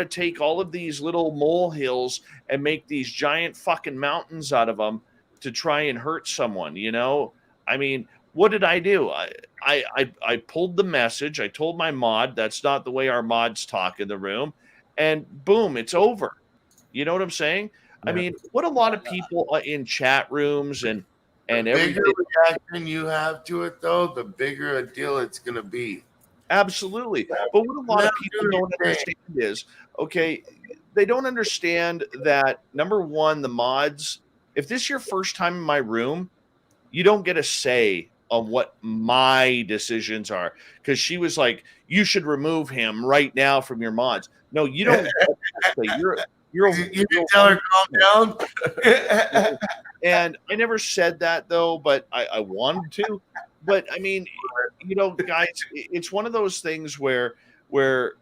take all of these little molehills and make these giant fucking mountains out of them to try and hurt someone, you know? I mean, what did I do? I pulled the message. I told my mod that's not the way our mods talk in the room, and boom, it's over. You know what I'm saying? I Yeah. mean, what a lot of people in chat rooms and The bigger everything. reaction you have to it, though, the bigger a deal it's going to be. Absolutely. But what a lot of people don't understand is, okay, they don't understand that, number one, the mods, if this is your first time in my room, you don't get a say on what my decisions are. Because she was like, you should remove him right now from your mods. No, you don't. You're You didn't tell her calm down? And I never said that though, but I wanted to. But I mean, guys, it's one of those things where we're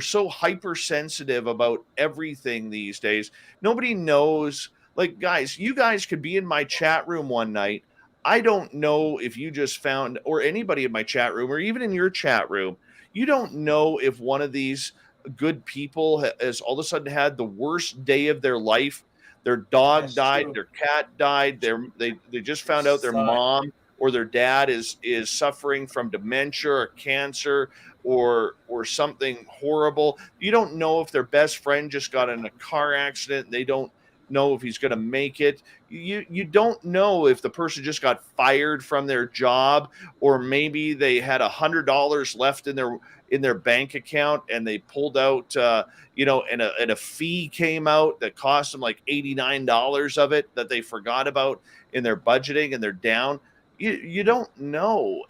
so hypersensitive about everything these days. Nobody knows. Like, guys, you guys could be in my chat room one night. I don't know if you just found, or anybody in my chat room, or even in your chat room, you don't know if one of these good people has all of a sudden had the worst day of their life. Their dog That's died, true. their cat died, they just found out their mom or their dad is suffering from dementia or cancer or something horrible. You don't know if their best friend just got in a car accident. They don't know if he's going to make it. You don't know if the person just got fired from their job, or maybe they had $100 left in their bank account and they pulled out and a fee came out that cost them like $89 of it that they forgot about in their budgeting, and they're down. You don't know.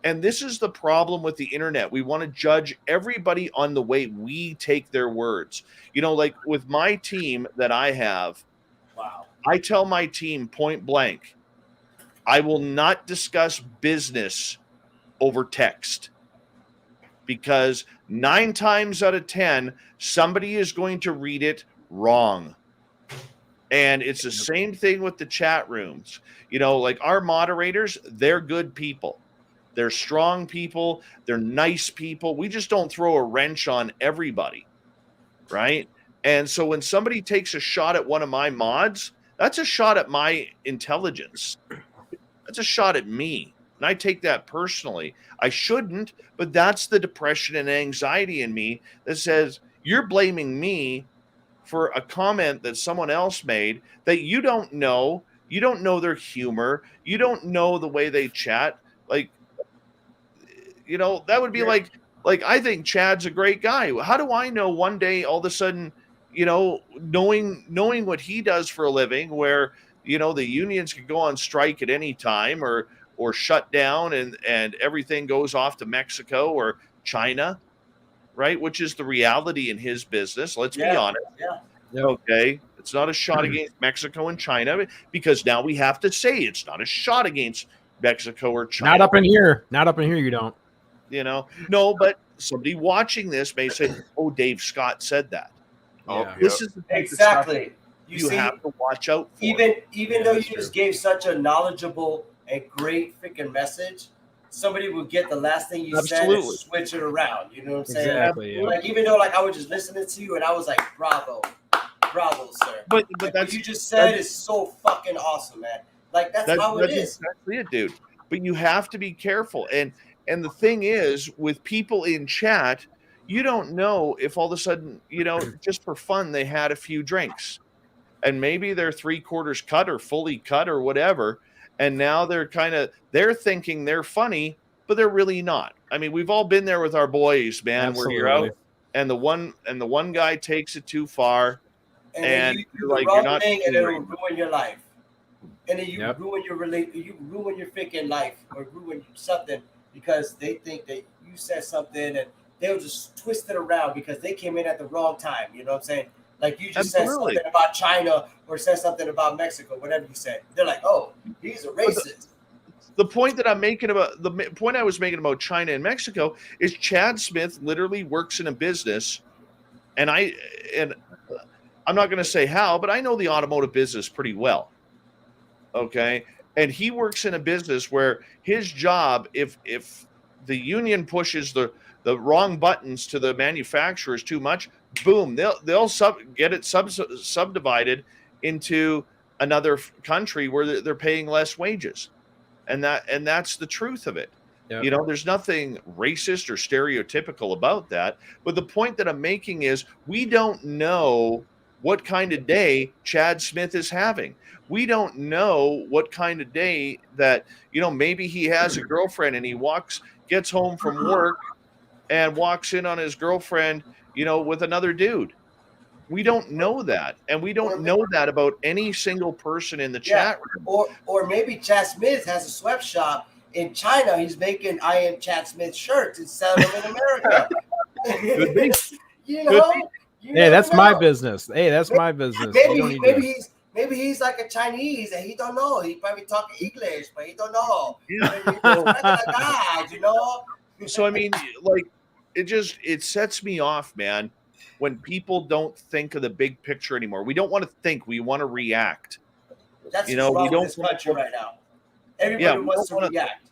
And this is the problem with the internet. We want to judge everybody on the way we take their words. Like with my team that I have, Wow. I tell my team point blank, I will not discuss business over text, because 9 times out of 10, somebody is going to read it wrong. And it's the same thing with the chat rooms. Like our moderators, they're good people. They're strong people. They're nice people. We just don't throw a wrench on everybody, right? And so when somebody takes a shot at one of my mods, that's a shot at my intelligence. That's a shot at me. And I take that personally. I shouldn't, but that's the depression and anxiety in me that says, you're blaming me for a comment that someone else made that you don't know. You don't know their humor. You don't know the way they chat. Like, that would be like I think Chad's a great guy. How do I know one day all of a sudden, knowing what he does for a living, where, the unions could go on strike at any time or shut down and everything goes off to Mexico or China, right? Which is the reality in his business. Let's be honest. Yeah. Okay. It's not a shot against Mexico and China, because now we have to say it's not a shot against Mexico or China. Not up in here. You don't. No, but somebody watching this may say, "Oh, Dave Scott said that." Yeah. This is the type of Exactly. stuff you have to watch out for. Even though you just gave such a knowledgeable and great freaking message, somebody would get the last thing you said and switch it around. You know what I'm saying? Exactly. Yeah. Like, even though I was just listening to you and I was like, bravo, sir. But Like, that's what you just said is so fucking awesome, man. Like, that's how it is. Exactly it, dude. But you have to be careful. And the thing is, with people in chat, you don't know if all of a sudden, just for fun, they had a few drinks. And maybe they're 3/4 cut or fully cut or whatever. And now they're thinking they're funny, but they're really not. I mean, we've all been there with our boys, man, Absolutely. where you're out and the one guy takes it too far. And you do the wrong thing, and it'll ruin your life. And then you ruin your you ruin your freaking life, or ruin something, because they think that you said something and they'll just twist it around because they came in at the wrong time. You know what I'm saying? Like, you just said something about China or said something about Mexico, whatever you said. They're like, "Oh, he's a racist." The point that I'm making about the point I was making about China and Mexico is Chad Smith literally works in a business, and I'm not going to say how, but I know the automotive business pretty well. Okay. And he works in a business where his job, if the union pushes the wrong buttons to the manufacturers too much, boom, they'll get it subdivided into another country where they're paying less wages. And that's the truth of it. Yep. There's nothing racist or stereotypical about that. But the point that I'm making is, we don't know what kind of day Chad Smith is having. We don't know what kind of day that, maybe he has a girlfriend and he gets home from work and walks in on his girlfriend, with another dude. We don't know that. And we don't know that about any single person in the chat room. Or maybe Chad Smith has a sweatshop in China. He's making I Am Chad Smith shirts and selling them in America. Could be. Hey, that's my business. Hey, that's my business. Maybe Maybe he's like a Chinese and he don't know. He probably talking English, but he don't know. Yeah. Maybe he's a regular guy, you know. So I mean, like, it sets me off, man, when people don't think of the big picture anymore. We don't want to think, we want to react. That's You what's know, we wrong with don't this country wanna- right now. Everybody we wants to don't wanna- react.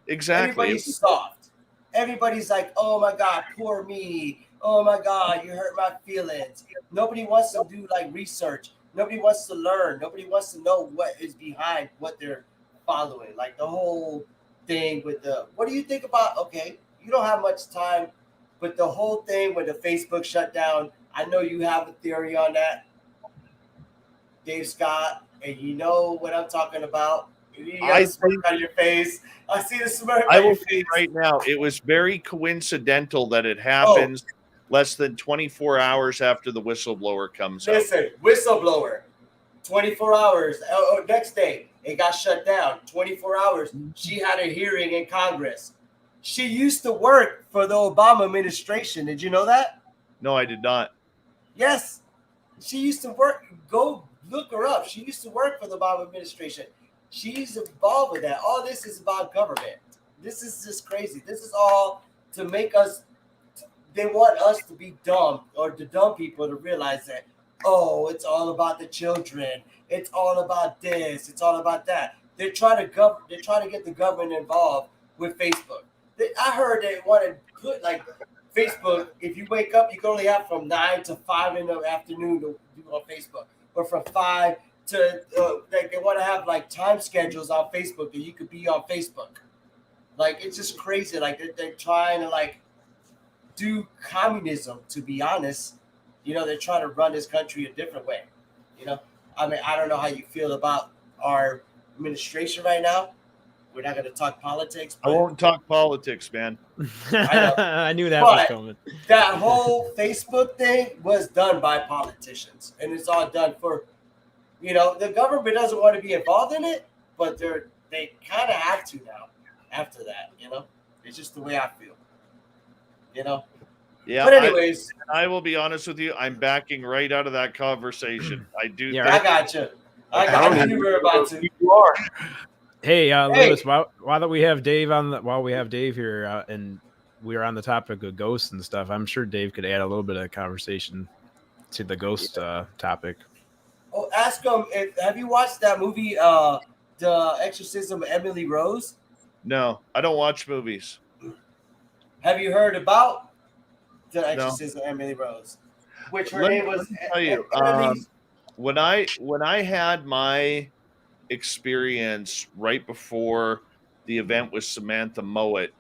Exactly. Everybody's soft. Everybody's like, oh my God, poor me. Oh my God, you hurt my feelings. Nobody wants to do like research. Nobody wants to learn. Nobody wants to know what is behind what they're following. Like the whole thing with the, what do you think about? Okay, you don't have much time, but the whole thing with the Facebook shutdown, I know you have a theory on that, Dave Scott, and you know what I'm talking about. You got I a smirk think- on your face. I see the smirk I on will your say face. right now, it was very coincidental that it happens less than 24 hours after the whistleblower comes out. Listen, whistleblower, 24 hours. Next day, it got shut down. 24 hours. She had a hearing in Congress. She used to work for the Obama administration. Did you know that? No, I did not. Yes. She used to work. Go look her up. She used to work for the Obama administration. She's involved with that. All this is about government. This is just crazy. This is all to make us, they want us to be dumb, or the dumb people to realize that, oh, it's all about the children. It's all about this. It's all about that. They're trying to get the government involved with Facebook. I heard they want to put like Facebook. If you wake up, you can only have from 9 to 5 in the afternoon to do on Facebook, or from 5 to like they want to have like time schedules on Facebook that you could be on Facebook. Like it's just crazy. Like they're trying to like do communism. To be honest, you know, they're trying to run this country a different way. You know, I mean, I don't know how you feel about our administration right now. We're not going to talk politics. I won't talk politics, man. I knew that was But coming. that whole Facebook thing was done by politicians, and it's all done for, you know, the government doesn't want to be involved in it, but they kind of have to now. After that, you know, it's just the way I feel. You know. Yeah. But anyways, I will be honest with you. I'm backing right out of that conversation. I do. Yeah, think I got you. I knew you were about to. You are. Hey, Hey. Lewis, while that we have Dave while we have Dave here, and we're on the topic of ghosts and stuff, I'm sure Dave could add a little bit of conversation to the ghost topic. Oh, ask him. Have you watched that movie, The Exorcism of Emily Rose? No, I don't watch movies. Have you heard about The Exorcism of Emily Rose? Which her name was. Let me tell you, Annalise- when I had my experience right before the event with Samantha Mowat,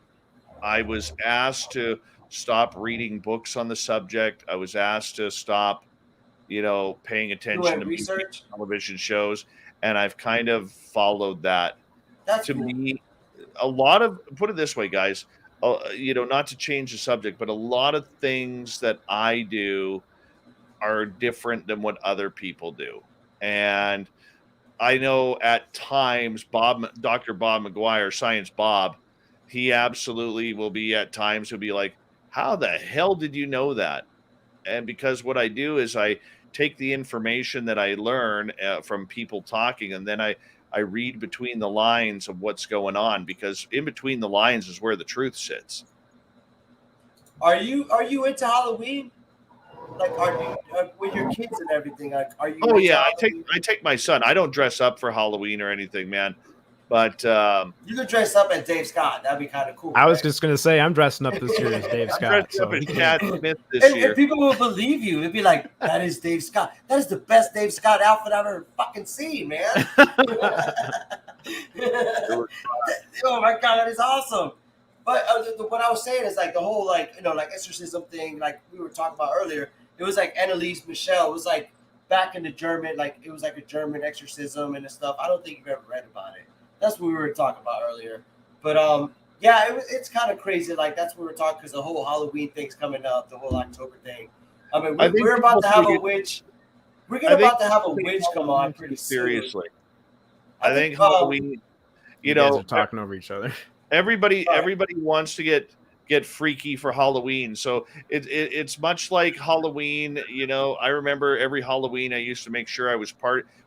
I was asked to stop reading books on the subject. I was asked to stop, paying attention doing to research. television shows, and I've kind of followed that. That's To cool. me, a lot of, put it this way, guys, not to change the subject, but a lot of things that I do are different than what other people do. And I know at times Dr. Bob McGuire, Science Bob, he absolutely will be at times, he'll be like, how the hell did you know that? And because what I do is I take the information that I learn from people talking, and then I read between the lines of what's going on, because in between the lines is where the truth sits. Are you into Halloween? Like, are you with your kids and everything? Like, are you? Oh into yeah, Halloween? I take my son. I don't dress up for Halloween or anything, man. But You could dress up as Dave Scott. That'd be kind of cool. I was right? just gonna say I'm dressing up this year as Dave I'm Scott. dressed So up as he can- Chad Smith this And year. people will believe you. It'd be like, that is Dave Scott. That is the best Dave Scott outfit I've ever fucking seen, man. Oh my god, that is awesome. But what I was saying is like the whole like exorcism thing, like we were talking about earlier. It was like Annalise Michel. It was like back in the German, like it was like a German exorcism and stuff. I don't think you've ever read about it. That's what we were talking about earlier. But yeah, it's kind of crazy. Like that's what we were talking, because the whole Halloween thing's coming up, the whole October thing. I mean, I think we're about to have a people witch. We're I think about to have a people witch come on pretty soon. Seriously, I think um, Halloween. you guys are talking over each other. Everybody wants to get get freaky for Halloween. So it's much like Halloween. You know, I remember every Halloween I used to make sure I was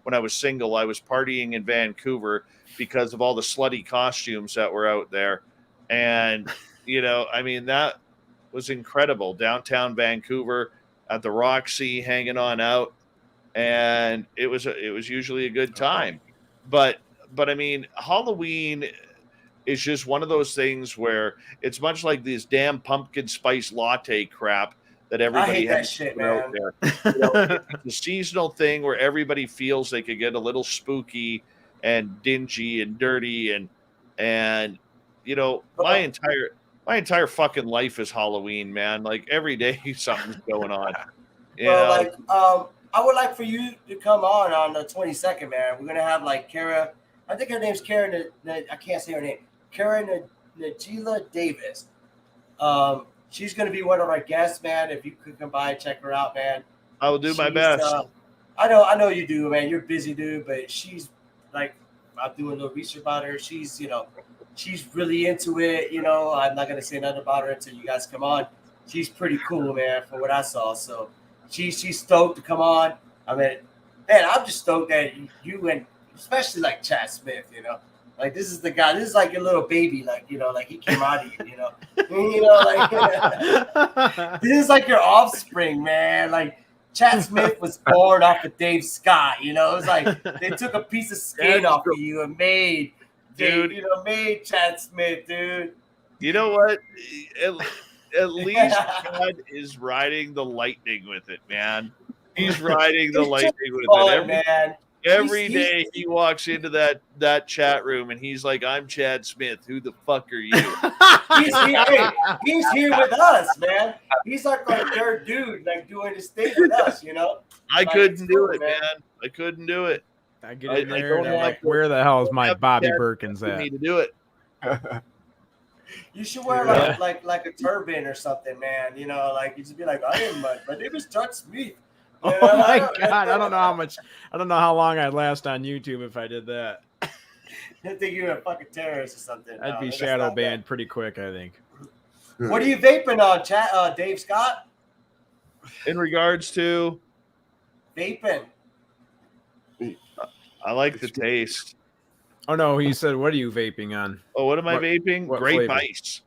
when I was single, I was partying in Vancouver because of all the slutty costumes that were out there. And, you know, I mean, that was incredible. Downtown Vancouver at the Roxy, hanging on out. And it was usually a good time. But I mean, Halloween is just one of those things where it's much like this damn pumpkin spice latte crap that I everybody hate that has shit, put out man. there. You know, it's a seasonal thing where everybody feels they could get a little spooky and dingy and dirty and you know, my entire fucking life is Halloween, man. Like every day something's going on. You Well, know? like, I would like for you to come on the 22nd, man. We're gonna have like Kara. I think her name's Kara. I can't say her name. Kara Najila Davis. She's gonna be one of our guests, man. If you could come by and check her out, man. I will do my best. I know you do, man. You're busy, dude. But she's like, I'm doing a little research about her. She's, you know, she's really into it. You know, I'm not gonna say nothing about her until you guys come on. She's pretty cool, man, from what I saw. So she's stoked to come on. I mean, man, I'm just stoked that you and especially like Chad Smith, you know, like this is the guy. This is like your little baby, like, you know, like he came out of you, you know, like this is like your offspring, man. Like Chad Smith was born off of Dave Scott, you know. It was like they took a piece of skin off of you and made Chad Smith, dude. You know what? At least Chad is riding the lightning with it, man. He's riding the lightning with it. Every day he walks into that chat room and he's like, "I'm Chad Smith. Who the fuck are you?" He's here with us, man. He's like our third dude, like doing his thing with us, you know. I couldn't do it, man. I couldn't do it. I get in there and I'm like, where the hell is my Bobby Birkins at? Me to do it. You should wear like a turban or something, man. You know, like you just be like, my name is Chad Smith. Oh my God! I don't know how long I'd last on YouTube if I did that. I think you're a fucking terrorist or something. I'd be shadow banned pretty quick, I think. What are you vaping on, Dave Scott? In regards to vaping, I like the taste. Oh no, he said, "What are you vaping on?" Oh, what am I vaping? Grape ice.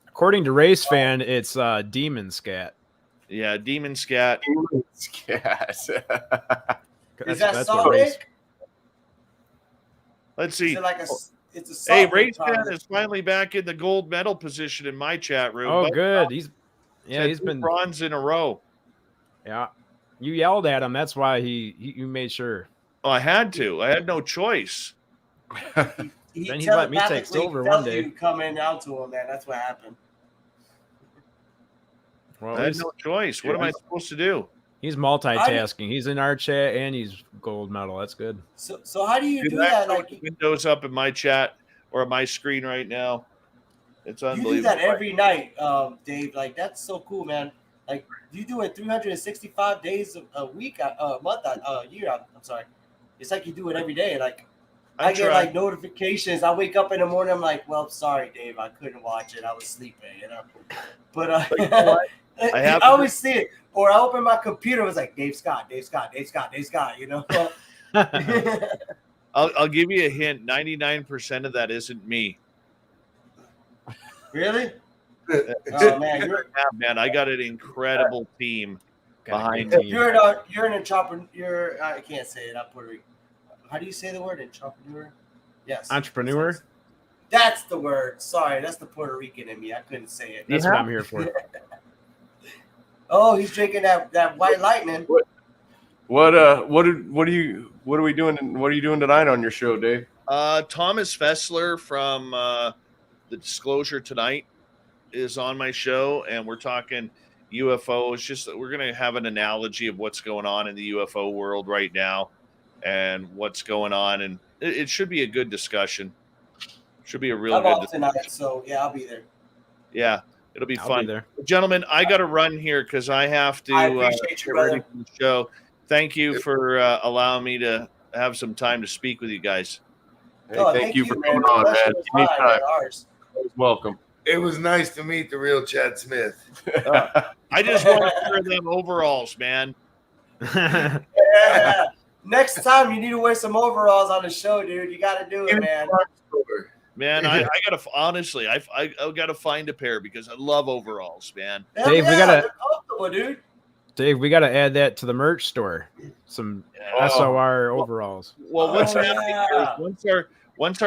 According to Race Fan, it's Demon Scat. Yeah, Demon Scat. Demon Scat. Is that solid? Let's see. Is it like it's a hey, Race Fan is finally back in the gold medal position in my chat room. Oh, good. He's been bronze in a row. Yeah, you yelled at him. That's why you made sure. Oh, I had to. I had no choice. Then he let me take silver one day. Coming out to him, man. That's what happened. Well, I had no choice. What am I supposed to do? He's multitasking. He's in our chat and he's gold medal. That's good. So how do you do that? Like Windows up in my chat or my screen right now. It's unbelievable. You do that every night, Dave. Like that's so cool, man. Like you do it 365 days a week, a month, a year. I'm sorry. It's like you do it every day. Like I get like notifications. I wake up in the morning. I'm like, well, sorry, Dave. I couldn't watch it. I was sleeping, you know. But I always see it. Or I open my computer. It was like Dave Scott, you know. I'll give you a hint. 99% of that isn't me. Really? Oh man, I got an incredible team behind me. You're an entrepreneur. I can't say it. I'm Puerto Rican. How do you say the word entrepreneur? Yes. Entrepreneur? That's the word. Sorry, that's the Puerto Rican in me. I couldn't say it. That's what I'm here for. Oh, he's drinking that white lightning. What are we doing tonight on your show, Dave? Thomas Fessler from the Disclosure Tonight is on my show, and we're talking UFOs. Just we're going to have an analogy of what's going on in the UFO world right now and what's going on, and it should be a good discussion. Should be a really good discussion. Tonight, so yeah, I'll be there. Yeah, it'll be fun. Be there. Gentlemen, I got to run here because I have to get ready for the show. Thank you for allowing me to have some time to speak with you guys. Hey, thank you for coming on, man. Anytime. Welcome. It was nice to meet the real Chad Smith. I just want to wear them overalls, man. Yeah. Next time you need to wear some overalls on the show, dude. You got to do it, man. Man, I gotta honestly, I gotta find a pair because I love overalls, man. Hell Dave, we yeah, gotta- they're comfortable, dude. Dave, we got to add that to the merch store. Some SOR overalls. Well, what's Oh, happening yeah. here is once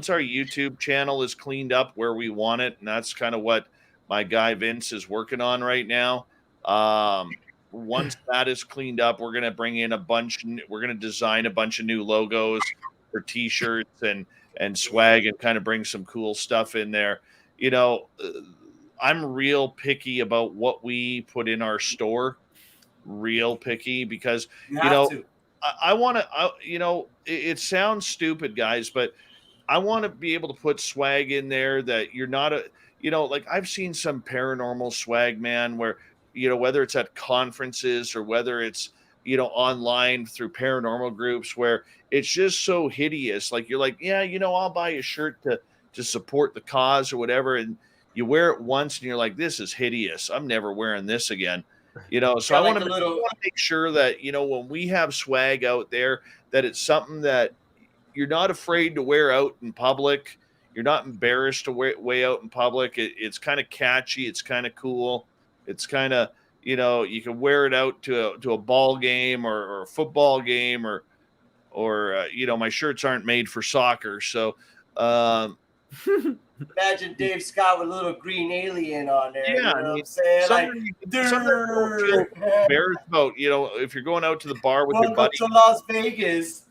our YouTube channel is cleaned up where we want it, and that's kind of what my guy Vince is working on right now. Once that is cleaned up, we're gonna bring in we're gonna design a bunch of new logos for T-shirts and swag, and kind of bring some cool stuff in there. You know, I'm real picky about what we put in our store. Real picky because You you know have to. I want to. You know, it sounds stupid, guys, but I want to be able to put swag in there that you're not a. You know, like I've seen some paranormal swag, man, where whether it's at conferences or whether it's online through paranormal groups where it's just so hideous. Like you're like, yeah, I'll buy a shirt to support the cause or whatever, and you wear it once and you're like, this is hideous. I'm never wearing this again. So I want to make sure that when we have swag out there, that it's something that you're not afraid to wear out in public. You're not embarrassed to wear out in public. It's kind of catchy. It's kind of cool. It's kind of, you can wear it out to a ball game or a football game or my shirts aren't made for soccer. So, Imagine Dave Scott with a little green alien on there. Yeah, you know what I'm saying? Like, something you don't feel embarrassed about, if you're going out to the bar with your welcome buddy. to Las Vegas.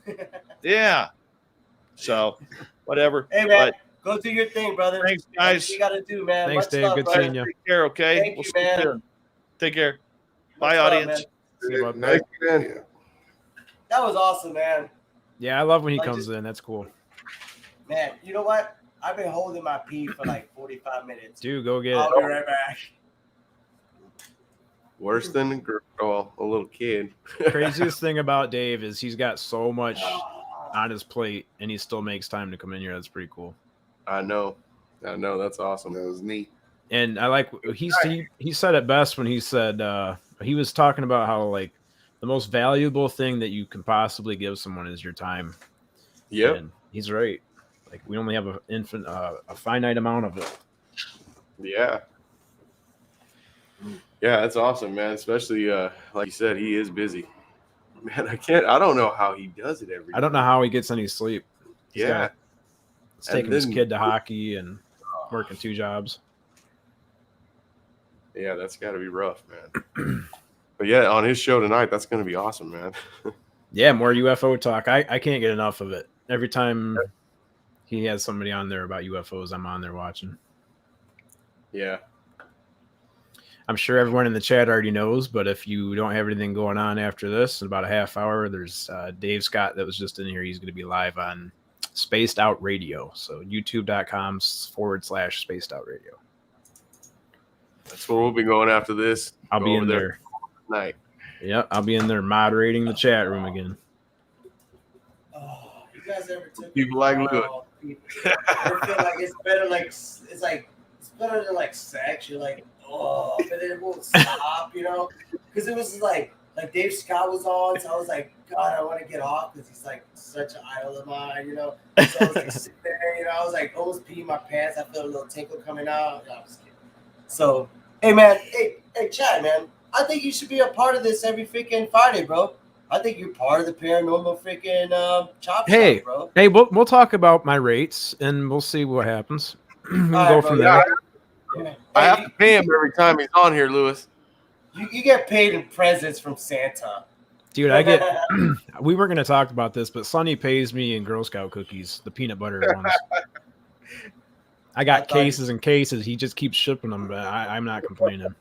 Yeah. So, whatever. Hey, man, go do your thing, brother. Thanks, guys. That's what you got to do, man. Thanks, Much Dave. love, Good brother. seeing you. Take care, okay? Thank you, see man. soon. Take care. Much Bye, love, audience. man. See you, bud. Nice man. That was awesome, man. Yeah, I love when he Like comes just- in. That's cool. Man, you know what? I've been holding my pee for like 45 minutes. Dude, go get I'll it. be right back. Worse than a little kid. Craziest thing about Dave is he's got so much on his plate and he still makes time to come in here. That's pretty cool. I know. That's awesome. That was neat. And I like he said it best when he said he was talking about how like the most valuable thing that you can possibly give someone is your time. Yep. And he's right. Like we only have a finite amount of it. Yeah. Yeah, that's awesome, man. Especially like you said, he is busy. Man, I don't know how he does it every I don't know how he gets any sleep. Yeah. He's taking his then- kid to hockey and working 2 jobs. Yeah, that's got to be rough, man. But yeah, on his show tonight, that's going to be awesome, man. Yeah, more UFO talk. I can't get enough of it. Every time he has somebody on there about UFOs, I'm on there watching. Yeah. I'm sure everyone in the chat already knows, but if you don't have anything going on after this, in about a half hour, there's Dave Scott that was just in here. He's going to be live on Spaced Out Radio. So youtube.com/Spaced Out Radio. That's where we'll be going after this. I'll Go be over in there. Tonight. Yep, I'll be in there moderating the chat room again. Oh, you guys ever took People like Lewis. I feel like it's better, like it's better than like sex. You're like, oh, but it won't stop, because it was like Dave Scott was on, so I was like, God, I want to get off because he's like such an idol of mine, So I was like sitting there, I was like almost peeing my pants. I felt a little tinkle coming out. No, I'm just kidding. So, hey man, hey Chad, man, I think you should be a part of this every freaking Friday, bro. I think you're part of the paranormal freaking chop Hey, shop, bro. Hey, we'll talk about my rates and we'll see what happens. We'll go from there. Yeah. I Hey, have to pay him every time he's on here, Lewis. you get paid in presents from Santa. Dude, I get. We weren't going to talk about this, but Sonny pays me in Girl Scout cookies, the peanut butter ones. I got cases and cases. He just keeps shipping them, but I'm not complaining.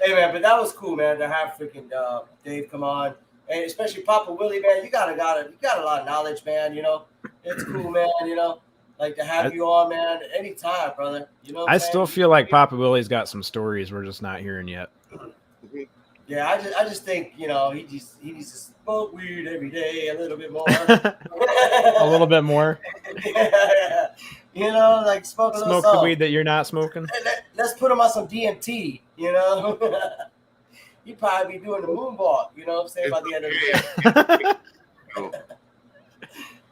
Hey man, but that was cool, man, to have freaking Dave come on, and especially Papa Willie, man. You got a lot of knowledge, man. It's cool, man. Like to have you on, man, anytime, brother. I still feel like Papa Willie's got some stories we're just not hearing yet. Yeah, I just think he needs to smoke weed every day a little bit more. A little bit more. Yeah, like smoke a little Smoke the something. weed that you're not smoking. Let's put him on some DMT. He'd probably be doing the moonwalk. You know what I'm saying? By the end of the day.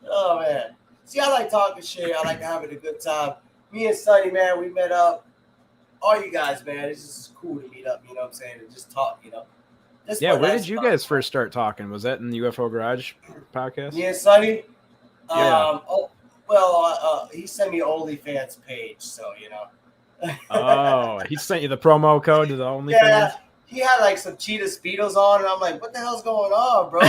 Oh man. See, I like talking shit. I like having a good time. Me and Sonny, man, we met up. All you guys, man, it's just cool to meet up. You know what I'm saying? And just talk. Just Yeah, for where nice did you talk. guys first start talking? Was that in the UFO Garage podcast? Me and Sonny. Yeah. He sent me an OnlyFans page, so Oh, he sent you the promo code to the OnlyFans? Yeah, he had like some cheetah speedos on, and I'm like, what the hell's going on, bro?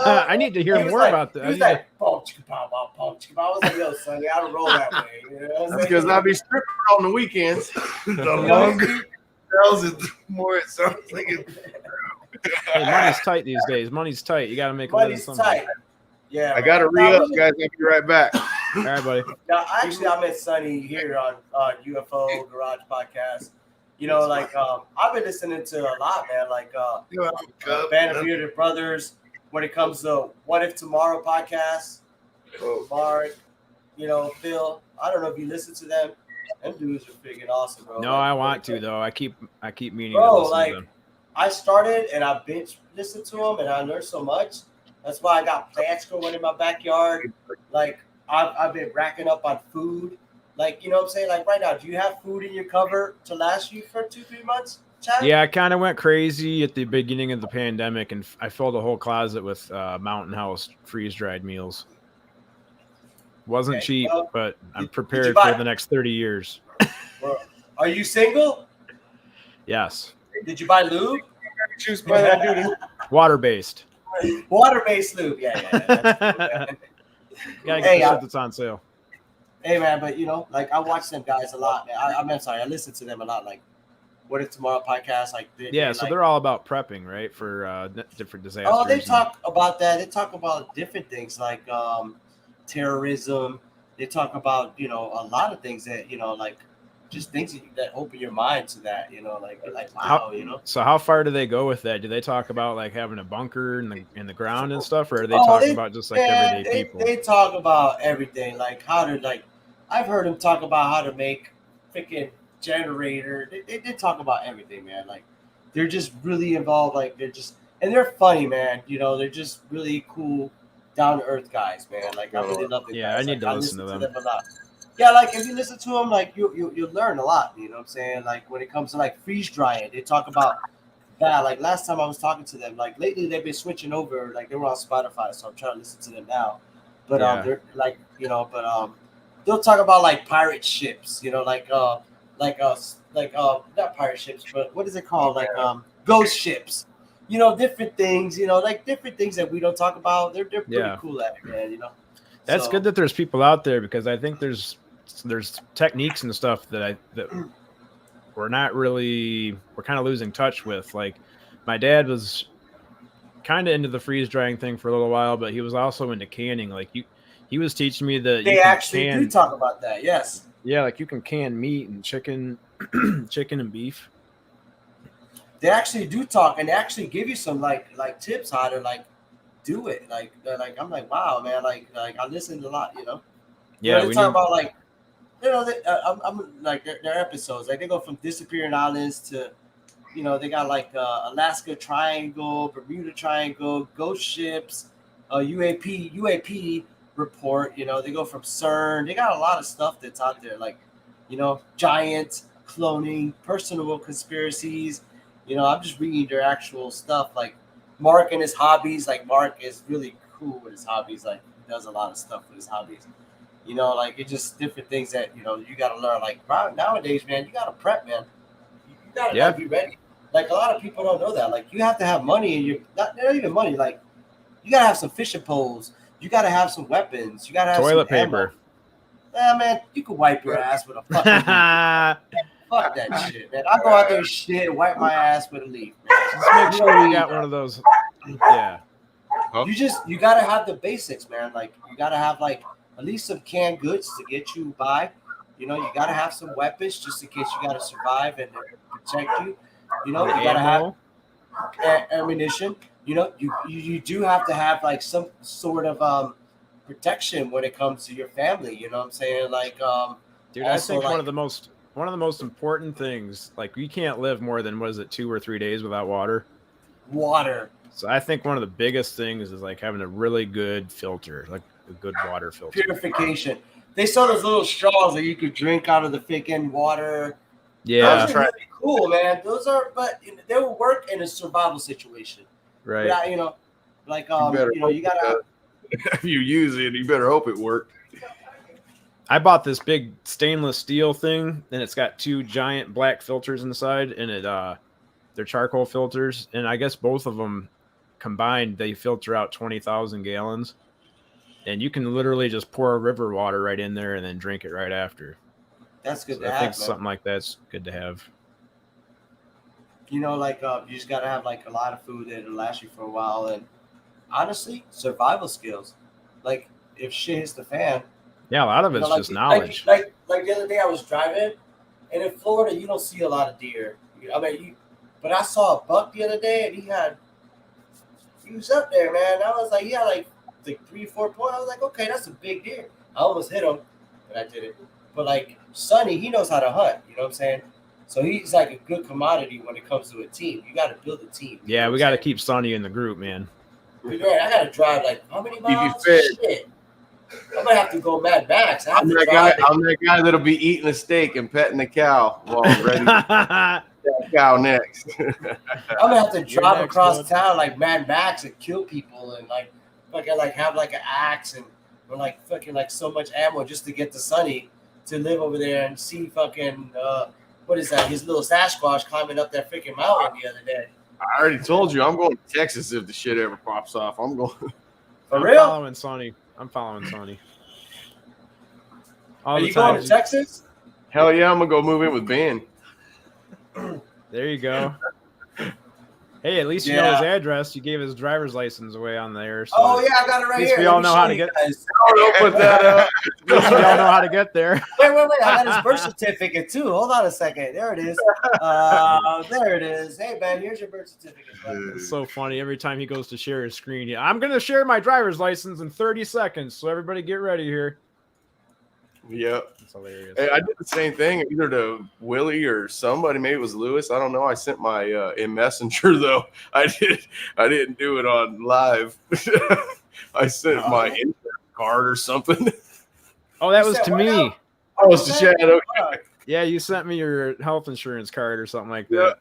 I need to hear more about that. He was like, boom, chicka, pow, pow, pow, chicka, pow. I was like, yo, Sonny, I don't roll that way. That's because I be stripping on the weekends. The longer it tells it, the more it sounds like it. Hey, money's tight these days. Money's tight. You got to make a living Money's somehow. tight. Yeah, I got to re-up, guys. I'll be right back. All right, buddy. Now, actually, I met Sonny here on UFO Garage Podcast. I've been listening to a lot, man. Like Band of Bearded Brothers. When it comes to What If Tomorrow podcast, Mark, Phil. I don't know if you listen to them. Them dudes are freaking awesome, bro. No, I want to though. I keep meaning to Bro, listen to them. I started and I binge listened to them and I learned so much. That's why I got plants growing in my backyard. Like I've been racking up on food. Like, you know what I'm saying? Like right now, do you have food in your cupboard to last you for 2-3 months, Chad? Yeah, I kind of went crazy at the beginning of the pandemic, and I filled a whole closet with Mountain House freeze-dried meals. Wasn't cheap, but I'm prepared for the next 30 years. Well, are you single? Yes. Did you buy lube? Juice by that dude. Water-based. Water-based lube. Yeah. Gotta get the shit that's on sale. Hey, man, but, I watch them guys a lot, man. I listen to them a lot, like, What If Tomorrow podcast. They're all about prepping, right, for different disasters. Oh, they talk about that. They talk about different things, like terrorism. They talk about, a lot of things that, just things that open your mind to that, wow, So how far do they go with that? Do they talk about like having a bunker in the ground and stuff, or are they talking about just like everyday people? They talk about everything, like how to I've heard them talk about how to make freaking generator. They talk about everything, man. Like they're just really involved. Like and they're funny, man. They're just really cool, down to earth guys, man. Like I really love them. Yeah, guys. I need to listen to them a lot. Yeah, like if you listen to them, like you learn a lot. You know what I'm saying? Like when it comes to like freeze drying, they talk about that. Like last time I was talking to them, like lately they've been switching over. Like they were on Spotify, so I'm trying to listen to them now. But they're like they'll talk about like pirate ships. Not pirate ships, but what is it called? Like ghost ships. Different things. Like different things that we don't talk about. They're pretty cool at it, man. That's good that there's people out there, because I think there's techniques and stuff that we're kind of losing touch with. Like my dad was kind of into the freeze drying thing for a little while, but he was also into canning. Like he was teaching me that they actually do talk about that. Yes. Yeah, like you can can meat and chicken and beef. They actually do talk, and they actually give you some like tips how to do it. Like I'm like, wow, man. Like I listened a lot, Yeah, they talk about I'm like their episodes. Like they go from disappearing islands to, they got like Alaska Triangle, Bermuda Triangle, ghost ships, UAP report. They go from CERN. They got a lot of stuff that's out there. Like, giants, cloning, personal conspiracies. I'm just reading their actual stuff. Like Mark and his hobbies. Like Mark is really cool with his hobbies. Like he does a lot of stuff with his hobbies. Like it's just different things that you got to learn. Like nowadays, man, you got to prep, man. You got to be ready. Like a lot of people don't know that. Like you have to have money in your not even money. Like you got to have some fishing poles. You got to have some weapons. You got to have toilet some paper. Man, you can wipe your ass with a fucking fuck that shit, man. I go out there and shit and wipe my ass with a leaf, man. Just make sure you got one of those. Yeah. You gotta have the basics, man. Like you gotta have like at least some canned goods to get you by. You gotta have some weapons just in case you gotta survive and protect you. You gotta have ammunition. You do have to have like some sort of protection when it comes to your family. You know what I'm saying? Like Dude, also, I think like, one of the most important things, like we can't live more than 2 or 3 days without water. water. So I think one of the biggest things is like having a really good filter, like a good water filter. Purification. They sell those little straws that you could drink out of the freaking water. Yeah, Those are really cool, man. Those are, but they will work in a survival situation. right. Without, like you gotta. If you use it, you better hope it worked. I bought this big stainless steel thing, and it's got 2 giant black filters inside, and they're charcoal filters, and I guess both of them combined they filter out 20,000 gallons, and you can literally just pour river water right in there and then drink it right after. That's good So to I have. think Man. something like that's good to have. You just gotta have like a lot of food that'll last you for a while, and honestly, survival skills. Like if shit hits the fan. Yeah, a lot of it's like, just knowledge. Like the other day I was driving, and in Florida you don't see a lot of deer. But I saw a buck the other day, and he was up there, man. I was like, he had like 3-4 points. I was like, okay, that's a big deer. I almost hit him, but I didn't. But like Sonny, he knows how to hunt. You know what I'm saying? So he's like a good commodity when it comes to a team. You got to build a team. Yeah, we got to keep Sonny in the group, man. Man, I got to drive like how many miles? fair. Shit. I'm gonna have to go Mad Max. I'm that guy that'll be eating a steak and petting the cow while I'm ready to that cow next. I'm gonna have to drive next, across bud. town like Mad Max and kill people and like fucking like have like an axe and or like fucking like so much ammo just to get to Sonny to live over there and see fucking what is that? His little Sasquatch climbing up that freaking mountain the other day. I already told you I'm going to Texas if the shit ever pops off. I'm going. For I'm real? following Sonny. All Are the you going time. to Texas? Hell yeah, I'm gonna go move in with Ben. There you go. Hey, at least you know his address. You gave his driver's license away on there. So Oh yeah, I got it right At least here. we all Let me know show how to you get- guys. Don't put that up. at least we all know how to get there. Wait. I got his birth certificate too. Hold on a second. There it is. There it is. Hey man, here's your birth certificate. Bud. It's so funny. Every time he goes to share his screen, I'm going to share my driver's license in 30 seconds. So everybody get ready here. Yep. It's hilarious. Hey, I did the same thing either to Willie or somebody. Maybe it was Lewis. I don't know. I sent my in Messenger though. I didn't do it on live. I sent my insurance card or something. Oh, that You was said to what me. now? I was to Chad. Okay. Yeah, you sent me your health insurance card or something like Yeah. that.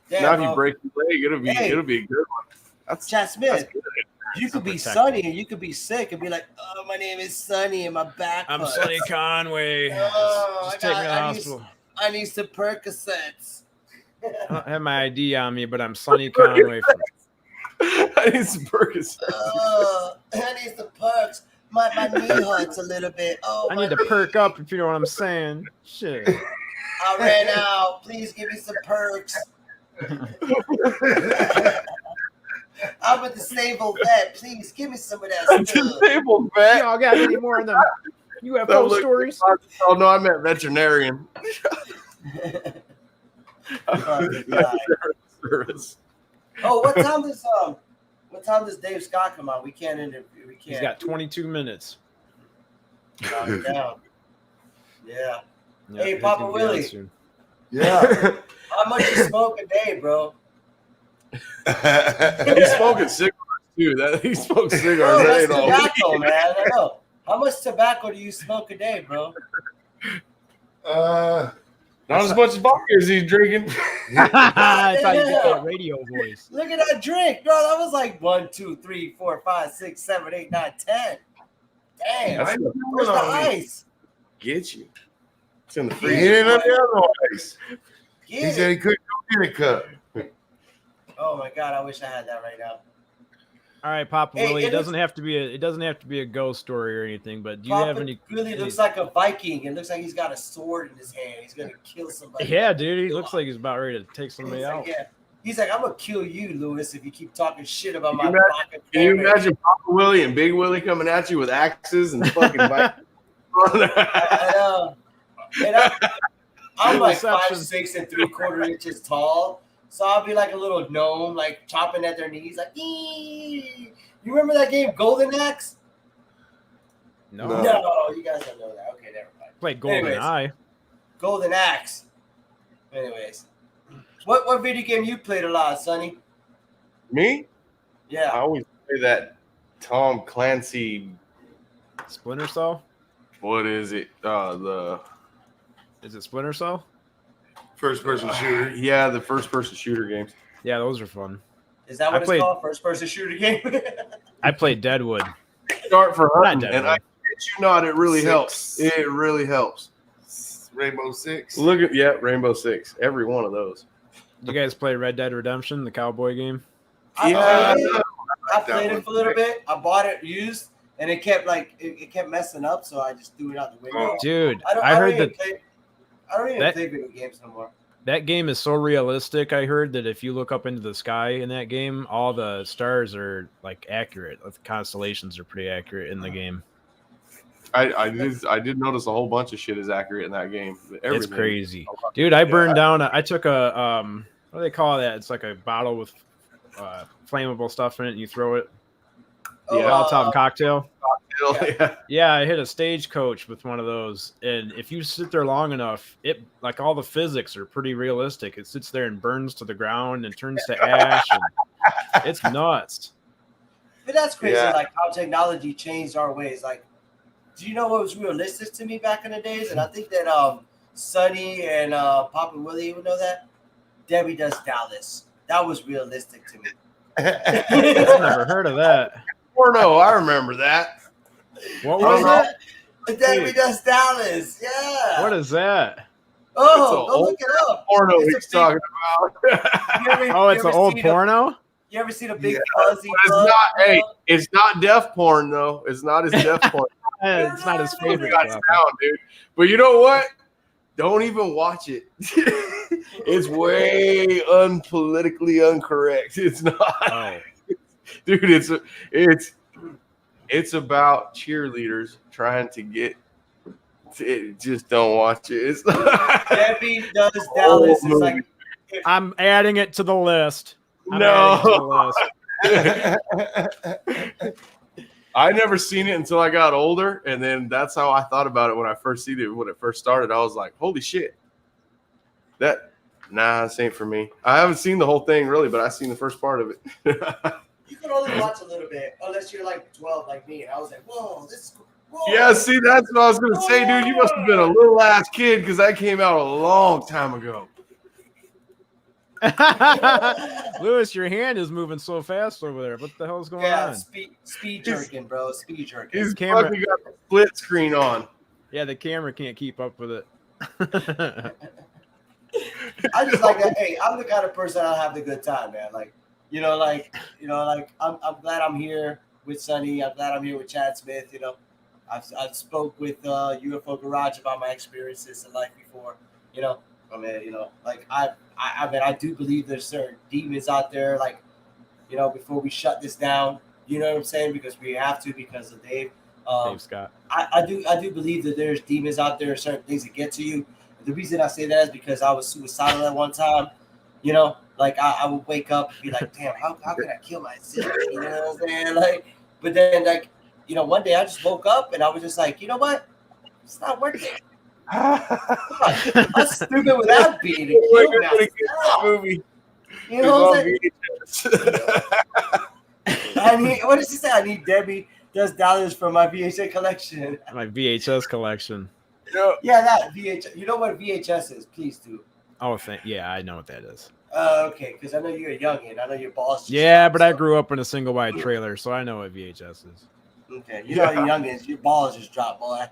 Damn, Now if bro. you break your leg, it'll be a good one. That's Chad that's Smith, good. you could be protected. Sonny and you could be sick and be like, oh, my name is Sonny and my back I'm hurts. Sonny Conway. Oh, Just I take me to the got- I need- hospital. I need some Percocets. I don't have my ID on me, but I'm Sonny Conway. I need some Percocets. I need some perks. My knee hurts a little bit. Oh, I my need to knee. perk up if you know what I'm saying. Shit. I ran out. Please give me some perks. I'm a disabled vet. Please give me some of that stuff. Disabled vet. Y'all got any more of them Don't UFO look- stories? Oh no, I meant veterinarian. Fucking guy. Service. Oh, what time does Dave Scott come out? We can't interview. We He's can't. got 22 minutes. Knock it down. Yeah. Yeah, Hey, he's Papa gonna be on Willie. soon. Yeah. How much you smoke a day, bro? He's smoking cigarettes too. He smokes Oh, cigarettes. That that's ain't all. tobacco, man. I know. How much tobacco do you smoke a day, bro? Not as much as vodka as he's drinking. I thought you get that radio voice. Look at that drink, bro. That was like 1, 2, 3, 4, 5, 6, 7, 8, 9, 10. Damn. That's Where's the ice? Get you. It's in the He freezer. ain't at the other place. He Get said it. he couldn't go get a cup. Oh my god, I wish I had that right now. All right, Papa Hey, Willie. it It doesn't have to be a ghost story or anything, but do you Papa have any? really looks like a Viking. It looks like he's got a sword in his hand. He's gonna kill somebody. Yeah, dude. He looks like he's about ready to take He's somebody like, out. yeah. He's like, I'm gonna kill you, Lewis, if you keep talking shit about my Can you vodka. Can you cranberry." imagine Papa Willie and Big Willie coming at you with axes and fucking bites? I know. And I'm like Reception. 5'6" and 3/4 inches tall. So I'll be like a little gnome, like chopping at their knees, like, "Ee." You remember that game, Golden Axe? No. No, you guys don't know that. Okay, never mind. Played Golden Anyways. Eye. Golden Axe. Anyways, what video game you played a lot, Sonny? Me? I Yeah. always play that Tom Clancy. Splinter Cell? What is it? Is it Splinter Cell? First person shooter. Yeah, the first person shooter games. Yeah, those are fun. Is that I what it's played- called? First person shooter game? I played Deadwood. Start for Not hunting, and I Deadwood. kid you not, it really Six. helps. It really helps. Rainbow Six. Look at Rainbow Six. Every one of those. You guys play Red Dead Redemption, the cowboy game? I Yeah, played it. I that played one. it for a little bit. I bought it used, and it kept it kept messing up, so I just threw it out the window. Dude, I I heard don't that even that- play video games no more. that game is so realistic. I heard that if you look up into the sky in that game, all the stars are like accurate. The constellations are pretty accurate in the game. I did notice a whole bunch of shit is accurate in that game. It's Everything. crazy. Dude, I burned down I took a what do they call that? It's like a bottle with flammable stuff in it and you throw it. Yeah. Molotov cocktail. Yeah. Yeah, I hit a stagecoach with one of those, and if you sit there long enough, it like all the physics are pretty realistic. It sits there and burns to the ground and turns to ash, and it's nuts. But that's crazy, Yeah. like how technology changed our ways. Like, do you know what was realistic to me back in the days? And I think that Sonny and Papa Willie would know that. Debbie Does Dallas. That was realistic to me. I've never heard of that. Porno, I remember that. What was it? Debbie Does Dallas. Yeah. What is that? Oh, It's go a look it up. Porno It's a he's big- talking about. Oh, it's an old porno? You ever seen a big Yeah, fuzzy? But it's bug, not. Hey, you know? it's not deaf porn though. It's not his deaf porn. It's not his It's favorite got stuff. sound, dude. But you know what? Don't even watch it. It's way unpolitically incorrect. It's not, Oh, dude. It's about cheerleaders trying to get. Just don't watch it. It's not. Debbie Does Dallas. It's like I'm adding it to the list. No. I never seen it until I got older, and then that's how I thought about it when I first seen it. When it first started, I was like, "Holy shit!" This ain't for me. I haven't seen the whole thing really, but I seen the first part of it. you can only watch a little bit unless you're like 12 like me. And I was like, whoa, this is cool. Whoa. Yeah, see, that's what I was gonna say, dude. You must have been a little ass kid because that came out a long time ago. Lewis, your hand is moving so fast over there. What the hell's going Yeah, on? speed jerking, bro. Speed jerking. He's camera- fucking got the split screen on. Yeah, the camera can't keep up with it. I just like that. Hey, I'm the kind of person I'll have the good time, man. Like, I'm glad I'm here with Sonny. I'm glad I'm here with Chad Smith. I've spoke with UFO Garage about my experiences in life before. I do believe there's certain demons out there. Like, before we shut this down, you know what I'm saying? Because we have to because of Dave. Dave Scott. I do believe that there's demons out there, certain things that get to you. The reason I say that is because I was suicidal at one time. I would wake up and be like, damn, how can I kill myself? You know what I'm saying? Like, but then one day I just woke up and I was just like, you know what? It's not worth it. I'm stupid without being a We're kid. gonna get this movie. You know what I'm It's saying? What does he say? I need Debbie Does Dollars for my VHS collection. My VHS collection. Yeah, that VHS. You know what VHS is? Please do. Oh, yeah, I know what that is. Okay, because I know you're a youngin. I know your boss. Yeah, but I grew up in a single wide trailer, so I know what VHS is. Okay, you know your youngins. Your balls just dropped, boy.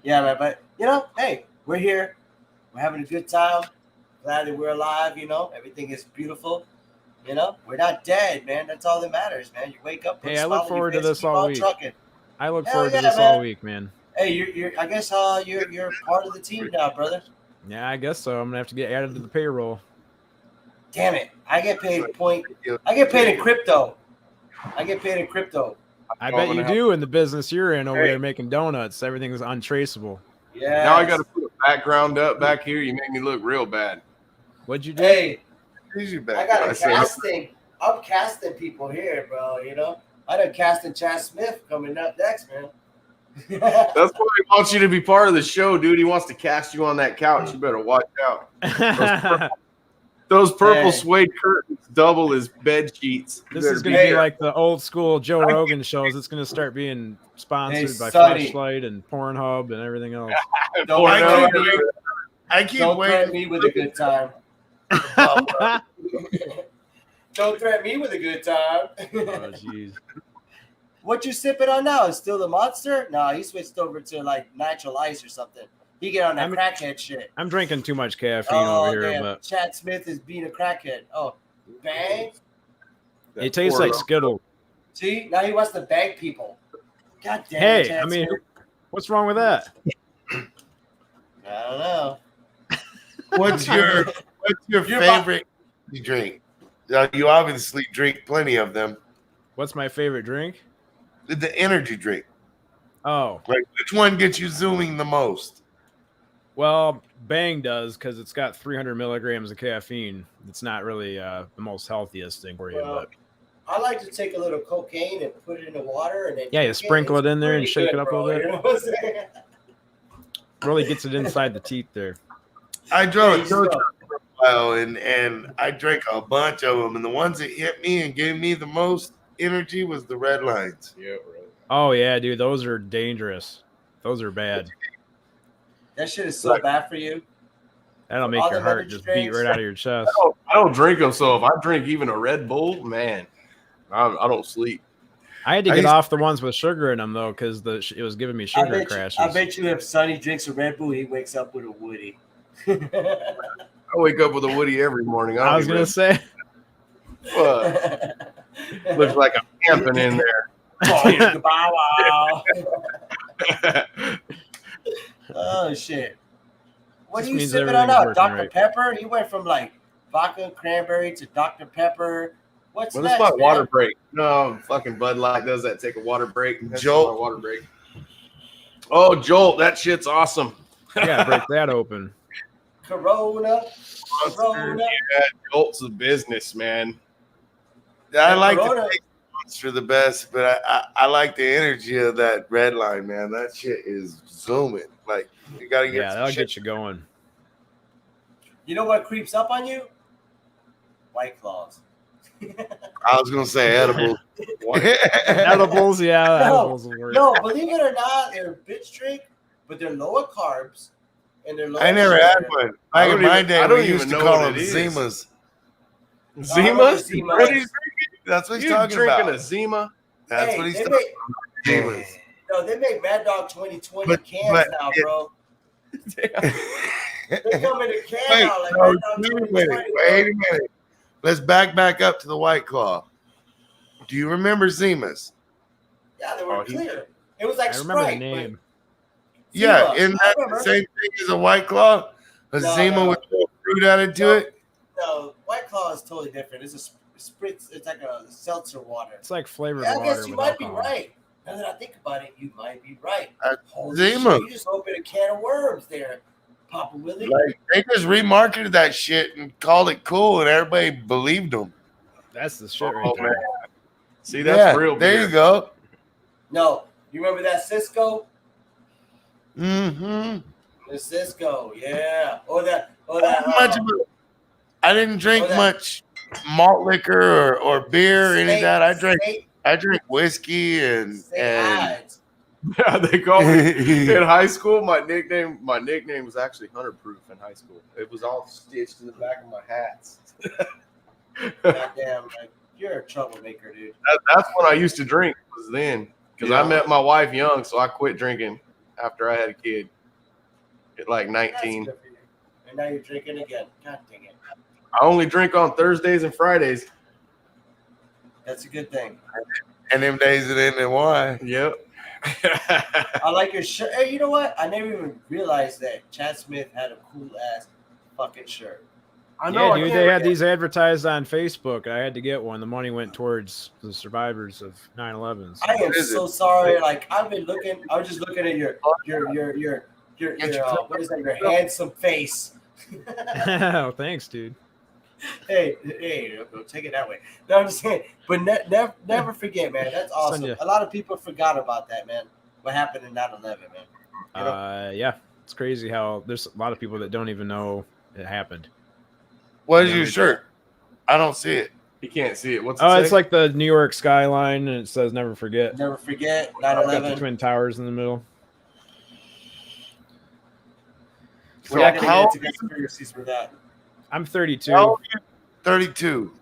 Yeah, man. But hey, we're here. We're having a good time. Glad that we're alive. Everything is beautiful. We're not dead, man. That's all that matters, man. You wake up. Put a Hey, I smile look on forward your to face, this keep all on week. trucking. I look Hell forward to yeah, this man. all week, man. Hey, you're. I guess you're part of the team now, brother. Yeah, I guess so. I'm gonna have to get added to the payroll. Damn it! I get paid in crypto. I bet you do in the business you're in over there making donuts. Everything is untraceable. Yeah. Now I got to put a background up back here. You make me look real bad. What'd you do? Hey, Easy I back. got I a said- casting. I'm casting people here, bro. You know, I done casting people here, bro. You know, I done casting Chad Smith coming up next, man. That's why he wants you to be part of the show, dude. He wants to cast you on that couch. You better watch out. Those purple Hey. suede curtains double as bed sheets. You This better is be going to be there. like the old school Joe Rogan shows. It's going to start being sponsored by Sonny. Flashlight and Pornhub and everything else. Don't I threaten keep, me. I keep Don't threaten waiting. me with a good time. Oh, Don't threaten me with a good time. jeez. What you sipping on now? Is still the Monster? No, he switched over to like natural ice or something. He get on that crackhead shit. I'm drinking too much caffeine over here, damn. but Chad Smith is being a crackhead. Oh, bang. it tastes like Skittles. See, now he wants to bang people. God damn it, Hey, Chad I mean, Smith. what's wrong with that? I don't know. What's your Your favorite drink? You obviously drink plenty of them. What's my favorite drink? The energy drink. Oh, Like, which one gets you zooming the most? well, Bang does because it's got 300 milligrams of caffeine. It's not really the most healthiest thing for you, Well, but I like to take a little cocaine and put it in the water and then yeah, you drink sprinkle it in there and Pretty shake good, it up a bro, little bit. You know what I'm saying? Really gets it inside the teeth there. I drove Hey, a tow so- truck for a while, and I drank a bunch of them, and the ones that hit me and gave me the most energy was the red lines. Yeah, right. Oh yeah, dude, those are dangerous. Those are bad. That shit is so bad for you. That'll make All your the heart energy just beat drinks. right out of your chest. I don't drink them, so if I drink even a Red Bull, man, I don't sleep. I had to I get used- off the ones with sugar in them though, because it was giving me sugar crashes. I bet you if Sonny drinks a Red Bull, he wakes up with a Woody. I wake up with a Woody every morning. I was don't gonna say, Fuck. Looks like I'm camping in there. Bow wow. Oh shit! What Just are you means sipping on everything's now? working Dr. right. Pepper? He went from like vodka and cranberry to Dr. Pepper. What's Well, next? this is my man? water break. No, fucking Bud Light does that. Take a water break. That's Jolt. my water break. Oh, Jolt, that shit's awesome. I gotta break that open. Corona. Corona. Yeah, Jolt's the business, man. I like Corona. the taste for the best, but I like the energy of that red line, man. That shit is zooming. Like, you gotta get Yeah, some that'll shit. get you going. You know what creeps up on you? White Claws. I was gonna say edible. Edibles, yeah, No, edibles will work. No, believe it or not, they're a bitch drink, but they're lower carbs and they're lower I never sugar. had one. I Back don't in my even- day, I don't we used even to know call what them it is. Zimas. Zima? Zima. What is- That's what he's You talking drinking about. a Zima? That's Hey, what he's they talking make, about. no, they make Mad Dog 2020 But- cans but now, it- bro. They come in a can Wait, now, like no, Mad Dog wait a 2020. minute. Wait a minute. Let's back up to the White Claw. Do you remember Zimas? Yeah, they were Oh, he- clear. It was like I remember the Sprite. name. Yeah, Zima, isn't I that the remember. same thing as a White Claw? A No, Zima no. with a little fruit added to No. it? No, White Claw is totally different. It's a spritz. It's like a seltzer water. It's like flavored Yeah, I water guess you with might be alcohol. right. Now that I think about it, you might be right. Holy Zima. shit, you just opened a can of worms there, Papa Willie. Like, they just remarketed that shit and called it cool, and everybody believed them. That's the shit right Oh, there. man. See, that's real There beer. you go. No, you remember that Cisco? Mm-hmm. The Cisco, yeah. Or that. I didn't drink Oh, that- much malt liquor or beer or any of that. I drank whiskey and Yeah, they call me in high school. My nickname was actually Hunter Proof in high school. It was all stitched in the back of my hats. Goddamn, like, you're a troublemaker, dude. That's when I used to drink. Was then because I met my wife young, so I quit drinking after I had a kid at like That's 19. good for you. And now you're drinking again. God dang it. I only drink on Thursdays and Fridays. That's a good thing. and them days it ended why. Yep. I like your shirt. Hey, you know what? I never even realized that Chad Smith had a cool ass fucking shirt. I know. Yeah, I dude, can't they had forget- these advertised on Facebook. I had to get one. The money went towards the survivors of 9/11. I am What is so it? sorry. Like I've been looking. I was just looking at your what is that? Your handsome face. Oh, thanks, dude. Hey, don't take it that way. No, I'm just saying. But never forget, man. That's awesome. ya. A lot of people forgot about that, man. What happened in 9/11, man? You know? Yeah, it's crazy how there's a lot of people that don't even know it happened. What is your shirt? I don't see it. He can't see it. What's it Oh, say? it's like the New York skyline, and it says "Never forget." Never forget It's got the 9/11. Twin Towers in the middle. So We're not getting how into conspiracies for that. I'm 32. How old are you? 32.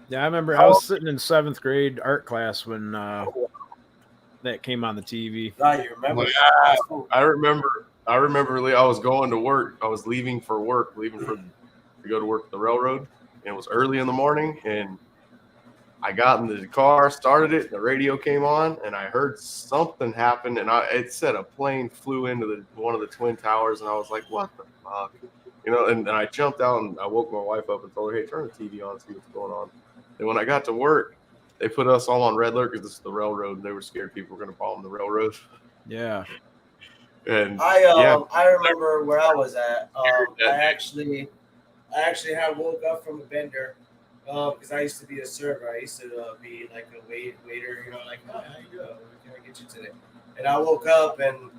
Yeah, I remember I was sitting in 7th grade art class when that came on the TV. Ah, you remember? Wow. That's cool. I remember. I was going to work. I was leaving for work, to go to work at the railroad, and it was early in the morning. And I got in the car, started it, and the radio came on, and I heard something happen, and it said a plane flew into one of the Twin Towers, and I was like, "What the fuck?" You know, and I jumped out and I woke my wife up and told her, "Hey, turn the TV on, see what's going on." And when I got to work, they put us all on red alert because this is the railroad. They were scared people were going to bomb the railroad. Yeah. And I remember where I was at. I actually had woke up from a bender because I used to be a server. I used to be like a waiter, you know, like, "Hi, how you doing? What can I get you today?" And I woke up and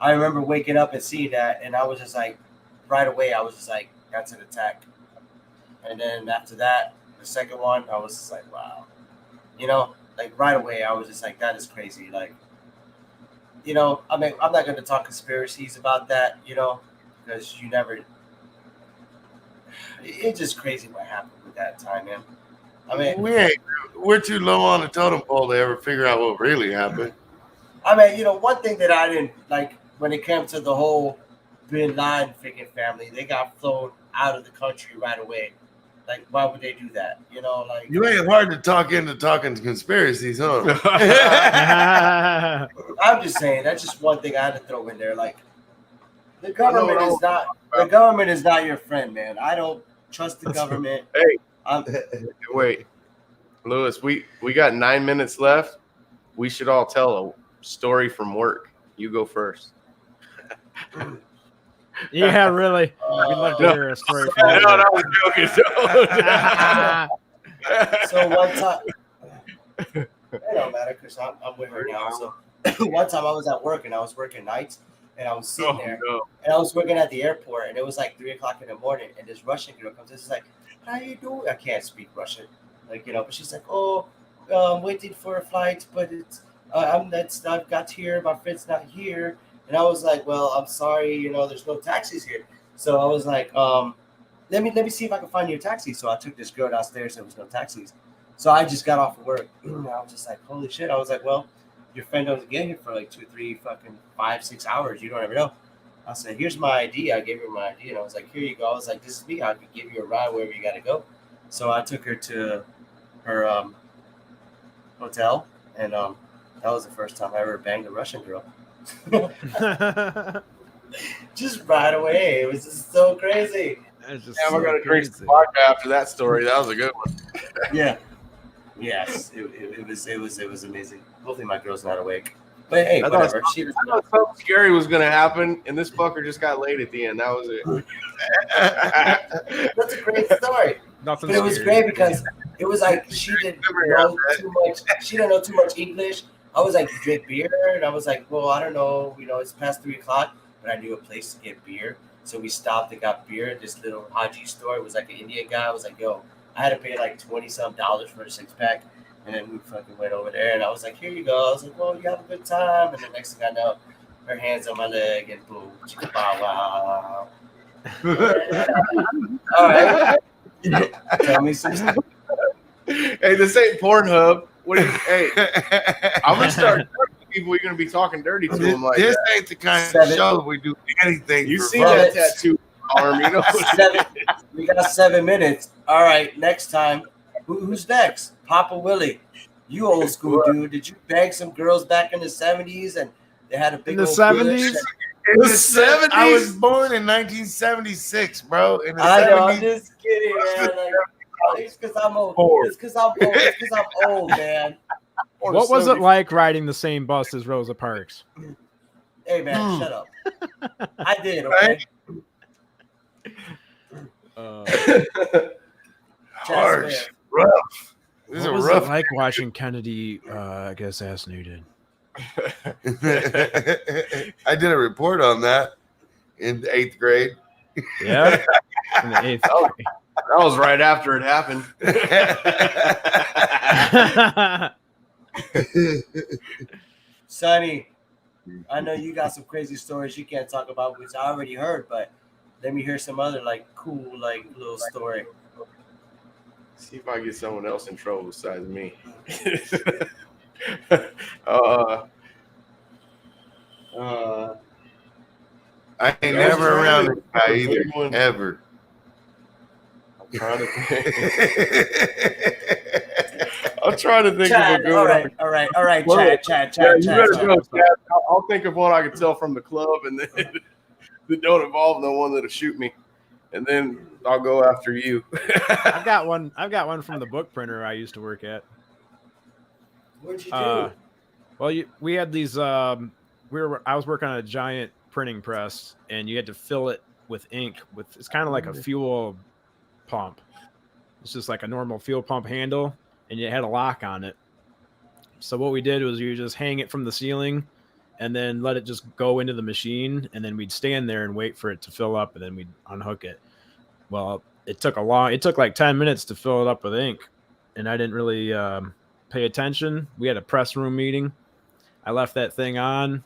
I remember waking up and seeing that, and I was just like, right away, I was just like, that's an attack. And then after that, the second one, I was just like, wow. You know, like right away, I was just like, that is crazy. Like, you know, I mean, I'm not going to talk conspiracies about that, you know, because you never. It's just crazy what happened with that time, man. I mean, We're too low on the totem pole to ever figure out what really happened. you know, one thing that I didn't like when it came to the whole Bin Laden freaking family, they got flown out of the country right away. Like, why would they do that? You know, like You ain't hard to talk into talking conspiracies, huh? I'm just saying that's just one thing I had to throw in there. Like, the government is not your friend, man. I don't trust the government. Hey, wait, Lewis, we got 9 minutes left. We should all tell a story from work. You go first. Yeah, really. We'd love to hear a story from No, you. I was joking. So one time, it don't matter because I'm with her now. So one time I was at work and I was working nights and I was sitting there and I was working at the airport and it was like 3 o'clock in the morning and this Russian girl comes in. She's like, "How you doing?" I can't speak Russian, like, you know, but she's like, "Oh, I'm waiting for a flight, but it's I've got here. My friend's not here." And I was like, "Well, I'm sorry, you know, there's no taxis here." So I was like, let me see if I can find you a taxi. So I took this girl downstairs. There was no taxis. So I just got off of work. And I was just like, holy shit. I was like, well, your friend doesn't get here for like 2, 3, fucking 5, 6 hours. You don't ever know. I said, here's my ID. I gave her my ID. And I was like, here you go. I was like, this is me. I can give you a ride wherever you got to go. So I took her to her hotel. And that was the first time I ever banged a Russian girl. Just right away. It was just so crazy. We're gonna drink some vodka after that story. That was a good one. Yeah. Yes. It was amazing. Hopefully my girl's not awake. But hey, I whatever. thought something scary was gonna happen, and this fucker just got laid at the end. That was it. That's a great story. Nothing But it was scary. great because it was like she didn't know too much. She didn't know too much English. I was like, "You drink beer?" And I was like, "Well, I don't know. You know, it's past 3 o'clock, but I knew a place to get beer." So we stopped and got beer at this little Haji store. It was like an Indian guy. I was like, "Yo," I had to pay like $20-some for a 6-pack. And then we fucking went over there. And I was like, "Here you go." I was like, "Well, you have a good time." And the next thing I know, her hands on my leg and boom, chicka bow wow. All right. Tell me some stuff. Hey, this ain't Pornhub. What do you? Hey, I'm gonna start telling people you're gonna be talking dirty to them like This that. ain't the kind Seven. of show we do anything. You for see fun. that tattoo arm? You know. 7. We got 7 minutes. All right, next time. Who's next? Papa Willie. You old school dude. Did you bang some girls back in the 70s and they had a big In the old 70s? bush? In the 70s. I was born in 1976, bro. In the I know, I'm 70s. just kidding, man. Like, it's because I'm old. It's because I'm old. It's because I'm old, man. What was it like riding the same bus as Rosa Parks? Hey, man, shut up. I did, okay? Harsh, rough. This is What a was rough. it like watching Kennedy get assassinated? I did a report on that in 8th grade. Yeah, in the 8th grade. That was right after it happened. Sonny, I know you got some crazy stories you can't talk about, which I already heard, but let me hear some other like cool like little story. See if I get someone else in trouble besides me. I ain't never around this guy either, Everyone- ever. I'm trying to think. I'm trying to think Chad, of a good all one. right, Well, Chad, Yeah, you better Chad. go, Chad. I'll think of one I can tell from the club, and then that don't involve no one that'll shoot me, and then I'll go after you. I've got one from the book printer I used to work at. What'd you do? Well, we had these. I was working on a giant printing press, and you had to fill it with ink. It's kind of like a fuel pump. It's just like a normal fuel pump handle, and it had a lock on it. So what we did was you just hang it from the ceiling, and then let it just go into the machine, and then we'd stand there and wait for it to fill up, and then we'd unhook it. Well, it took like 10 minutes to fill it up with ink, and I didn't really pay attention. We had a press room meeting. I left that thing on,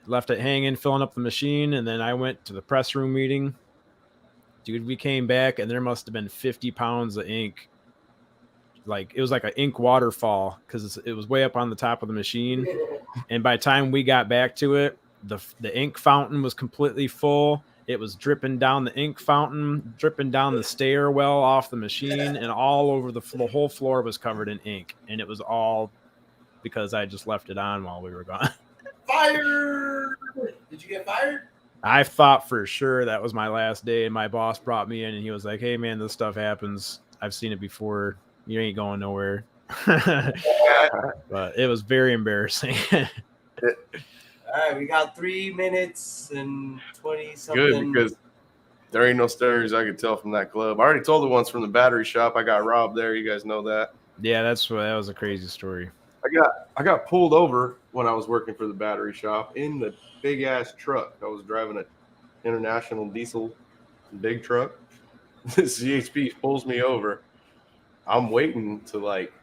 left it hanging, filling up the machine, and then I went to the press room meeting. Dude, we came back, and there must have been 50 pounds of ink. Like, it was like an ink waterfall because it was way up on the top of the machine. And by the time we got back to it, the ink fountain was completely full. It was dripping down the ink fountain, dripping down the stairwell off the machine, and all over the whole floor was covered in ink. And it was all because I just left it on while we were gone. Fired! Did you get fired? I thought for sure that was my last day, and my boss brought me in, and he was like, "Hey, man, this stuff happens. I've seen it before. You ain't going nowhere." But it was very embarrassing. All right, we got 3 minutes and 20 something. Good, because there ain't no stories I could tell from that club. I already told the ones from the battery shop. I got robbed there. You guys know that. Yeah, that was a crazy story. I got pulled over when I was working for the battery shop in the big ass truck. I was driving an international diesel big truck. This CHP pulls me over. I'm waiting to like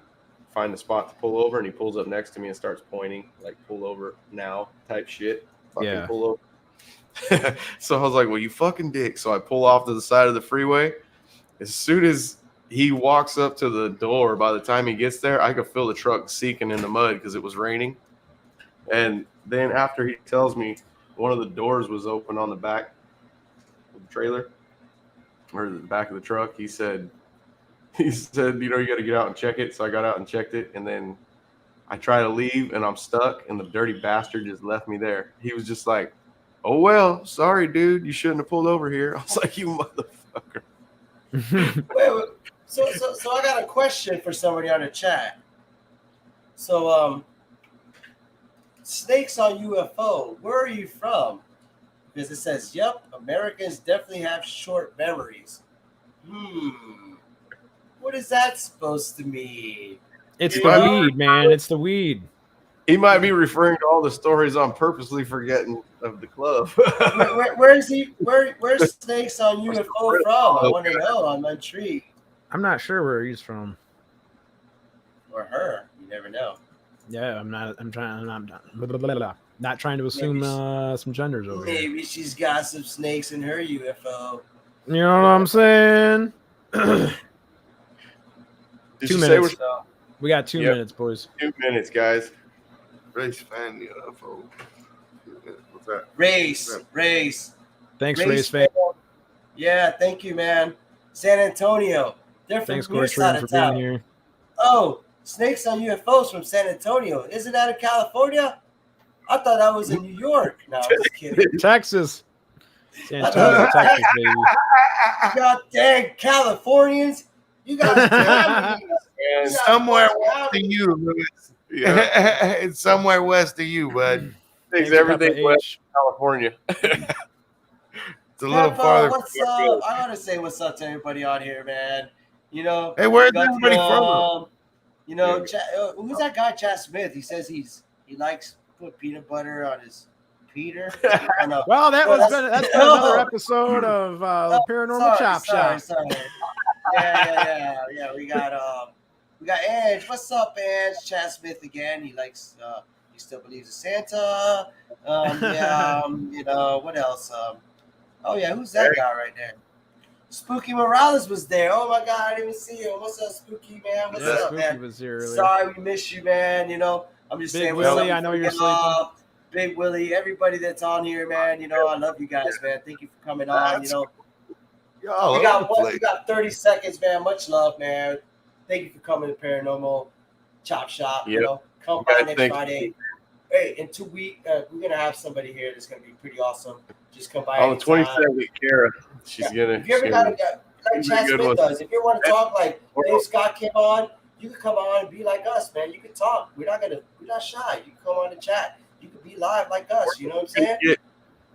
find a spot to pull over, and he pulls up next to me and starts pointing like "pull over now" type shit. Yeah. Pull over. So I was like, "Well, you fucking dick." So I pull off to the side of the freeway. As soon as he walks up to the door, by the time he gets there, I could feel the truck sinking in the mud because it was raining. And then after he tells me one of the doors was open on the back of the trailer or the back of the truck, he said, you got to get out and check it. So I got out and checked it. And then I try to leave and I'm stuck, and the dirty bastard just left me there. He was just like, "Oh, well, sorry, dude. You shouldn't have pulled over here." I was like, "You motherfucker." Wait. So I got a question for somebody on the chat. So, snakes on UFO, where are you from? Because it says, "Yep, Americans definitely have short memories." What is that supposed to mean? It's the weed, man. It's the weed. He might be referring to all the stories I'm purposely forgetting of the club. Where's snakes on UFO from? I want to know. I'm intrigued. I'm not sure where he's from. Or her. You never know. Yeah, I'm not trying to assume some genders over here. Maybe she's got some snakes in her UFO. You know what I'm saying? 2 minutes. We got 2 minutes, boys. 2 minutes, guys. Race fan UFO. What's that? Race. Thanks, Race fan. Yeah, thank you, man. San Antonio. They're from Thanks, your side Cortrin, of for being town. here. Oh, snakes on UFOs from San Antonio. Isn't that in California? I thought that was in New York. No, I'm just kidding. Texas. San Antonio, Texas, baby. God dang Californians. You guys Somewhere west of you, Louis. Yeah. It's somewhere west of you, bud. Thanks Thanks, everything Papa west H. of California. It's a little Peppo, farther. what's from up? where I want to say what's up to everybody on here, man. You know, Hey, where's got everybody from? you know, Yeah. who's that guy, Chad Smith? He says he likes put peanut butter on his Peter. Oh, no. Well, No, that's been another episode of Oh, Paranormal Chop Shop. sorry. Yeah. We got Ange. What's up, Ange? Chad Smith again. He likes. He still believes in Santa. You know what else? Oh yeah, who's that guy right there? Spooky Morales was there. Oh my God, I didn't even see him. What's up, Spooky man? What's Yeah, up, Spooky man? was here earlier. Sorry we missed you, man. You know, I'm just Big saying what's Willie, up. I know you're before we get sleeping. off. Big Willie, everybody that's on here, man. You know, I love you guys, man. Thank you for coming on. You know, Y'all we got over the place. we got 30 seconds, man. Much love, man. Thank you for coming to Paranormal Chop Shop. You Yep. know, come You by guys next think- Friday. Hey, in 2 weeks, we're gonna have somebody here that's gonna be pretty awesome. Just come by. On the anytime. 22nd, Kara. She's gonna. If you ever she's got gonna- like Chad good Smith one. does, if you want to talk like Dave Scott came on, you can come on and be like us, man. You can talk. We're not shy. You can come on and chat. You can be live like us. You know what I'm saying?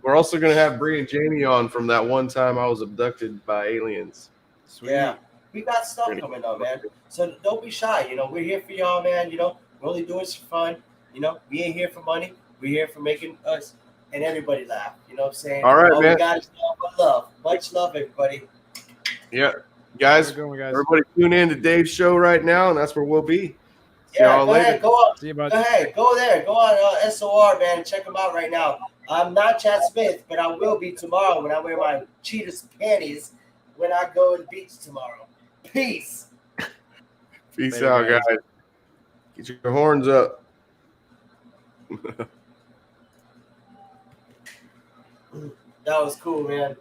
We're also gonna have Bree and Jamie on from that one time I was abducted by aliens. Sweet. Yeah. We got stuff coming up, man. So don't be shy. You know, we're here for y'all, man. You know, we're only doing this for fun. You know, we ain't here for money. We're here for making us and everybody laugh. You know what I'm saying? All right, All man. we got is nothing but love. Much love, everybody. Yeah, guys. Have a good one, guys. Everybody tune in to Dave's show right now, and that's where we'll be. See Yeah, y'all go later. ahead. Go on. See you, bud. Go ahead. Go there. Go on SOR, man. Check them out right now. I'm not Chad Smith, but I will be tomorrow when I wear my cheetah's panties when I go to the beach tomorrow. Peace. Peace Later, out, guys. guys. Get your horns up. That was cool, man.